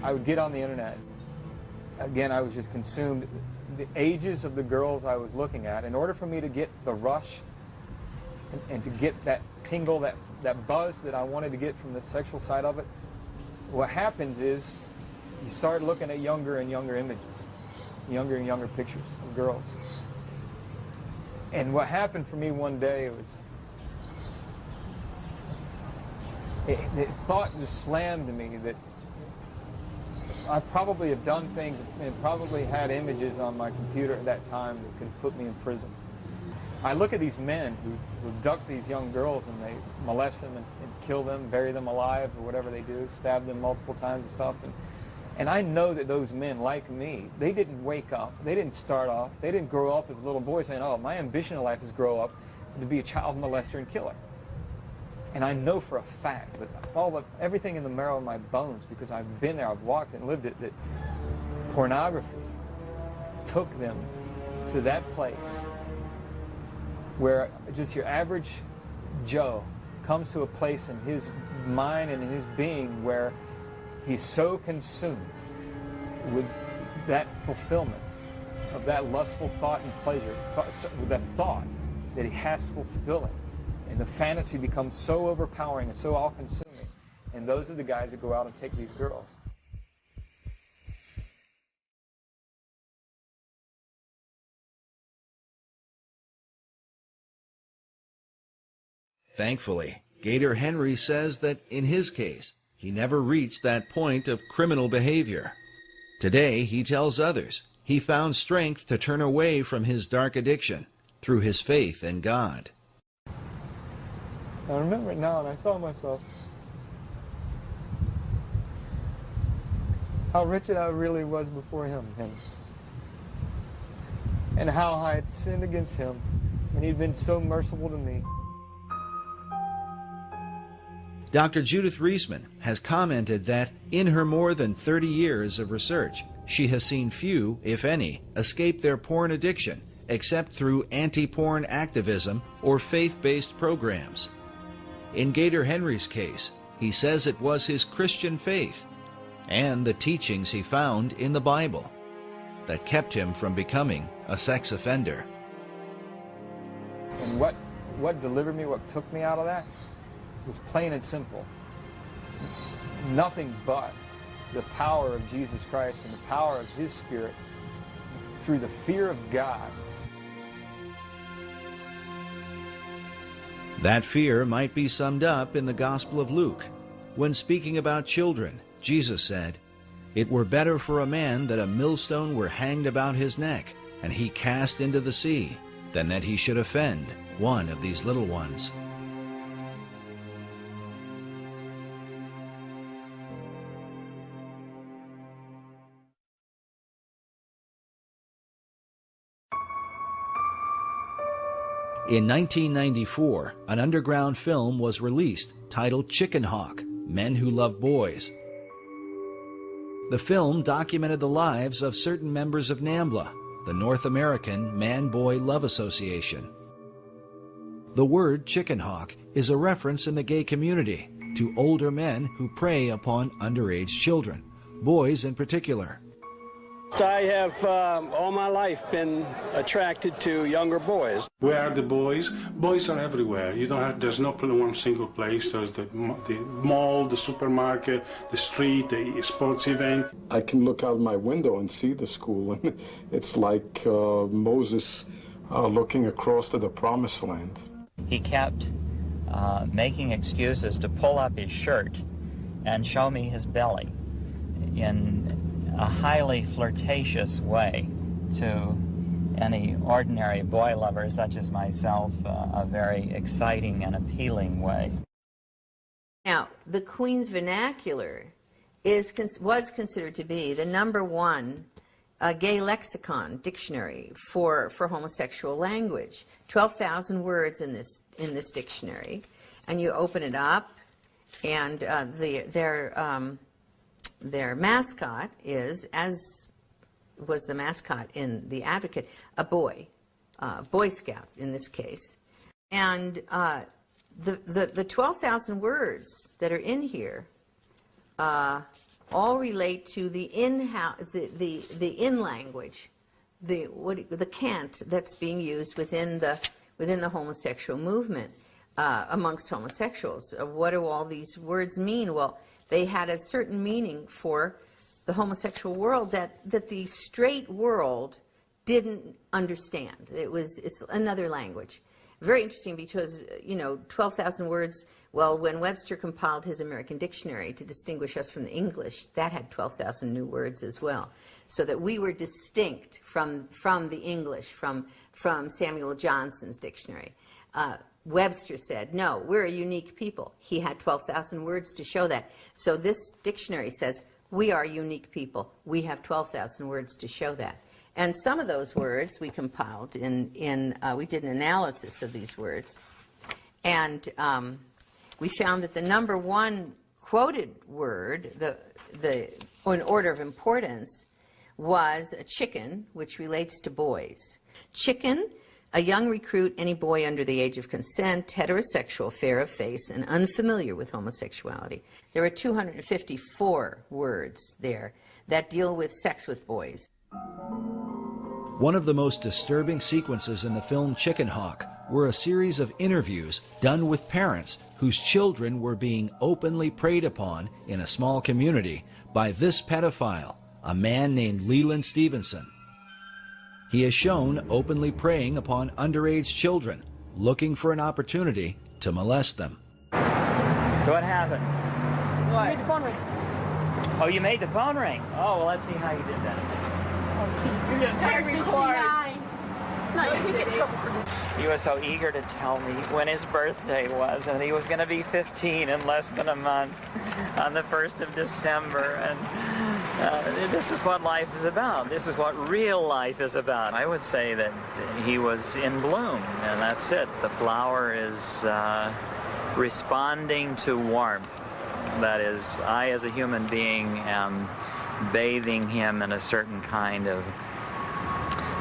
I would get on the internet. Again, I was just consumed. The ages of the girls I was looking at, in order for me to get the rush and to get that tingle, that buzz that I wanted to get from the sexual side of it, what happens is you start looking at younger and younger images, younger and younger pictures of girls. And what happened for me one day was, the thought just slammed to me that I probably have done things and probably had images on my computer at that time that could put me in prison. I look at these men who abduct these young girls and they molest them and kill them, bury them alive or whatever they do, stab them multiple times and stuff. And I know that those men, like me, they didn't wake up, they didn't start off, they didn't grow up as a little boy saying, oh, my ambition in life is grow up to be a child molester and killer. And I know for a fact that everything in the marrow of my bones, because I've been there, I've walked and lived it, that pornography took them to that place where just your average Joe comes to a place in his mind and in his being where he's so consumed with that fulfillment of that lustful thought and pleasure, with that thought that he has to fulfill it. And the fantasy becomes so overpowering and so all-consuming. And those are the guys that go out and take these girls. Thankfully, Gator Henry says that in his case, he never reached that point of criminal behavior. Today, he tells others he found strength to turn away from his dark addiction through his faith in God. I remember it now, and I saw myself. How wretched I really was before him, and how I had sinned against him, and he'd been so merciful to me. Dr. Judith Reisman has commented that in her more than 30 years of research, she has seen few, if any, escape their porn addiction except through anti-porn activism or faith-based programs. In Gator Henry's case, he says it was his Christian faith and the teachings he found in the Bible that kept him from becoming a sex offender. And what delivered me, what took me out of that, was plain and simple. Nothing but the power of Jesus Christ and the power of His Spirit through the fear of God. That fear might be summed up in the Gospel of Luke. When speaking about children, Jesus said, "It were better for a man that a millstone were hanged about his neck, and he cast into the sea, than that he should offend one of these little ones." In 1994, an underground film was released titled Chicken Hawk: Men Who Love Boys. The film documented the lives of certain members of NAMBLA, the North American Man-Boy Love Association. The word chicken hawk is a reference in the gay community to older men who prey upon underage children, boys in particular. I have all my life been attracted to younger boys. Where are the boys? Boys are everywhere. You don't have. There's no one single place. There's the mall, the supermarket, the street, the sports event. I can look out my window and see the school, and it's like Moses looking across to the promised land. He kept making excuses to pull up his shirt and show me his belly in a highly flirtatious way to any ordinary boy lover such as myself, a very exciting and appealing way. Now, the Queen's Vernacular was considered to be the #1 gay lexicon dictionary for homosexual language. 12,000 words in this dictionary, and you open it up, and their mascot is, as was the mascot in The Advocate, a boy, Boy Scout in this case. And the 12,000 words that are in here all relate to the in language, the cant that's being used within the homosexual movement amongst homosexuals. What do all these words mean? Well, they had a certain meaning for the homosexual world that the straight world didn't understand. It's another language. Very interesting because, 12,000 words, well, when Webster compiled his American Dictionary to distinguish us from the English, that had 12,000 new words as well. So that we were distinct from the English, from Samuel Johnson's dictionary. Webster said, no, we're a unique people. He had 12,000 words to show that. So this dictionary says, we are unique people. We have 12,000 words to show that. And some of those words we compiled we did an analysis of these words. And we found that the #1 quoted word, in order of importance, was a chicken, which relates to boys. Chicken, a young recruit, any boy under the age of consent, heterosexual, fair of face, and unfamiliar with homosexuality. There are 254 words there that deal with sex with boys. One of the most disturbing sequences in the film Chicken Hawk were a series of interviews done with parents whose children were being openly preyed upon in a small community by this pedophile, a man named Leland Stevenson. He is shown openly preying upon underage children, looking for an opportunity to molest them. So what happened? What? You made the phone ring. Oh, you made the phone ring? Oh, well, let's see how you did that. Oh, geez. You're just text record. No, you can't get in trouble for this. He was so eager to tell me when his birthday was, and he was going to be 15 in less than a month on the 1st of December. And this is what life is about. This is what real life is about. I would say that he was in bloom, and that's it. The flower is responding to warmth. That is, I as a human being am bathing him in a certain kind of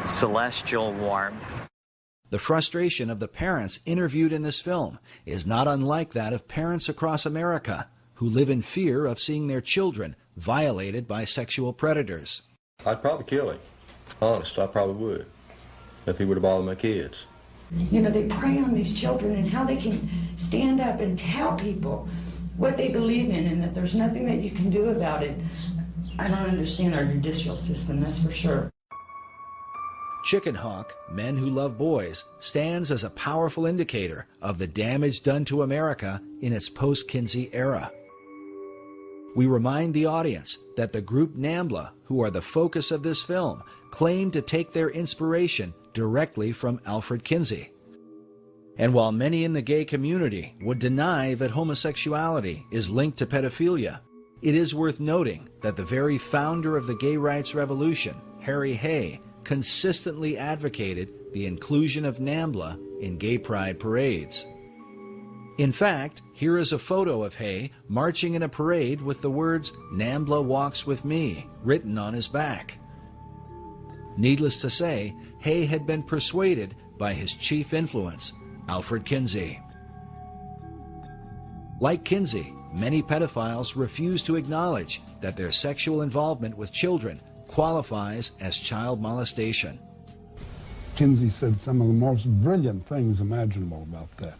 celestial warmth. The frustration of the parents interviewed in this film is not unlike that of parents across America who live in fear of seeing their children violated by sexual predators. I'd probably kill him. Honest, I probably would, if he would have bothered my kids. You know, they prey on these children and how they can stand up and tell people what they believe in and that there's nothing that you can do about it. I don't understand our judicial system, that's for sure. Chicken Hawk, Men Who Love Boys, stands as a powerful indicator of the damage done to America in its post-Kinsey era. We remind the audience that the group NAMBLA, who are the focus of this film, claim to take their inspiration directly from Alfred Kinsey. And while many in the gay community would deny that homosexuality is linked to pedophilia, it is worth noting that the very founder of the gay rights revolution, Harry Hay, consistently advocated the inclusion of NAMBLA in gay pride parades. In fact, here is a photo of Hay marching in a parade with the words, "NAMBLA walks with me," written on his back. Needless to say, Hay had been persuaded by his chief influence, Alfred Kinsey. Like Kinsey, many pedophiles refuse to acknowledge that their sexual involvement with children qualifies as child molestation. Kinsey said some of the most brilliant things imaginable about that.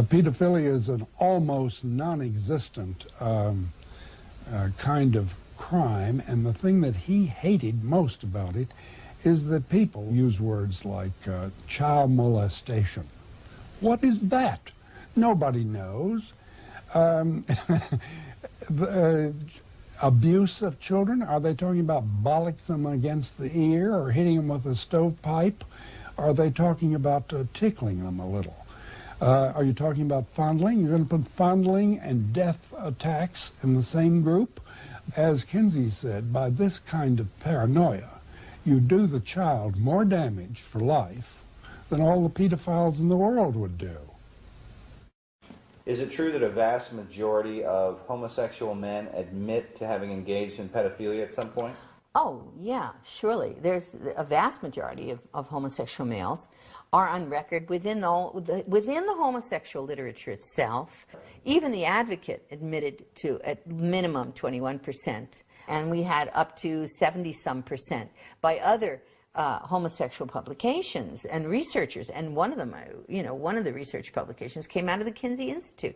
Pedophilia is an almost non-existent kind of crime, and the thing that he hated most about it is that people use words like child molestation. What is that? Nobody knows. Abuse of children, are they talking about bollocks them against the ear or hitting them with a stovepipe? Are they talking about tickling them a little? Are you talking about fondling? You're going to put fondling and death attacks in the same group? As Kinsey said, by this kind of paranoia, you do the child more damage for life than all the pedophiles in the world would do. Is it true that a vast majority of homosexual men admit to having engaged in pedophilia at some point? Oh, yeah, surely. There's a vast majority of homosexual males are on record within the homosexual literature itself. Even the Advocate admitted to, at minimum, 21%, and we had up to 70-some% by other homosexual publications and researchers, and one of them, one of the research publications came out of the Kinsey Institute.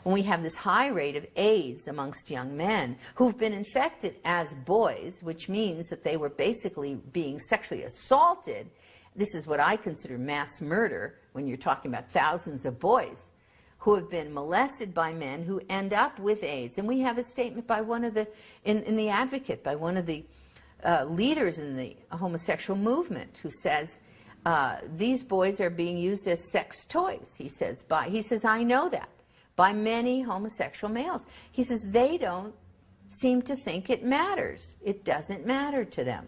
When we have this high rate of AIDS amongst young men who've been infected as boys, which means that they were basically being sexually assaulted, this is what I consider mass murder when you're talking about thousands of boys who have been molested by men who end up with AIDS. And we have a statement by one of the, in the Advocate, by one of the leaders in the homosexual movement who says, these boys are being used as sex toys, he says, I know that, by many homosexual males. He says they don't seem to think it matters. It doesn't matter to them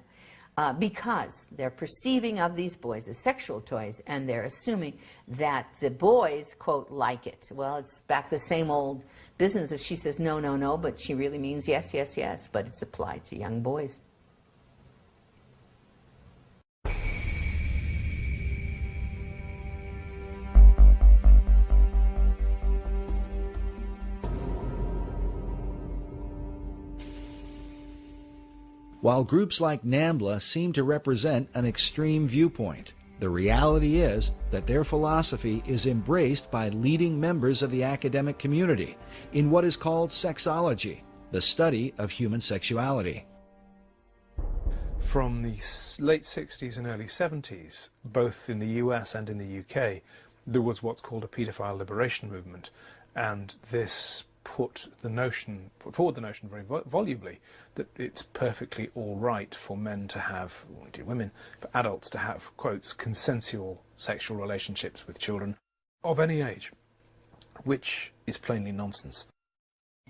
because they're perceiving of these boys as sexual toys, and they're assuming that the boys, quote, like it. Well, it's back the same old business if she says no, no, no, but she really means yes, yes, yes, but it's applied to young boys. While groups like NAMBLA seem to represent an extreme viewpoint, the reality is that their philosophy is embraced by leading members of the academic community in what is called sexology, the study of human sexuality. From the late 60s and early 70s, both in the US and in the UK, there was what's called a paedophile liberation movement, and this put forward the notion very volubly that it's perfectly all right for men to have, or indeed women, for adults to have, quotes, consensual sexual relationships with children of any age, which is plainly nonsense.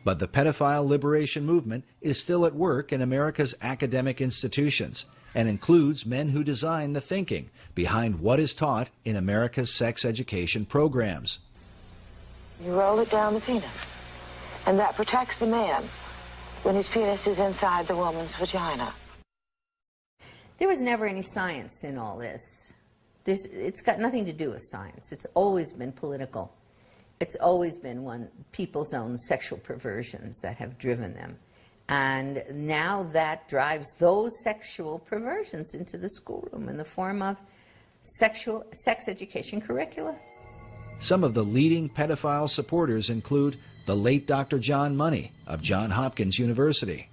But the pedophile liberation movement is still at work in America's academic institutions and includes men who design the thinking behind what is taught in America's sex education programs. You roll it down the penis, and that protects the man when his penis is inside the woman's vagina. There was never any science in all this. It's got nothing to do with science. It's always been political. It's always been people's own sexual perversions that have driven them. And now that drives those sexual perversions into the schoolroom in the form of sex education curricula. Some of the leading pedophile supporters include the late Dr. John Money of Johns Hopkins University,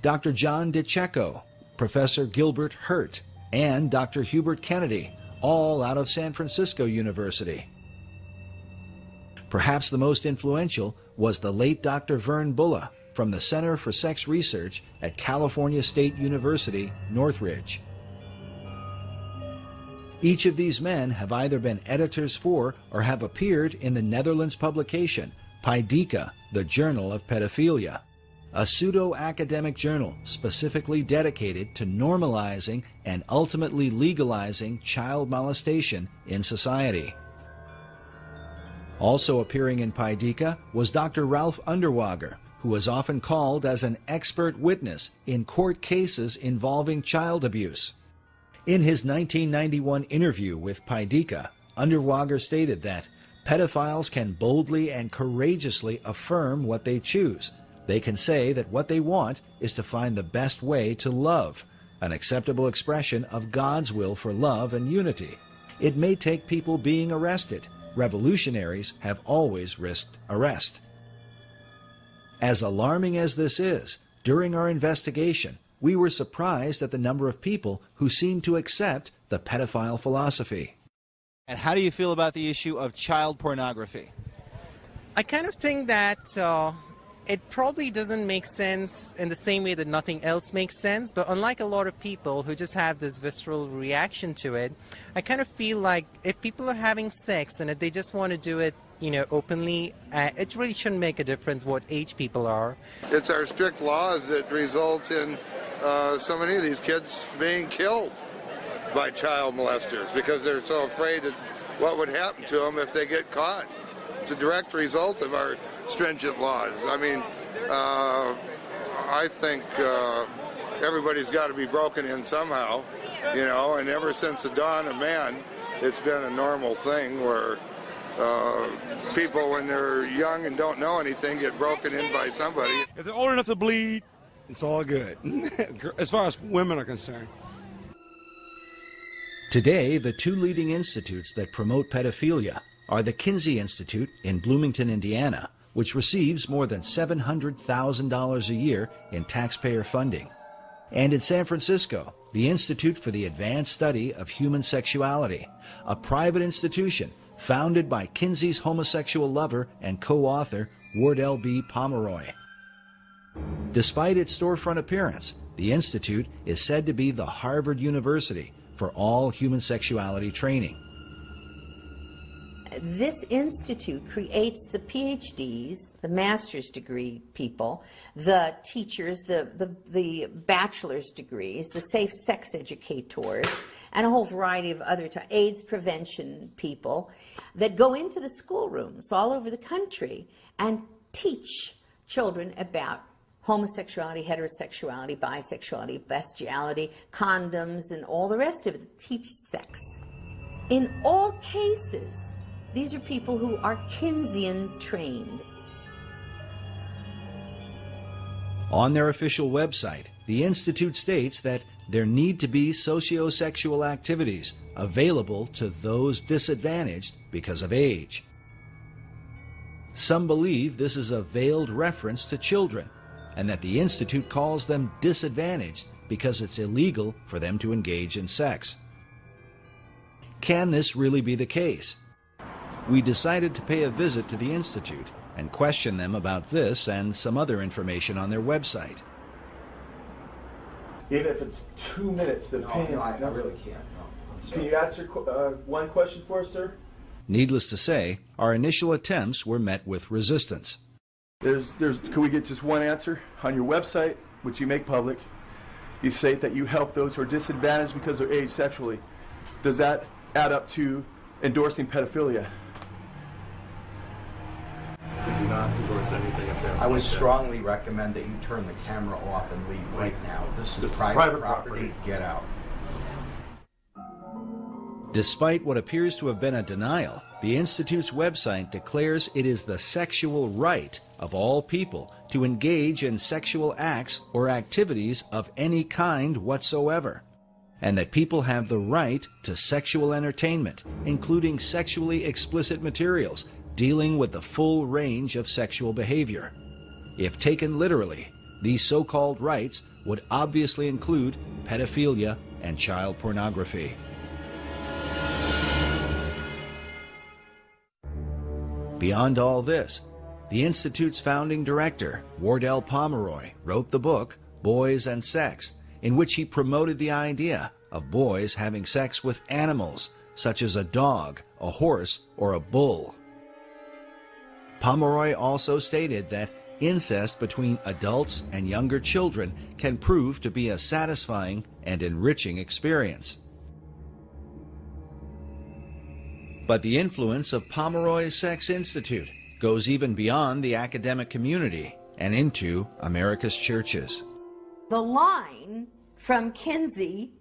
Dr. John DiCecco, Professor Gilbert Hurt, and Dr. Hubert Kennedy, all out of San Francisco University. Perhaps the most influential was the late Dr. Vern Bulla from the Center for Sex Research at California State University, Northridge. Each of these men have either been editors for or have appeared in the Netherlands publication Paideia, the Journal of Pedophilia, a pseudo-academic journal specifically dedicated to normalizing and ultimately legalizing child molestation in society. Also appearing in Paideia was Dr. Ralph Underwager, who was often called as an expert witness in court cases involving child abuse. In his 1991 interview with Paideia, Underwager stated that pedophiles can boldly and courageously affirm what they choose. They can say that what they want is to find the best way to love, an acceptable expression of God's will for love and unity. It may take people being arrested. Revolutionaries have always risked arrest. As alarming as this is, during our investigation, we were surprised at the number of people who seemed to accept the pedophile philosophy. And how do you feel about the issue of child pornography? I kind of think that it probably doesn't make sense in the same way that nothing else makes sense, but unlike a lot of people who just have this visceral reaction to it, I kind of feel like if people are having sex and if they just want to do it, openly, it really shouldn't make a difference what age people are. It's our strict laws that result in so many of these kids being killed by child molesters because they're so afraid of what would happen to them if they get caught. It's a direct result of our stringent laws. I mean, I think everybody's got to be broken in somehow, and ever since the dawn of man, it's been a normal thing where people, when they're young and don't know anything, get broken in by somebody. If they're old enough to bleed, it's all good, as far as women are concerned. Today, the two leading institutes that promote pedophilia are the Kinsey Institute in Bloomington, Indiana, which receives more than $700,000 a year in taxpayer funding, and in San Francisco, the Institute for the Advanced Study of Human Sexuality, a private institution founded by Kinsey's homosexual lover and co-author Wardell B. Pomeroy. Despite its storefront appearance, the Institute is said to be the Harvard University for all human sexuality training. This institute creates the PhDs, the master's degree people, the teachers, the bachelor's degrees, the safe sex educators, and a whole variety of other AIDS prevention people that go into the schoolrooms all over the country and teach children about homosexuality, heterosexuality, bisexuality, bestiality, condoms, and all the rest of it. Teach sex. In all cases, these are people who are Kinseyan trained. On their official website, the Institute states that there need to be sociosexual activities available to those disadvantaged because of age. Some believe this is a veiled reference to children, and that the Institute calls them disadvantaged because it's illegal for them to engage in sex. Can this really be the case? We decided to pay a visit to the Institute and question them about this and some other information on their website. Even if it's 2 minutes, the opinion. No, I really can't. No. Can you answer one question for us, sir? Needless to say, our initial attempts were met with resistance. Can we get just one answer? On your website, which you make public, you say that you help those who are disadvantaged because they're aged sexually. Does that add up to endorsing pedophilia? We do not endorse anything of that. I would strongly recommend that you turn the camera off and leave right now. This is private property. Get out. Despite what appears to have been a denial, the Institute's website declares it is the sexual right of all people to engage in sexual acts or activities of any kind whatsoever, and that people have the right to sexual entertainment, including sexually explicit materials dealing with the full range of sexual behavior. If taken literally, these so-called rights would obviously include pedophilia and child pornography. Beyond all this, the Institute's founding director, Wardell Pomeroy, wrote the book Boys and Sex, in which he promoted the idea of boys having sex with animals, such as a dog, a horse, or a bull. Pomeroy also stated that incest between adults and younger children can prove to be a satisfying and enriching experience. But the influence of Pomeroy's Sex Institute goes even beyond the academic community and into America's churches. The line from Kinsey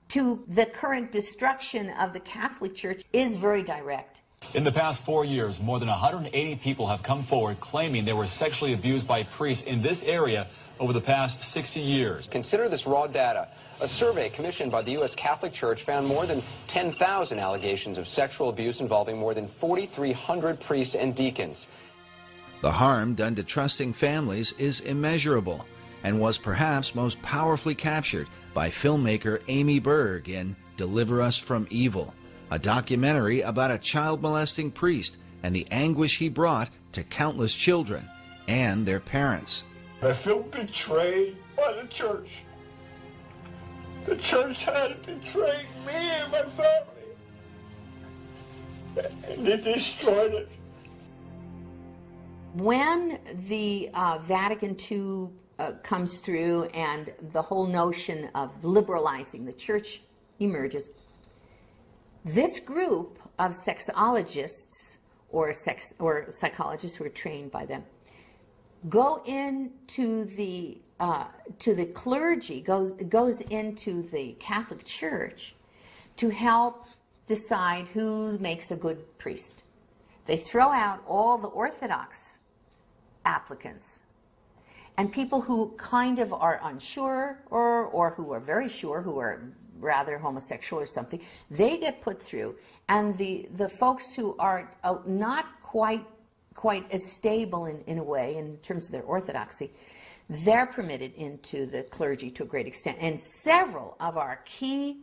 to the current destruction of the Catholic Church is very direct. In the past 4 years, more than 180 people have come forward claiming they were sexually abused by priests in this area over the past 60 years. Consider this raw data. A survey commissioned by the U.S. Catholic Church found more than 10,000 allegations of sexual abuse involving more than 4,300 priests and deacons. The harm done to trusting families is immeasurable and was perhaps most powerfully captured by filmmaker Amy Berg in Deliver Us from Evil, a documentary about a child-molesting priest and the anguish he brought to countless children and their parents. I feel betrayed by the church. The church has betrayed me and my family, and they destroyed it. When the Vatican II comes through and the whole notion of liberalizing the church emerges, this group of sexologists or psychologists who are trained by them go into the clergy, goes into the Catholic Church to help decide who makes a good priest. They throw out all the Orthodox applicants, and people who kind of are unsure or who are very sure, who are rather homosexual or something, they get put through. And the folks who are not quite as stable in a way in terms of their orthodoxy, they're permitted into the clergy to a great extent. And several of our key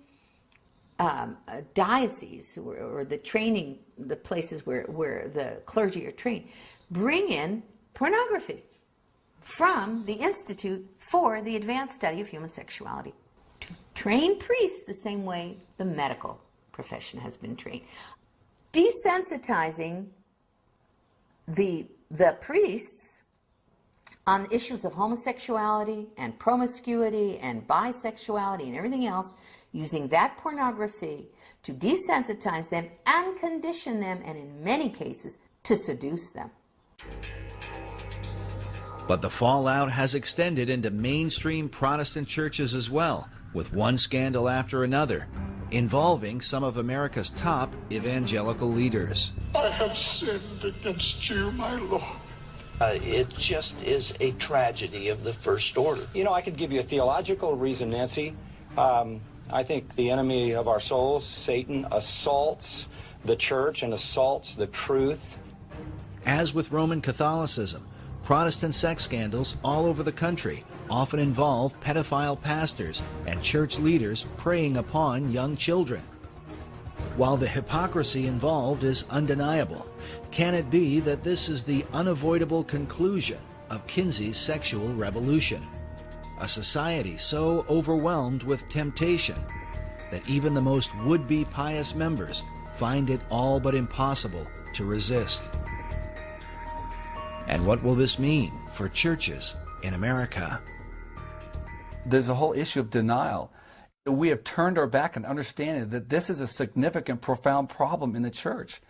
dioceses, or the training, the places where the clergy are trained, bring in pornography from the Institute for the Advanced Study of Human Sexuality to train priests the same way the medical profession has been trained. Desensitizing the priests on issues of homosexuality and promiscuity and bisexuality and everything else, using that pornography to desensitize them and condition them, and in many cases, to seduce them. But the fallout has extended into mainstream Protestant churches as well, with one scandal after another, involving some of America's top evangelical leaders. I have sinned against you, my Lord. It just is a tragedy of the first order. You know, I could give you a theological reason, Nancy. I think the enemy of our souls, Satan, assaults the church and assaults the truth. As with Roman Catholicism, Protestant sex scandals all over the country often involve pedophile pastors and church leaders preying upon young children. While the hypocrisy involved is undeniable, Can it be that this is the unavoidable conclusion of Kinsey's sexual revolution? A society so overwhelmed with temptation that even the most would-be pious members find it all but impossible to resist. And what will this mean for churches in America? There's a whole issue of denial. We have turned our back on understanding that this is a significant, profound problem in the church.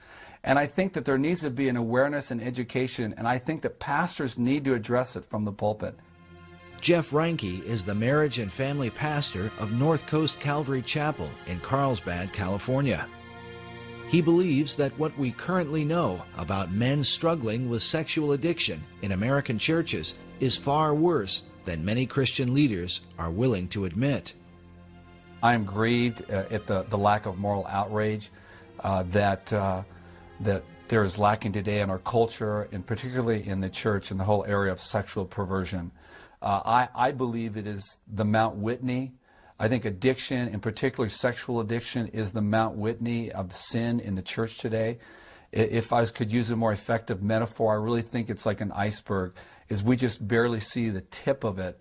And I think that there needs to be an awareness and education, and I think that pastors need to address it from the pulpit. Jeff Reinke is the marriage and family pastor of North Coast Calvary Chapel in Carlsbad, California. He believes that what we currently know about men struggling with sexual addiction in American churches is far worse than many Christian leaders are willing to admit. I am grieved at the lack of moral outrage that there is lacking today in our culture, and particularly in the church, in the whole area of sexual perversion. I believe it is the Mount Whitney. I think addiction, and particularly sexual addiction, is the Mount Whitney of sin in the church today. If I could use a more effective metaphor, I really think it's like an iceberg, is we just barely see the tip of it.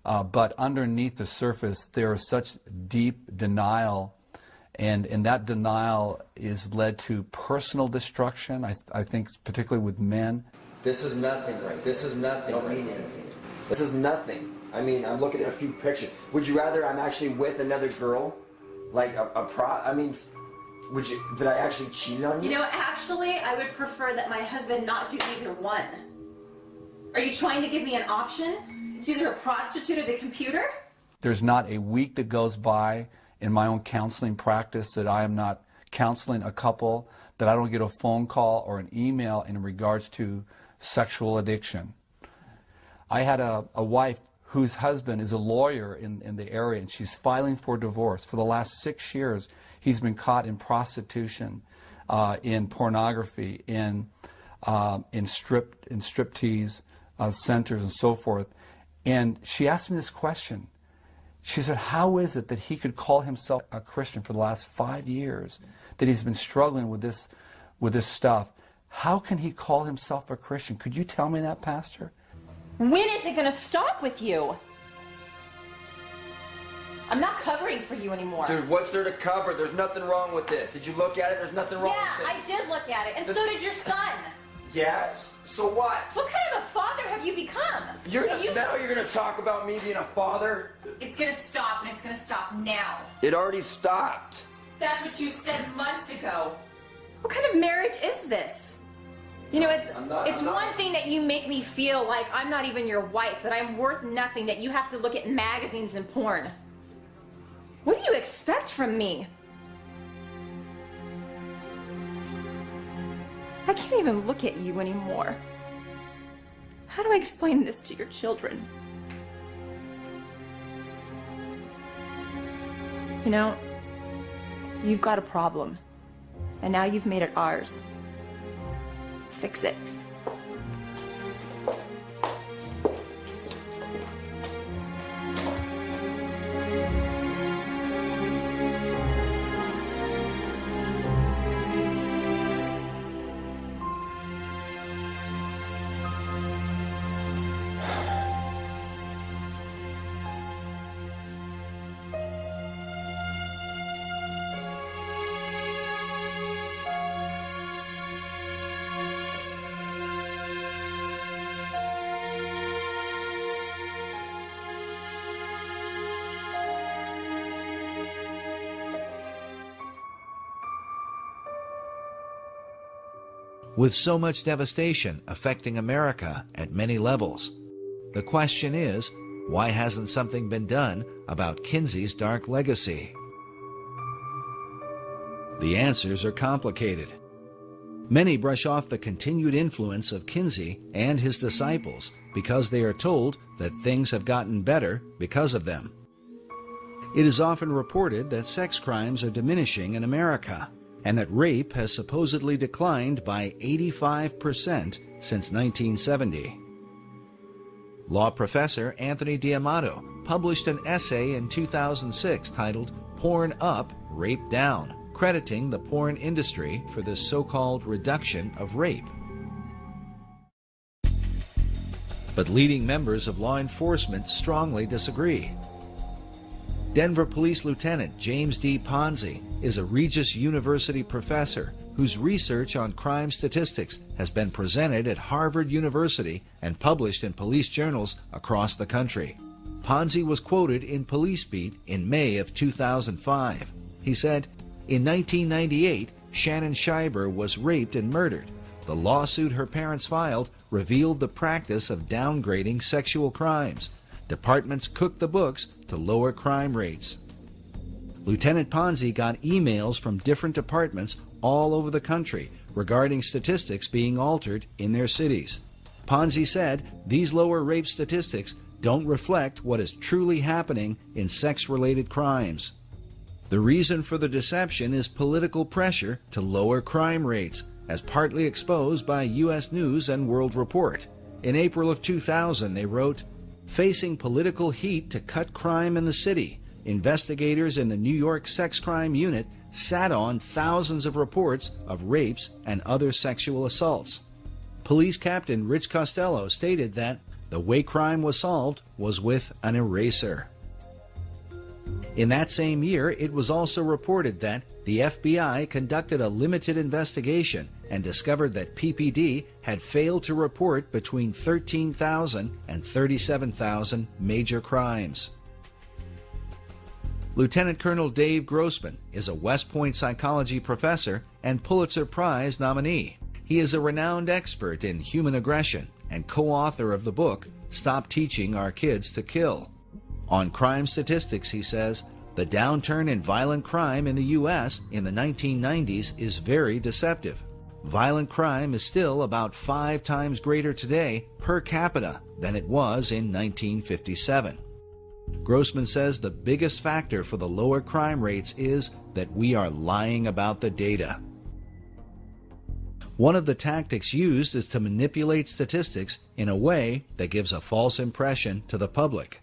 But underneath the surface, there is such deep denial, and that denial is led to personal destruction, I think, particularly with men. This is nothing, right? This is nothing. Don't mean anything. This is nothing. I mean, I'm looking at a few pictures. Would you rather I'm actually with another girl? Like I mean, did I actually cheat on you? You know, actually, I would prefer that my husband not do either one. Are you trying to give me an option? It's either a prostitute or the computer? There's not a week that goes by in my own counseling practice that I am not counseling a couple, that I don't get a phone call or an email in regards to sexual addiction. I had a wife whose husband is a lawyer in the area, and she's filing for divorce. For the last 6 years, he's been caught in prostitution, in pornography, in striptease centers and so forth. And she asked me this question. She said, how is it that he could call himself a Christian for the last 5 years, that he's been struggling with this stuff? How can he call himself a Christian? Could you tell me that, Pastor? When is it going to stop with you? I'm not covering for you anymore. Dude, what's there to cover? There's nothing wrong with this. Did you look at it? There's nothing wrong with this. Yeah, I did look at it, and so did your son. Yeah, so what? What kind of a father have you become? Now you're going to talk about me being a father? It's going to stop, and it's going to stop now. It already stopped. That's what you said months ago. What kind of marriage is this? You know, it's one thing that you make me feel like I'm not even your wife, that I'm worth nothing, that you have to look at magazines and porn. What do you expect from me? I can't even look at you anymore. How do I explain this to your children? You know, you've got a problem, and now you've made it ours. Fix it. With so much devastation affecting America at many levels, the question is, why hasn't something been done about Kinsey's dark legacy? The answers are complicated. Many brush off the continued influence of Kinsey and his disciples because they are told that things have gotten better because of them. It is often reported that sex crimes are diminishing in America, and that rape has supposedly declined by 85% since 1970. Law professor Anthony D'Amato published an essay in 2006 titled "Porn Up, Rape Down," crediting the porn industry for this so-called reduction of rape. But leading members of law enforcement strongly disagree. Denver Police Lieutenant James D. Ponzi is a Regis University professor whose research on crime statistics has been presented at Harvard University and published in police journals across the country. Ponzi was quoted in Police Beat in May of 2005. He said, "In 1998, Shannon Schreiber was raped and murdered. The lawsuit her parents filed revealed the practice of downgrading sexual crimes. Departments cooked the books to lower crime rates." Lieutenant Ponzi got emails from different departments all over the country regarding statistics being altered in their cities. Ponzi said these lower rape statistics don't reflect what is truly happening in sex-related crimes. The reason for the deception is political pressure to lower crime rates, as partly exposed by U.S. News and World Report. In April of 2000, they wrote, "Facing political heat to cut crime in the city, investigators in the New York Sex Crime Unit sat on thousands of reports of rapes and other sexual assaults." Police Captain Rich Costello stated that the way crime was solved was with an eraser. In that same year, it was also reported that the FBI conducted a limited investigation and discovered that PPD had failed to report between 13,000 and 37,000 major crimes. Lieutenant Colonel Dave Grossman is a West Point psychology professor and Pulitzer Prize nominee. He is a renowned expert in human aggression and co-author of the book, Stop Teaching Our Kids to Kill. On crime statistics, he says, the downturn in violent crime in the U.S. in the 1990s is very deceptive. Violent crime is still about 5 times greater today per capita than it was in 1957. Grossman says the biggest factor for the lower crime rates is that we are lying about the data. One of the tactics used is to manipulate statistics in a way that gives a false impression to the public.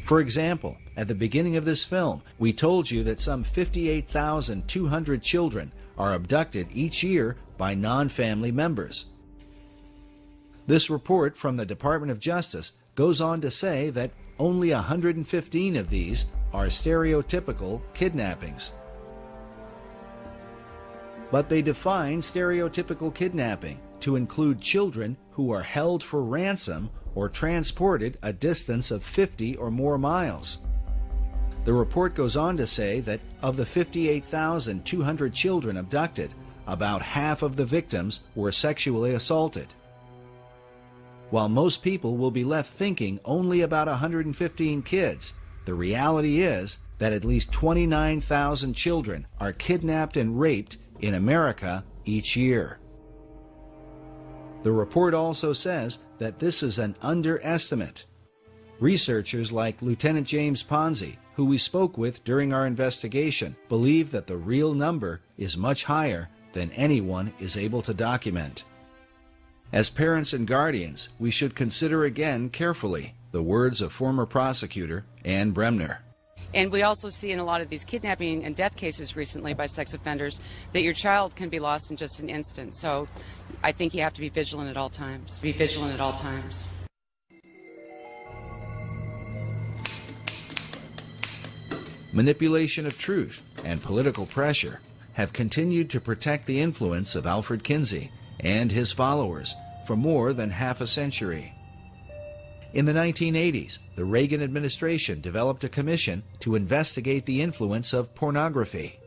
For example, at the beginning of this film, we told you that some 58,200 children are abducted each year by non-family members. This report from the Department of Justice goes on to say that only 115 of these are stereotypical kidnappings. But they define stereotypical kidnapping to include children who are held for ransom or transported a distance of 50 or more miles. The report goes on to say that of the 58,200 children abducted, about half of the victims were sexually assaulted. While most people will be left thinking only about 115 kids, the reality is that at least 29,000 children are kidnapped and raped in America each year. The report also says that this is an underestimate. Researchers like Lieutenant James Ponzi, who we spoke with during our investigation, believe that the real number is much higher than anyone is able to document. As parents and guardians, we should consider again carefully the words of former prosecutor Ann Bremner. And we also see in a lot of these kidnapping and death cases recently by sex offenders that your child can be lost in just an instant. So I think you have to be vigilant at all times. Be vigilant at all times. Manipulation of truth and political pressure have continued to protect the influence of Alfred Kinsey and his followers for more than half a century. In the 1980s, the Reagan administration developed a commission to investigate the influence of pornography.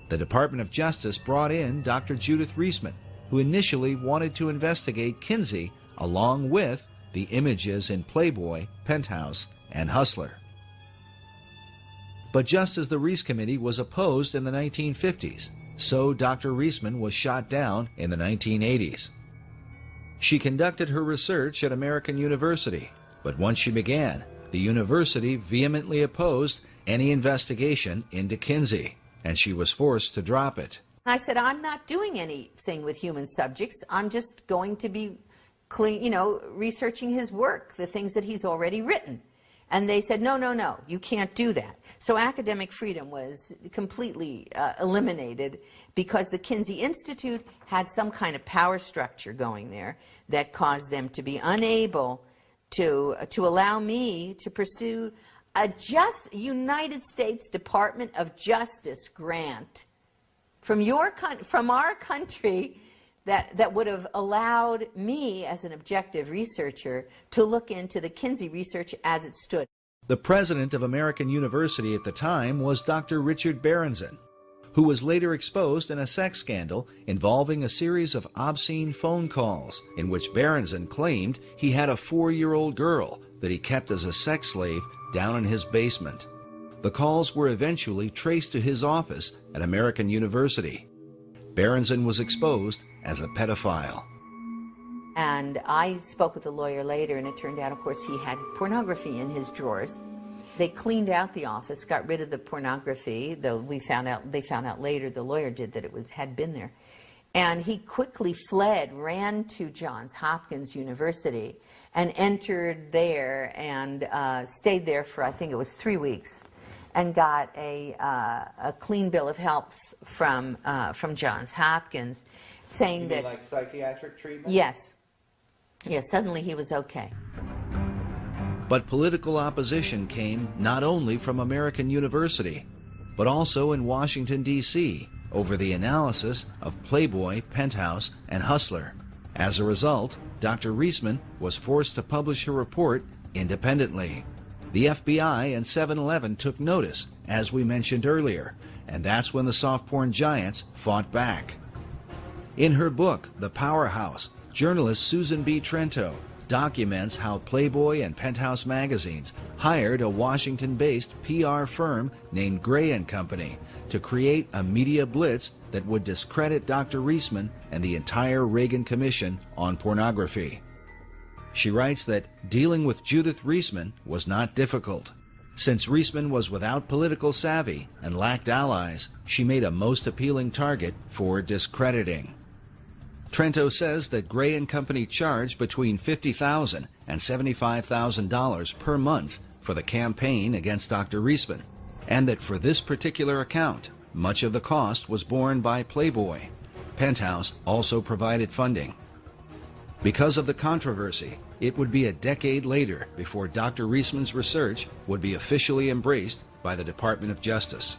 The Department of Justice brought in Dr. Judith Reisman, who initially wanted to investigate Kinsey along with the images in Playboy, Penthouse, and Hustler. But just as the Reis Committee was opposed in the 1950s, so Dr. Reisman was shot down in the 1980s. She conducted her research at American University, but once she began, the university vehemently opposed any investigation into Kinsey, and she was forced to drop it. I said, I'm not doing anything with human subjects. I'm just going to be researching his work, the things that he's already written. And they said, no, no, no, you can't do that. So academic freedom was completely eliminated because the Kinsey Institute had some kind of power structure going there that caused them to be unable to allow me to pursue a United States Department of Justice grant from our country that would have allowed me as an objective researcher to look into the Kinsey research as it stood. The president of American University at the time was Dr. Richard Berenson, who was later exposed in a sex scandal involving a series of obscene phone calls in which Berenson claimed he had a 4-year-old girl that he kept as a sex slave down in his basement. The calls were eventually traced to his office at American University. Berenson was exposed as a pedophile. And I spoke with a lawyer later, and it turned out, of course, he had pornography in his drawers. They cleaned out the office, got rid of the pornography, though they found out later, the lawyer did, that it had been there. And he quickly fled, ran to Johns Hopkins University, and entered there and stayed there for, I think it was 3 weeks, and got a clean bill of health from Johns Hopkins, saying that... like psychiatric treatment? Yes. Yes, suddenly he was okay. But political opposition came not only from American University, but also in Washington, D.C., over the analysis of Playboy, Penthouse, and Hustler. As a result, Dr. Reisman was forced to publish her report independently. The FBI and 7-Eleven took notice, as we mentioned earlier, and that's when the soft porn giants fought back. In her book, The Powerhouse, journalist Susan B. Trento documents how Playboy and Penthouse magazines hired a Washington-based PR firm named Gray & Company to create a media blitz that would discredit Dr. Reisman and the entire Reagan Commission on pornography. She writes that dealing with Judith Reisman was not difficult. Since Reisman was without political savvy and lacked allies, she made a most appealing target for discrediting. Trento says that Gray & Company charged between $50,000 and $75,000 per month for the campaign against Dr. Reisman, and that for this particular account, much of the cost was borne by Playboy. Penthouse also provided funding. Because of the controversy, it would be a decade later before Dr. Reisman's research would be officially embraced by the Department of Justice.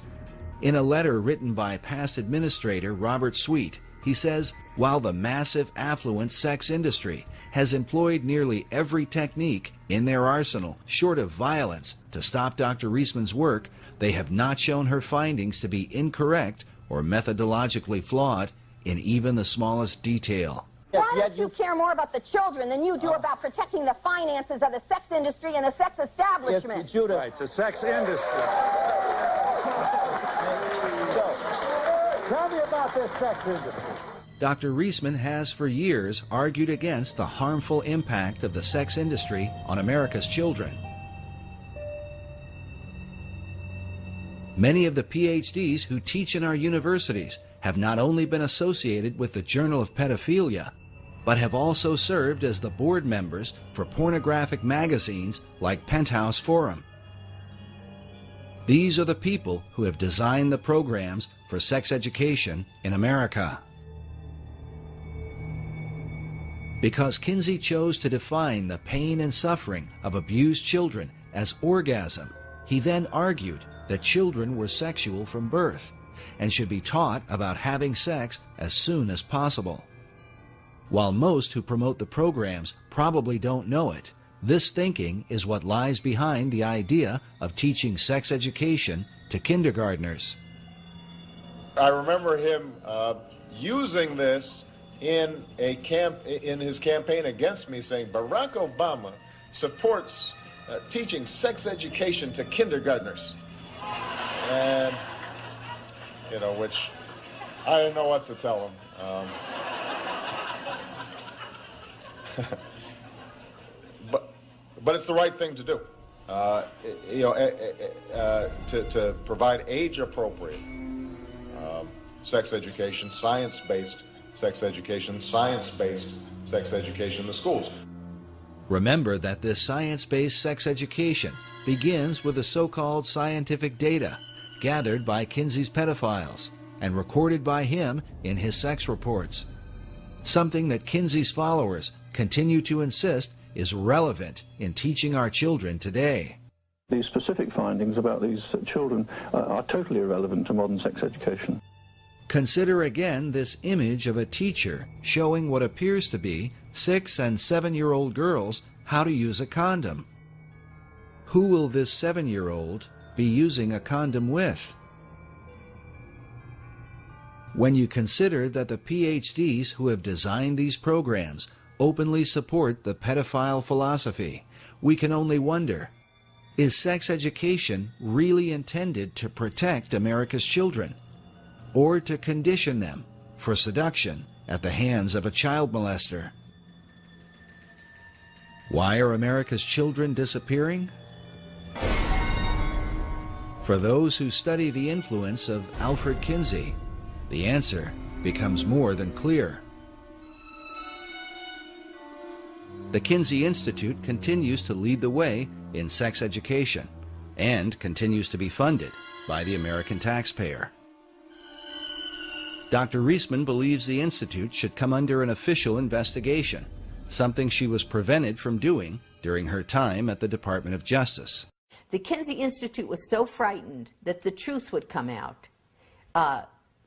In a letter written by past administrator Robert Sweet, he says, while the massive affluent sex industry has employed nearly every technique in their arsenal short of violence to stop Dr. Reisman's work, they have not shown her findings to be incorrect or methodologically flawed in even the smallest detail. Why don't you care more about the children than you do about protecting the finances of the sex industry and the sex establishment? Yes, Judith. Right, the sex industry. So, tell me about this sex industry. Dr. Reisman has for years argued against the harmful impact of the sex industry on America's children. Many of the PhDs who teach in our universities have not only been associated with the Journal of Pedophilia, but have also served as the board members for pornographic magazines like Penthouse Forum. These are the people who have designed the programs for sex education in America. Because Kinsey chose to define the pain and suffering of abused children as orgasm, he then argued that children were sexual from birth and should be taught about having sex as soon as possible. While most who promote the programs probably don't know it, this thinking is what lies behind the idea of teaching sex education to kindergartners. I remember him using this in his campaign against me, saying Barack Obama supports teaching sex education to kindergartners. And, you know, which I didn't know what to tell him. But it's the right thing to do. To provide age-appropriate sex education, science-based sex education, science-based sex education in the schools. Remember that this science-based sex education begins with the so-called scientific data gathered by Kinsey's pedophiles and recorded by him in his sex reports, something that Kinsey's followers continue to insist is relevant in teaching our children today. The specific findings about these children are totally irrelevant to modern sex education. Consider again this image of a teacher showing what appears to be 6- and 7-year-old girls how to use a condom. Who will this 7-year-old be using a condom with? When you consider that the PhDs who have designed these programs openly support the pedophile philosophy, we can only wonder, is sex education really intended to protect America's children, or to condition them for seduction at the hands of a child molester? Why are America's children disappearing? For those who study the influence of Alfred Kinsey, the answer becomes more than clear. The Kinsey Institute continues to lead the way in sex education and continues to be funded by the American taxpayer. Dr. Reisman believes the Institute should come under an official investigation, something she was prevented from doing during her time at the Department of Justice. The Kinsey Institute was so frightened that the truth would come out.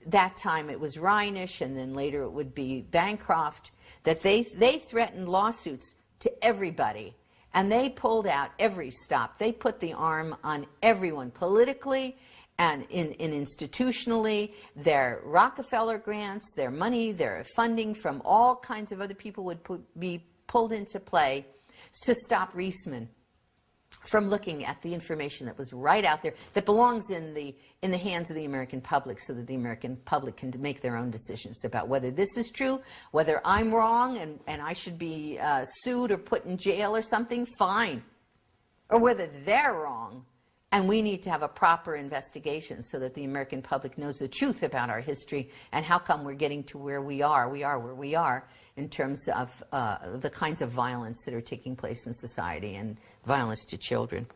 That time it was Reinisch, and then later it would be Bancroft, that they threatened lawsuits to everybody. And they pulled out every stop. They put the arm on everyone politically and institutionally. Their Rockefeller grants, their money, their funding from all kinds of other people would be pulled into play to stop Reisman from looking at the information that was right out there, that belongs in the hands of the American public, so that the American public can make their own decisions about whether this is true, whether I'm wrong and I should be sued or put in jail or something, fine. Or whether they're wrong and we need to have a proper investigation so that the American public knows the truth about our history and how come we're getting to where we are where we are in terms of the kinds of violence that are taking place in society and violence to children.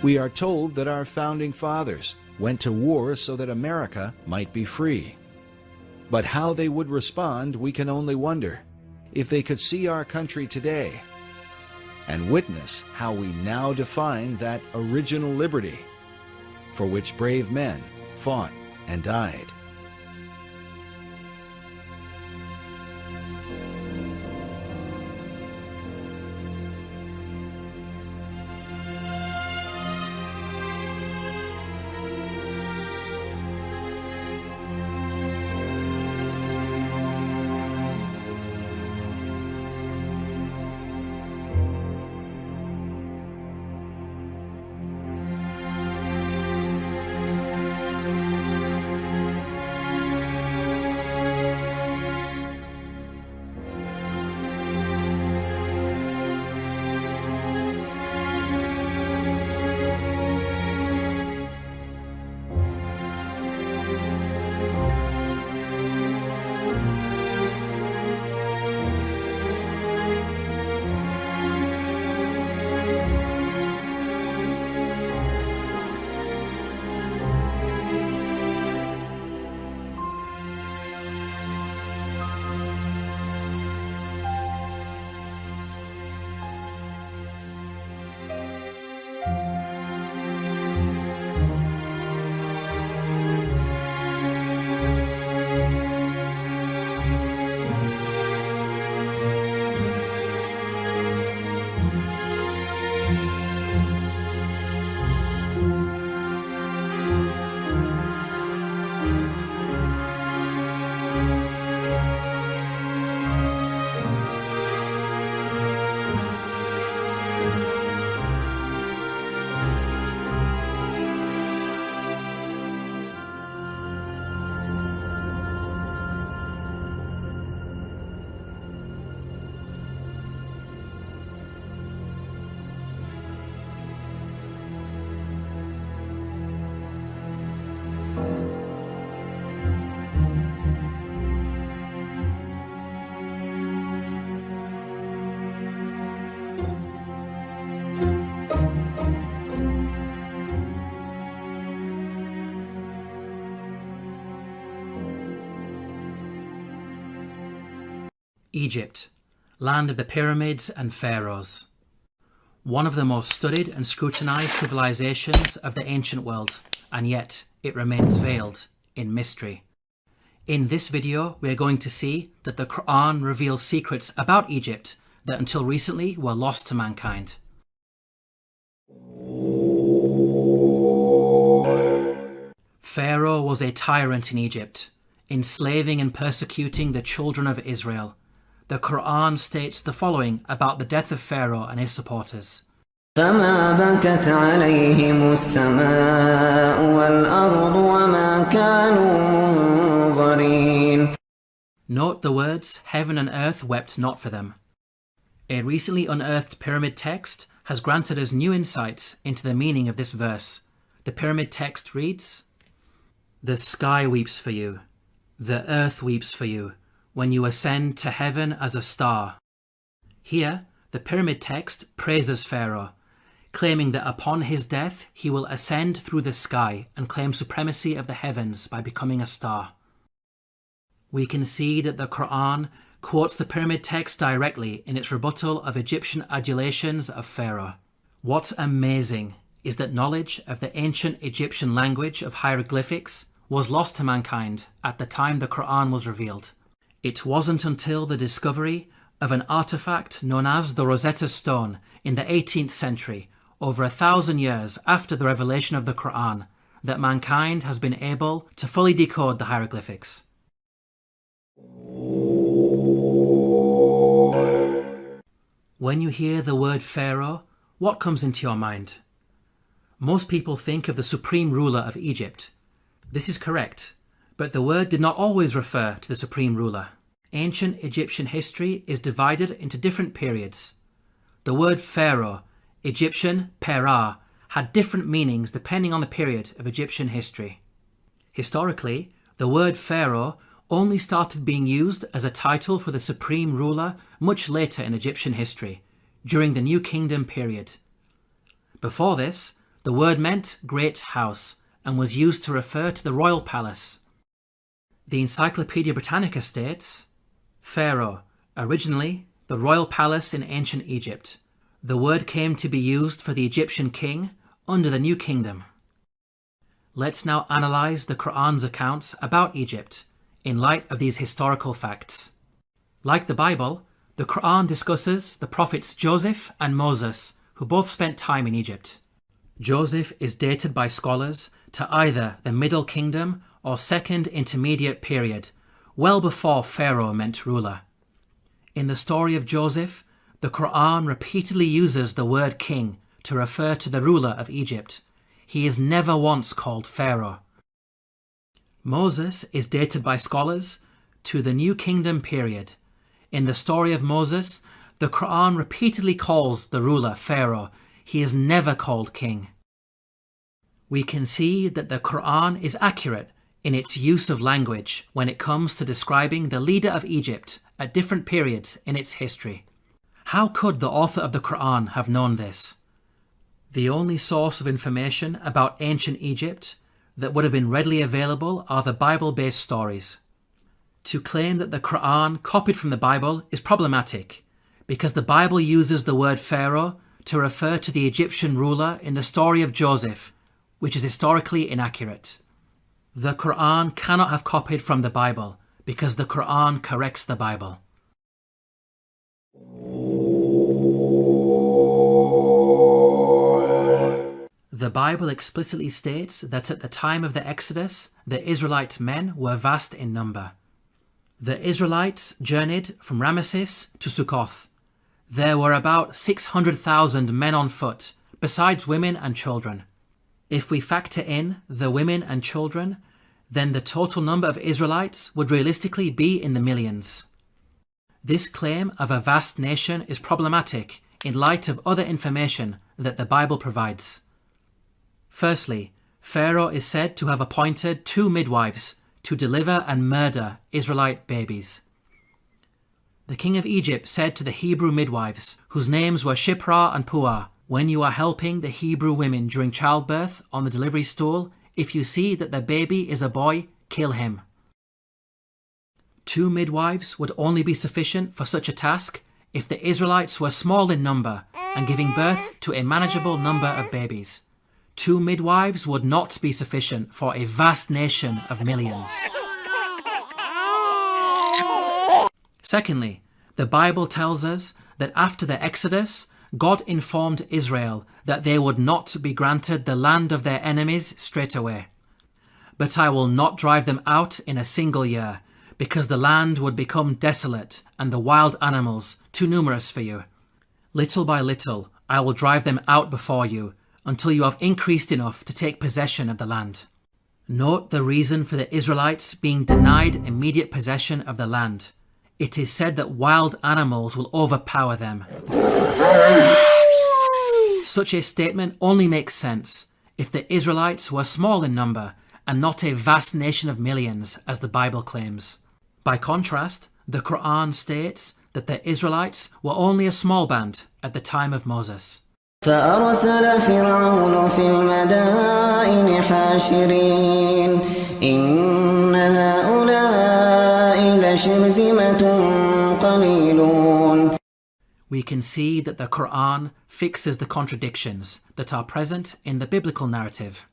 We are told that our founding fathers went to war so that America might be free. But how they would respond, we can only wonder, if they could see our country today and witness how we now define that original liberty for which brave men fought and died. Egypt, land of the pyramids and pharaohs. One of the most studied and scrutinized civilizations of the ancient world, and yet it remains veiled in mystery. In this video, we are going to see that the Quran reveals secrets about Egypt that until recently were lost to mankind. Pharaoh was a tyrant in Egypt, enslaving and persecuting the children of Israel. The Quran states the following about the death of Pharaoh and his supporters. فما بكت عليهم السماء والأرض وما كانوا منظرين. Note the words, heaven and earth wept not for them. A recently unearthed pyramid text has granted us new insights into the meaning of this verse. The pyramid text reads, "The sky weeps for you, the earth weeps for you, when you ascend to heaven as a star." Here, the pyramid text praises Pharaoh, claiming that upon his death he will ascend through the sky and claim supremacy of the heavens by becoming a star. We can see that the Quran quotes the pyramid text directly in its rebuttal of Egyptian adulations of Pharaoh. What's amazing is that knowledge of the ancient Egyptian language of hieroglyphics was lost to mankind at the time the Quran was revealed. It wasn't until the discovery of an artifact known as the Rosetta Stone in the 18th century, over 1,000 years after the revelation of the Quran, that mankind has been able to fully decode the hieroglyphics. When you hear the word Pharaoh, what comes into your mind? Most people think of the supreme ruler of Egypt. This is correct, but the word did not always refer to the supreme ruler. Ancient Egyptian history is divided into different periods. The word Pharaoh, Egyptian Perah, had different meanings depending on the period of Egyptian history. Historically, the word Pharaoh only started being used as a title for the supreme ruler much later in Egyptian history, during the New Kingdom period. Before this, the word meant great house and was used to refer to the royal palace. The Encyclopedia Britannica states, Pharaoh, originally the royal palace in ancient Egypt. The word came to be used for the Egyptian king under the New Kingdom. Let's now analyze the Quran's accounts about Egypt in light of these historical facts. Like the Bible, the Quran discusses the prophets Joseph and Moses, who both spent time in Egypt. Joseph is dated by scholars to either the Middle Kingdom or Second Intermediate period, well before Pharaoh meant ruler. In the story of Joseph, the Quran repeatedly uses the word king to refer to the ruler of Egypt. He is never once called Pharaoh. Moses is dated by scholars to the New Kingdom period. In the story of Moses, the Quran repeatedly calls the ruler Pharaoh. He is never called king. We can see that the Quran is accurate in its use of language when it comes to describing the leader of Egypt at different periods in its history. How could the author of the Quran have known this? The only source of information about ancient Egypt that would have been readily available are the Bible-based stories. To claim that the Quran copied from the Bible is problematic because the Bible uses the word Pharaoh to refer to the Egyptian ruler in the story of Joseph, which is historically inaccurate. The Quran cannot have copied from the Bible because the Quran corrects the Bible. The Bible explicitly states that at the time of the Exodus, the Israelite men were vast in number. The Israelites journeyed from Ramesses to Sukkoth. There were about 600,000 men on foot, besides women and children. If we factor in the women and children, then the total number of Israelites would realistically be in the millions. This claim of a vast nation is problematic in light of other information that the Bible provides. Firstly, Pharaoh is said to have appointed 2 midwives to deliver and murder Israelite babies. The king of Egypt said to the Hebrew midwives, whose names were Shiphrah and Puah, "When you are helping the Hebrew women during childbirth on the delivery stool, if you see that the baby is a boy, kill him." 2 midwives would only be sufficient for such a task if the Israelites were small in number and giving birth to a manageable number of babies. 2 midwives would not be sufficient for a vast nation of millions. Secondly, the Bible tells us that after the Exodus, God informed Israel that they would not be granted the land of their enemies straight away. But I will not drive them out in a single year, because the land would become desolate and the wild animals too numerous for you. Little by little, I will drive them out before you, until you have increased enough to take possession of the land. Note the reason for the Israelites being denied immediate possession of the land. It is said that wild animals will overpower them. Such a statement only makes sense if the Israelites were small in number and not a vast nation of millions, as the Bible claims. By contrast, the Quran states that the Israelites were only a small band at the time of Moses. فأرسل فرعون في المدائن حاشرين إن هؤلاء لشرذمة قليلون. We can see that the Quran fixes the contradictions that are present in the biblical narrative.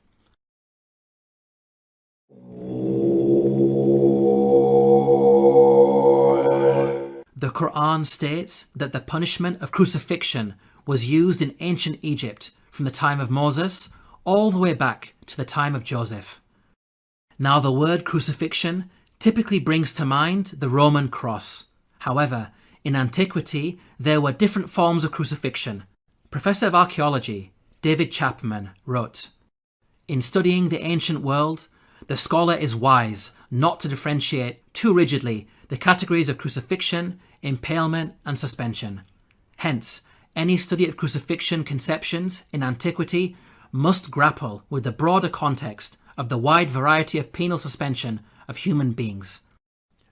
The Quran states that the punishment of crucifixion was used in ancient Egypt from the time of Moses all the way back to the time of Joseph. Now, the word crucifixion typically brings to mind the Roman cross. However, in antiquity, there were different forms of crucifixion. Professor of Archaeology David Chapman wrote, "In studying the ancient world, the scholar is wise not to differentiate too rigidly the categories of crucifixion, impalement, and suspension. Hence, any study of crucifixion conceptions in antiquity must grapple with the broader context of the wide variety of penal suspension of human beings."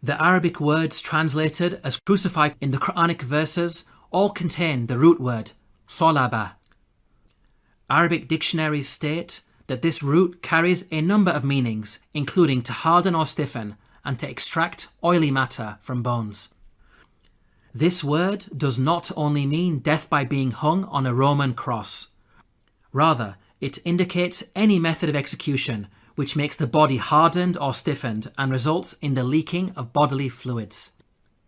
The Arabic words translated as crucified in the Quranic verses all contain the root word solaba. Arabic dictionaries state that this root carries a number of meanings, including to harden or stiffen and to extract oily matter from bones. This word does not only mean death by being hung on a Roman cross. Rather, it indicates any method of execution which makes the body hardened or stiffened and results in the leaking of bodily fluids.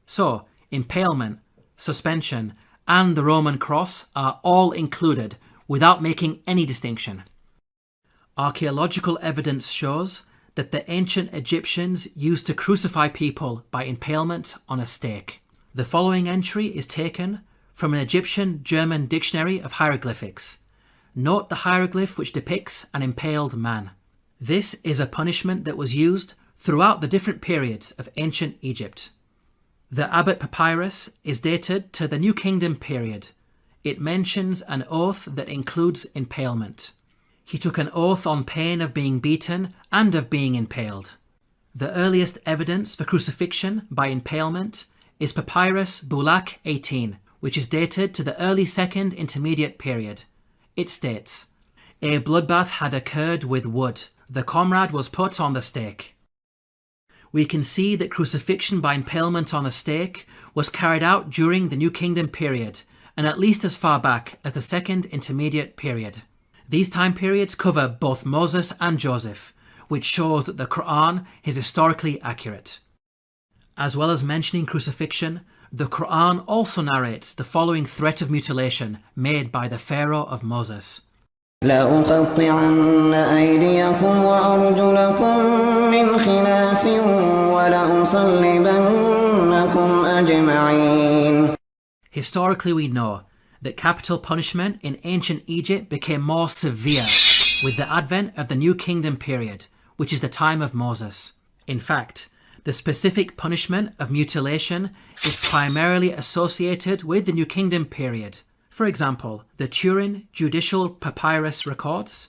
So, impalement, suspension, and the Roman cross are all included without making any distinction. Archaeological evidence shows that the ancient Egyptians used to crucify people by impalement on a stake. The following entry is taken from an Egyptian German dictionary of hieroglyphics. Note the hieroglyph which depicts an impaled man. This is a punishment that was used throughout the different periods of ancient Egypt. The Abbot Papyrus is dated to the New Kingdom period. It mentions an oath that includes impalement. He took an oath on pain of being beaten and of being impaled. The earliest evidence for crucifixion by impalement is Papyrus Bulak 18, which is dated to the early Second Intermediate period. It states, "A bloodbath had occurred with wood. The comrade was put on the stake." We can see that crucifixion by impalement on a stake was carried out during the New Kingdom period, and at least as far back as the Second Intermediate period. These time periods cover both Moses and Joseph, which shows that the Quran is historically accurate. As well as mentioning crucifixion, the Quran also narrates the following threat of mutilation made by the Pharaoh of Moses. لأقطعن أيديكم وأرجلكم من خلاف ولأصلبنكم أجمعين. Historically, we know that capital punishment in ancient Egypt became more severe with the advent of the New Kingdom period, which is the time of Moses. In fact, the specific punishment of mutilation is primarily associated with the New Kingdom period. For example, the Turin Judicial Papyrus records,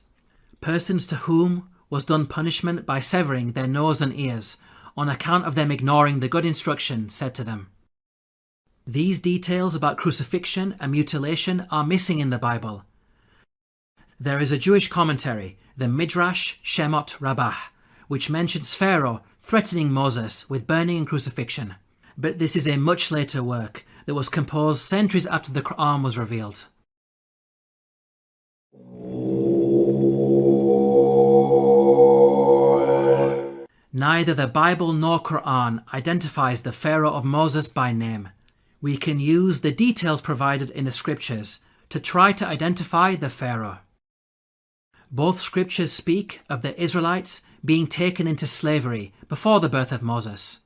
persons to whom was done punishment by severing their nose and ears on account of them ignoring the good instruction said to them. These details about crucifixion and mutilation are missing in the Bible. There is a Jewish commentary, the Midrash Shemot Rabbah, which mentions Pharaoh threatening Moses with burning and crucifixion. But this is a much later work that was composed centuries after the Quran was revealed. Neither the Bible nor Quran identifies the Pharaoh of Moses by name. We can use the details provided in the scriptures to try to identify the Pharaoh. Both scriptures speak of the Israelites being taken into slavery before the birth of Moses.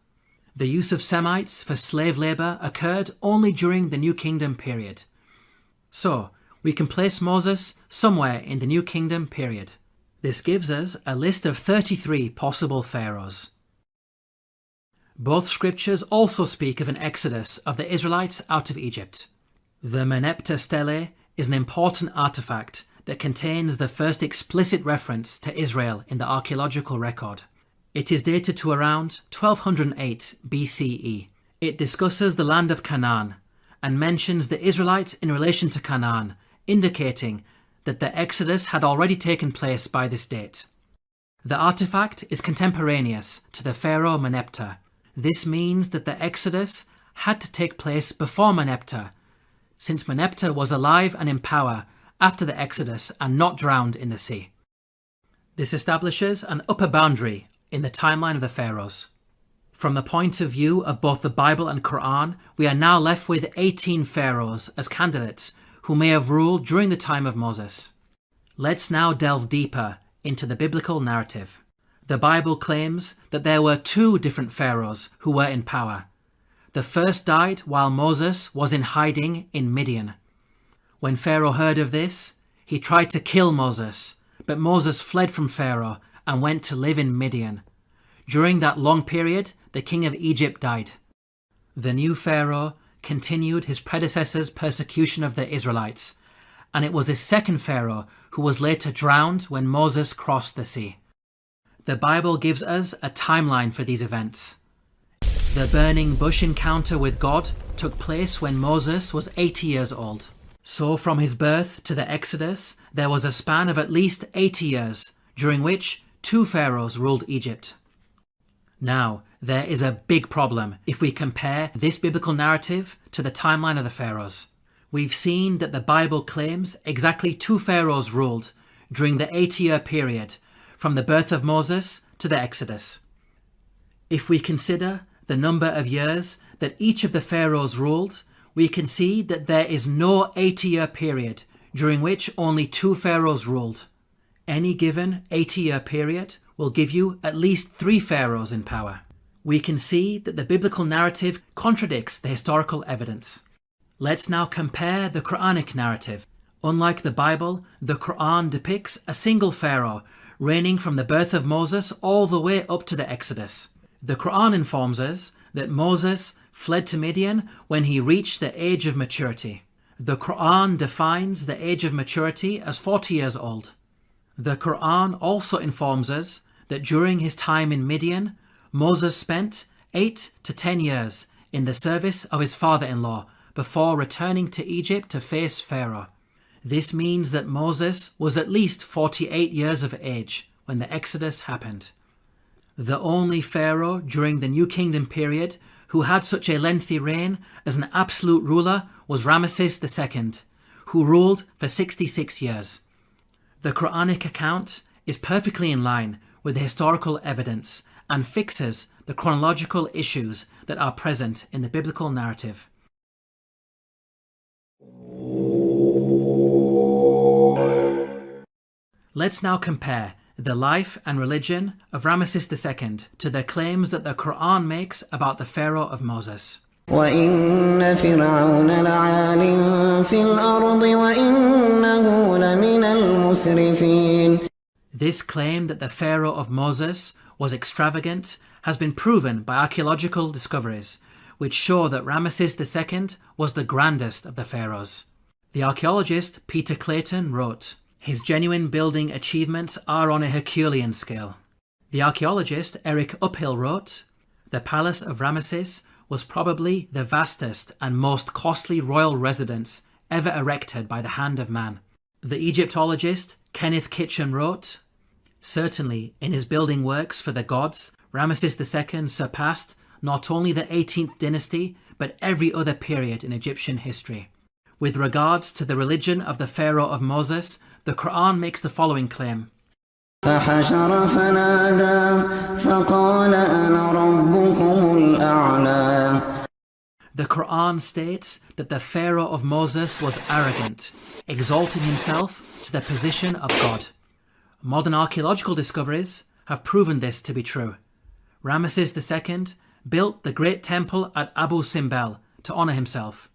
The use of Semites for slave labor occurred only during the New Kingdom period. So, we can place Moses somewhere in the New Kingdom period. This gives us a list of 33 possible pharaohs. Both scriptures also speak of an exodus of the Israelites out of Egypt. The Merneptah stele is an important artifact that contains the first explicit reference to Israel in the archaeological record. It is dated to around 1208 BCE. It discusses the land of Canaan and mentions the Israelites in relation to Canaan, indicating that the Exodus had already taken place by this date. The artifact is contemporaneous to the pharaoh Merneptah. This means that the Exodus had to take place before Merneptah, since Merneptah was alive and in power after the Exodus and not drowned in the sea. This establishes an upper boundary in the timeline of the pharaohs. From the point of view of both the Bible and Quran, we are now left with 18 pharaohs as candidates who may have ruled during the time of Moses. Let's now delve deeper into the biblical narrative. The Bible claims that there were 2 different pharaohs who were in power. The first died while Moses was in hiding in Midian. When Pharaoh heard of this, he tried to kill Moses, but Moses fled from Pharaoh and went to live in Midian. During that long period, the king of Egypt died. The new Pharaoh continued his predecessor's persecution of the Israelites, and it was his second Pharaoh who was later drowned when Moses crossed the sea. The Bible gives us a timeline for these events. The burning bush encounter with God took place when Moses was 80 years old. So from his birth to the Exodus, there was a span of at least 80 years, during which 2 pharaohs ruled Egypt. Now, there is a big problem if we compare this biblical narrative to the timeline of the pharaohs. We've seen that the Bible claims exactly 2 pharaohs ruled during the 80-year period from the birth of Moses to the Exodus. If we consider the number of years that each of the pharaohs ruled, we can see that there is no 80-year period during which only 2 pharaohs ruled. Any given 80-year period will give you at least 3 pharaohs in power. We can see that the biblical narrative contradicts the historical evidence. Let's now compare the Quranic narrative. Unlike the Bible, the Quran depicts a single pharaoh reigning from the birth of Moses all the way up to the Exodus. The Quran informs us that Moses fled to Midian when he reached the age of maturity. The Quran defines the age of maturity as 40 years old. The Quran also informs us that during his time in Midian, Moses spent 8 to 10 years in the service of his father-in-law before returning to Egypt to face Pharaoh. This means that Moses was at least 48 years of age when the Exodus happened. The only Pharaoh during the New Kingdom period who had such a lengthy reign as an absolute ruler was Ramesses II, who ruled for 66 years. The Quranic account is perfectly in line with the historical evidence and fixes the chronological issues that are present in the biblical narrative. Let's now compare the life and religion of Ramesses II to the claims that the Quran makes about the Pharaoh of Moses. وَإِنَّ فِرْعَوْنَ لَعَالٍ فِي الْأَرْضِ وَإِنَّهُ لَمِنَ الْمُسْرِفِينَ. This claim that the Pharaoh of Moses was extravagant has been proven by archaeological discoveries, which show that Ramesses II was the grandest of the pharaohs. The archaeologist Peter Clayton wrote, "His genuine building achievements are on a Herculean scale." The archaeologist Eric Uphill wrote, "The palace of Ramesses was probably the vastest and most costly royal residence ever erected by the hand of man." The Egyptologist Kenneth Kitchen wrote, Certainly, in his building works for the gods, Ramesses II surpassed not only the 18th dynasty, but every other period in Egyptian history. With regards to the religion of the Pharaoh of Moses, the Quran makes the following claim. فحشر فنادى فقال أنا ربكم الأعلى. The Quran states that the Pharaoh of Moses was arrogant, exalting himself to the position of God. Modern archaeological discoveries have proven this to be true. Ramesses II built the great temple at Abu Simbel to honour himself.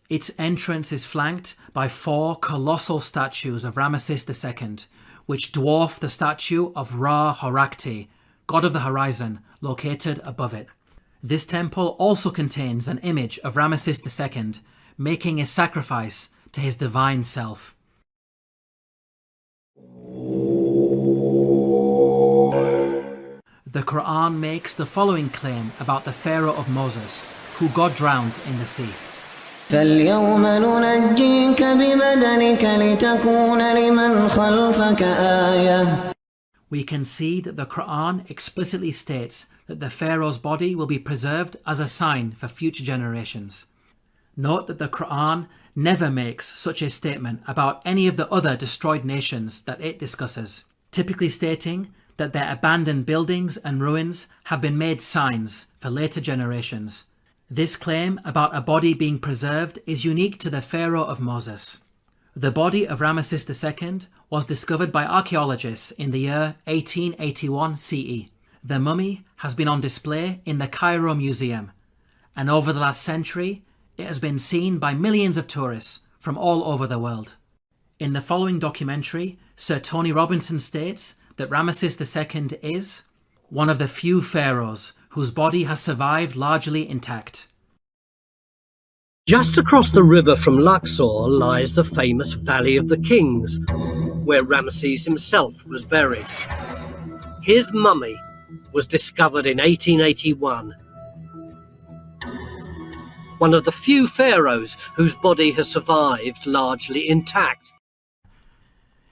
Its entrance is flanked by 4 colossal statues of Ramesses II, which dwarf the statue of Ra Horakti, god of the horizon, located above it. This temple also contains an image of Ramesses II making a sacrifice to his divine self. The Quran makes the following claim about the Pharaoh of Moses, who God drowned in the sea. فاليوم ننجيك ببدنك لتكون لمن خلفك آية. We can see that the Quran explicitly states that the Pharaoh's body will be preserved as a sign for future generations. Note that the Quran never makes such a statement about any of the other destroyed nations that it discusses, typically stating that their abandoned buildings and ruins have been made signs for later generations. This claim about a body being preserved is unique to the Pharaoh of Moses. The body of Ramesses II was discovered by archaeologists in the year 1881 CE. The mummy has been on display in the Cairo Museum, and over the last century, it has been seen by millions of tourists from all over the world. In the following documentary, Sir Tony Robinson states that Ramesses II is one of the few pharaohs whose body has survived largely intact. Just across the river from Luxor lies the famous Valley of the Kings, where Ramesses himself was buried. His mummy was discovered in 1881. One of the few pharaohs whose body has survived largely intact.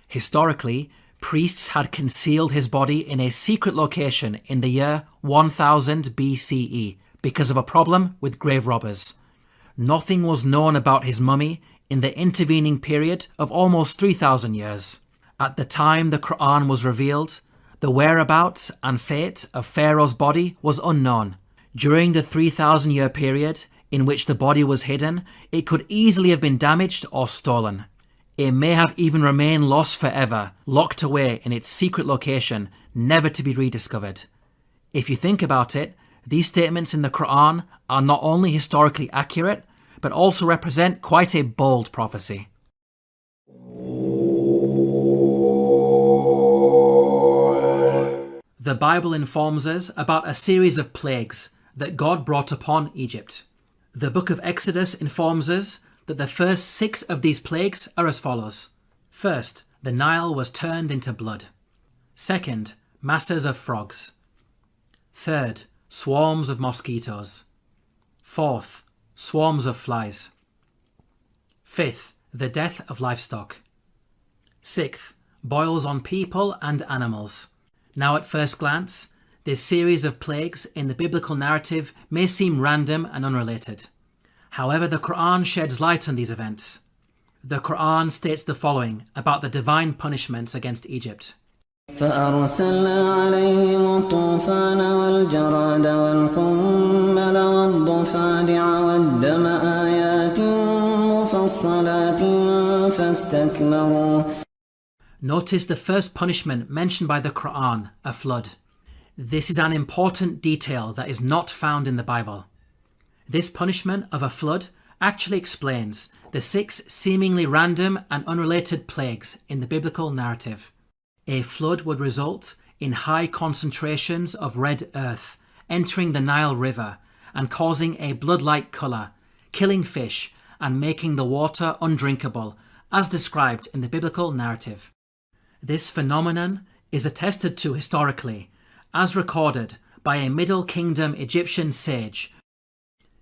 Historically, priests had concealed his body in a secret location in the year 1000 BCE because of a problem with grave robbers. Nothing was known about his mummy in the intervening period of almost 3,000 years. At the time the Quran was revealed, the whereabouts and fate of Pharaoh's body was unknown. During the 3,000-year period in which the body was hidden, it could easily have been damaged or stolen. It may have even remained lost forever, locked away in its secret location, never to be rediscovered. If you think about it, these statements in the Quran are not only historically accurate, but also represent quite a bold prophecy. The Bible informs us about a series of plagues that God brought upon Egypt. The book of Exodus informs us that the first 6 of these plagues are as follows. First, the Nile was turned into blood. Second, masses of frogs. Third, swarms of mosquitoes. Fourth, swarms of flies. Fifth, the death of livestock. Sixth, boils on people and animals. Now at first glance, this series of plagues in the biblical narrative may seem random and unrelated. However, the Quran sheds light on these events. The Quran states the following about the divine punishments against Egypt. فأرسلنا عليهم الطوفان والجراد والقمل والضفادع والدم آيات مفصلات فاستكبروا. Notice the first punishment mentioned by the Quran, a flood. This is an important detail that is not found in the Bible. This punishment of a flood actually explains the 6 seemingly random and unrelated plagues in the biblical narrative. A flood would result in high concentrations of red earth entering the Nile River and causing a blood-like colour, killing fish and making the water undrinkable, as described in the biblical narrative. This phenomenon is attested to historically, as recorded by a Middle Kingdom Egyptian sage.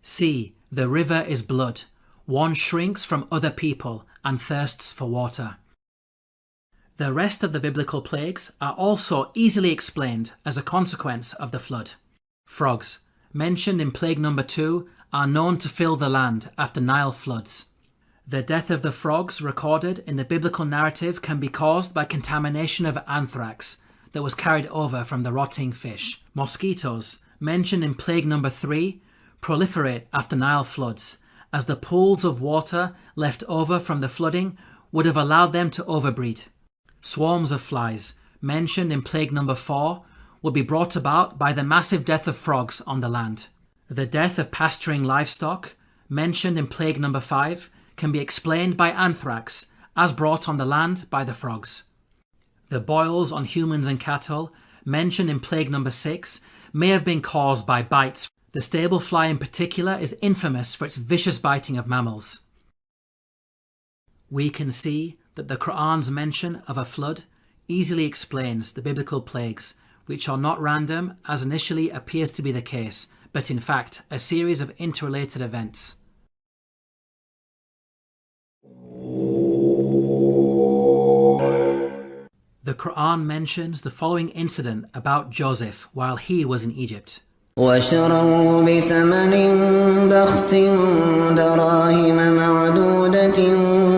See, the river is blood. One shrinks from other people and thirsts for water. The rest of the biblical plagues are also easily explained as a consequence of the flood. Frogs, mentioned in plague number 2, are known to fill the land after Nile floods. The death of the frogs recorded in the biblical narrative can be caused by contamination of anthrax that was carried over from the rotting fish. Mosquitoes, mentioned in plague number 3, proliferate after Nile floods, as the pools of water left over from the flooding would have allowed them to overbreed. Swarms of flies, mentioned in plague number 4, would be brought about by the massive death of frogs on the land. The death of pasturing livestock, mentioned in plague number 5, can be explained by anthrax, as brought on the land by the frogs. The boils on humans and cattle, mentioned in plague number 6, may have been caused by bites. The stable fly in particular is infamous for its vicious biting of mammals. We can see that the Quran's mention of a flood easily explains the biblical plagues, which are not random as initially appears to be the case, but in fact a series of interrelated events. The Quran mentions the following incident about Joseph while he was in Egypt. وشروه بثمن بخس دراهم معدودة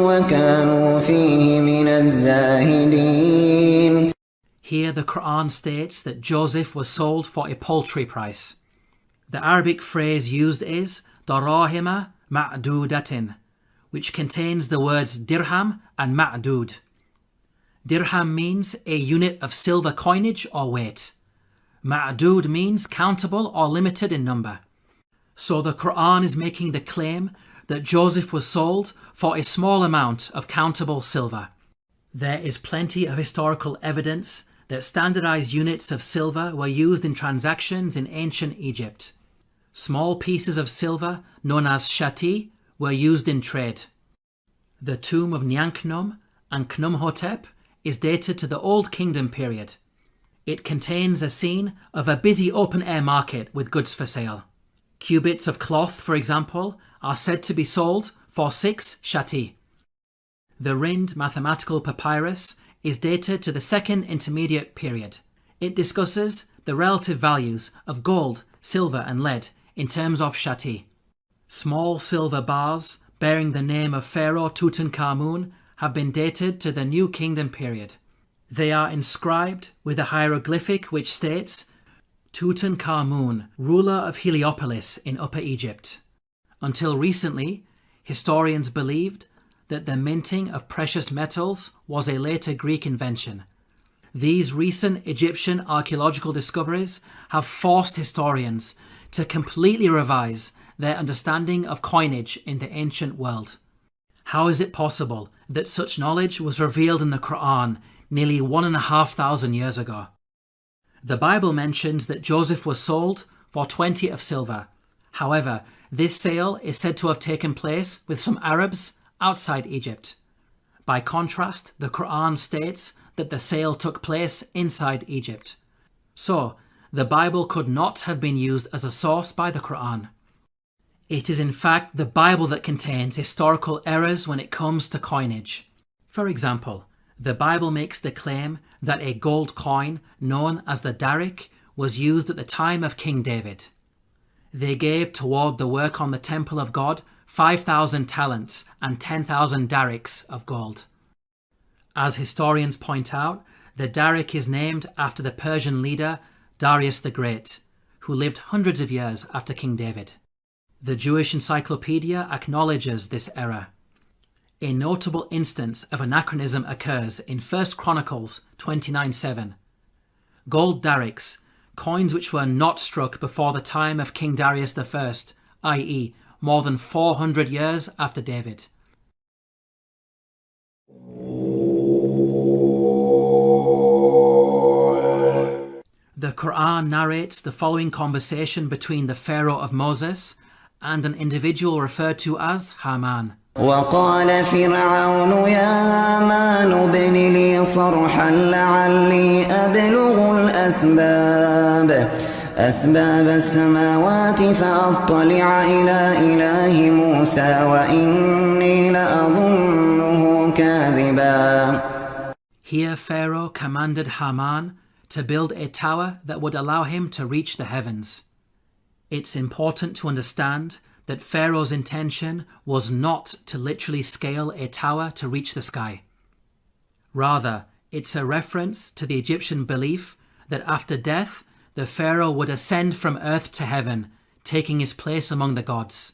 وكانوا فيه من الزاهدين. Here the Quran states that Joseph was sold for a paltry price. The Arabic phrase used is darahima ma'dudatin, which contains the words dirham and ma'dud. Dirham means a unit of silver coinage or weight. Ma'dud means countable or limited in number. So the Quran is making the claim that Joseph was sold for a small amount of countable silver. There is plenty of historical evidence that standardized units of silver were used in transactions in ancient Egypt. Small pieces of silver, known as shati, were used in trade. The tomb of Nyanknum and Khnumhotep is dated to the Old Kingdom period. It contains a scene of a busy open-air market with goods for sale. Cubits of cloth, for example, are said to be sold for 6 shati. The Rind mathematical papyrus is dated to the Second Intermediate period. It discusses the relative values of gold, silver and lead in terms of shati. Small silver bars bearing the name of Pharaoh Tutankhamun have been dated to the New Kingdom period. They are inscribed with a hieroglyphic which states, Tutankhamun, ruler of Heliopolis in Upper Egypt. Until recently, historians believed that the minting of precious metals was a later Greek invention. These recent Egyptian archaeological discoveries have forced historians to completely revise their understanding of coinage in the ancient world. How is it possible that such knowledge was revealed in the Quran nearly 1,500 years ago? The Bible mentions that Joseph was sold for 20 of silver. However, this sale is said to have taken place with some Arabs outside Egypt. By contrast, the Quran states that the sale took place inside Egypt. So, the Bible could not have been used as a source by the Quran. It is in fact the Bible that contains historical errors when it comes to coinage. For example, the Bible makes the claim that a gold coin known as the darik was used at the time of King David. They gave toward the work on the temple of God 5,000 talents and 10,000 darics of gold. As historians point out, the darik is named after the Persian leader Darius the Great, who lived hundreds of years after King David. The Jewish Encyclopedia acknowledges this error. A notable instance of anachronism occurs in 1 Chronicles 29:7. Gold darics, coins which were not struck before the time of King Darius I, i.e. more than 400 years after David. The Quran narrates the following conversation between the Pharaoh of Moses and an individual referred to as Haman. وقال فرعون يا هامان ابن لي صرحا لعلي أبلغ أسباب السماوات فأطلع إلى إله موسى وإني لأظنه كاذبا. Here Pharaoh commanded Haman to build a tower that would allow him to reach the heavens. It's important to understand that Pharaoh's intention was not to literally scale a tower to reach the sky. Rather, it's a reference to the Egyptian belief that after death, the Pharaoh would ascend from earth to heaven, taking his place among the gods.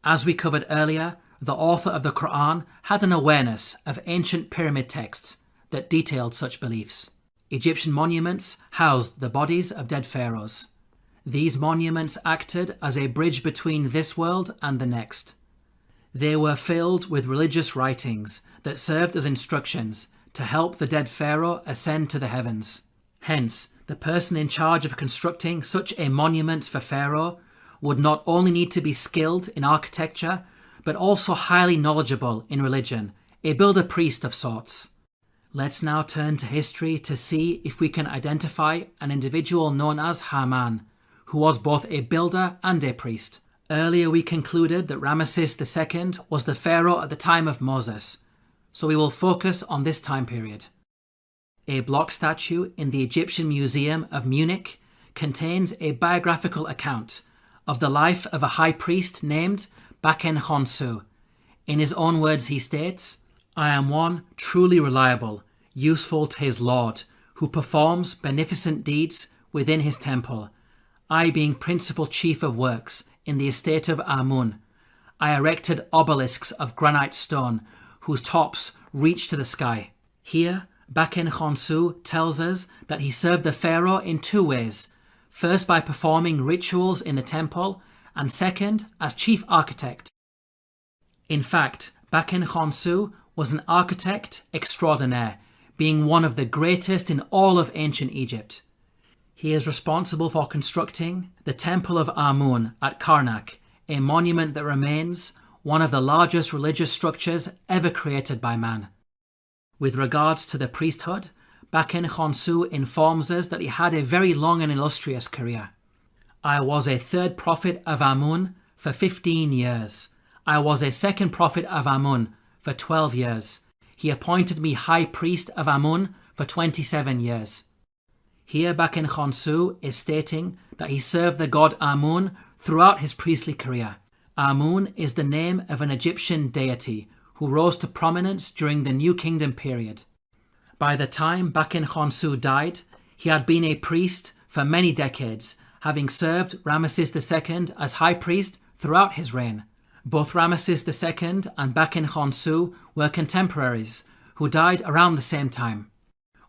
As we covered earlier, the author of the Quran had an awareness of ancient pyramid texts that detailed such beliefs. Egyptian monuments housed the bodies of dead pharaohs. These monuments acted as a bridge between this world and the next. They were filled with religious writings that served as instructions to help the dead pharaoh ascend to the heavens. Hence, the person in charge of constructing such a monument for Pharaoh would not only need to be skilled in architecture, but also highly knowledgeable in religion, a builder-priest of sorts. Let's now turn to history to see if we can identify an individual known as Haman, who was both a builder and a priest. Earlier we concluded that Ramesses II was the pharaoh at the time of Moses, so we will focus on this time period. A block statue in the Egyptian Museum of Munich contains a biographical account of the life of a high priest named Baken Khonsu. In his own words he states, "I am one truly reliable, useful to his Lord, who performs beneficent deeds within his temple. I being principal chief of works in the estate of Amun, I erected obelisks of granite stone whose tops reach to the sky." Here, Baken Khonsu tells us that he served the pharaoh in two ways, first by performing rituals in the temple, and second as chief architect. In fact, Baken Khonsu was an architect extraordinaire, being one of the greatest in all of ancient Egypt. He is responsible for constructing the Temple of Amun at Karnak, a monument that remains one of the largest religious structures ever created by man. With regards to the priesthood, Baken Khonsu informs us that he had a very long and illustrious career. "I was a third prophet of Amun for 15 years. I was a second prophet of Amun for 12 years. He appointed me high priest of Amun for 27 years. Here Baken Khonsu is stating that he served the god Amun throughout his priestly career. Amun is the name of an Egyptian deity who rose to prominence during the New Kingdom period. By the time Baken Khonsu died, he had been a priest for many decades, having served Ramesses II as high priest throughout his reign. Both Ramesses II and Baken Khonsu were contemporaries who died around the same time.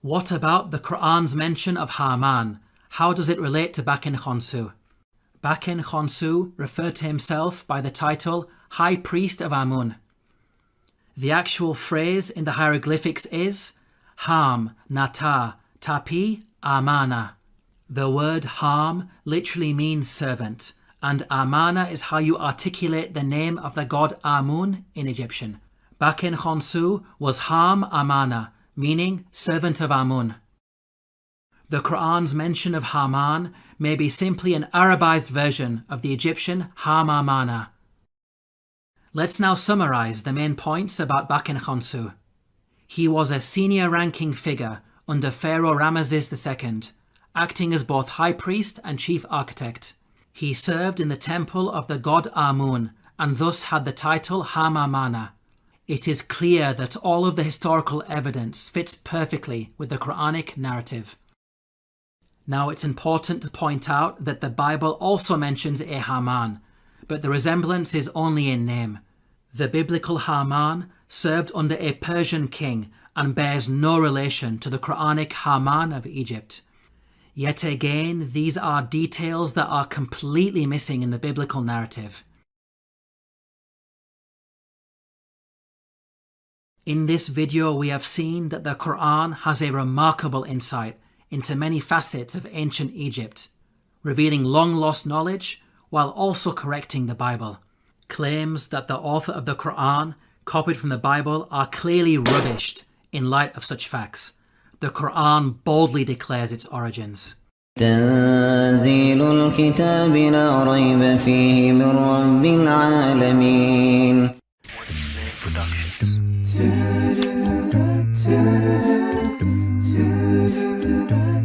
What about the Quran's mention of Haman? How does it relate to Baken Khonsu? Baken Khonsu referred to himself by the title High Priest of Amun. The actual phrase in the hieroglyphics is Ham, Nata, Tapi, Amana. The word Ham literally means servant, and Amana is how you articulate the name of the god Amun in Egyptian. Baken Khonsu was Ham Amana, meaning servant of Amun. The Quran's mention of Haman may be simply an Arabized version of the Egyptian Ham Amana. Let's now summarize the main points about Baken Khonsu. He was a senior-ranking figure under Pharaoh Ramesses II, acting as both high priest and chief architect. He served in the temple of the god Amun and thus had the title Ham Amana. It is clear that all of the historical evidence fits perfectly with the Quranic narrative. Now it's important to point out that the Bible also mentions a Haman, but the resemblance is only in name. The biblical Haman served under a Persian king and bears no relation to the Quranic Haman of Egypt. Yet again, these are details that are completely missing in the biblical narrative. In this video, we have seen that the Quran has a remarkable insight into many facets of ancient Egypt, revealing long-lost knowledge while also correcting the Bible. Claims that the author of the Quran copied from the Bible are clearly rubbished in light of such facts. The Quran boldly declares its origins. تنزيل الكتاب لا ريب فيه من رب العالمين. Productions. do.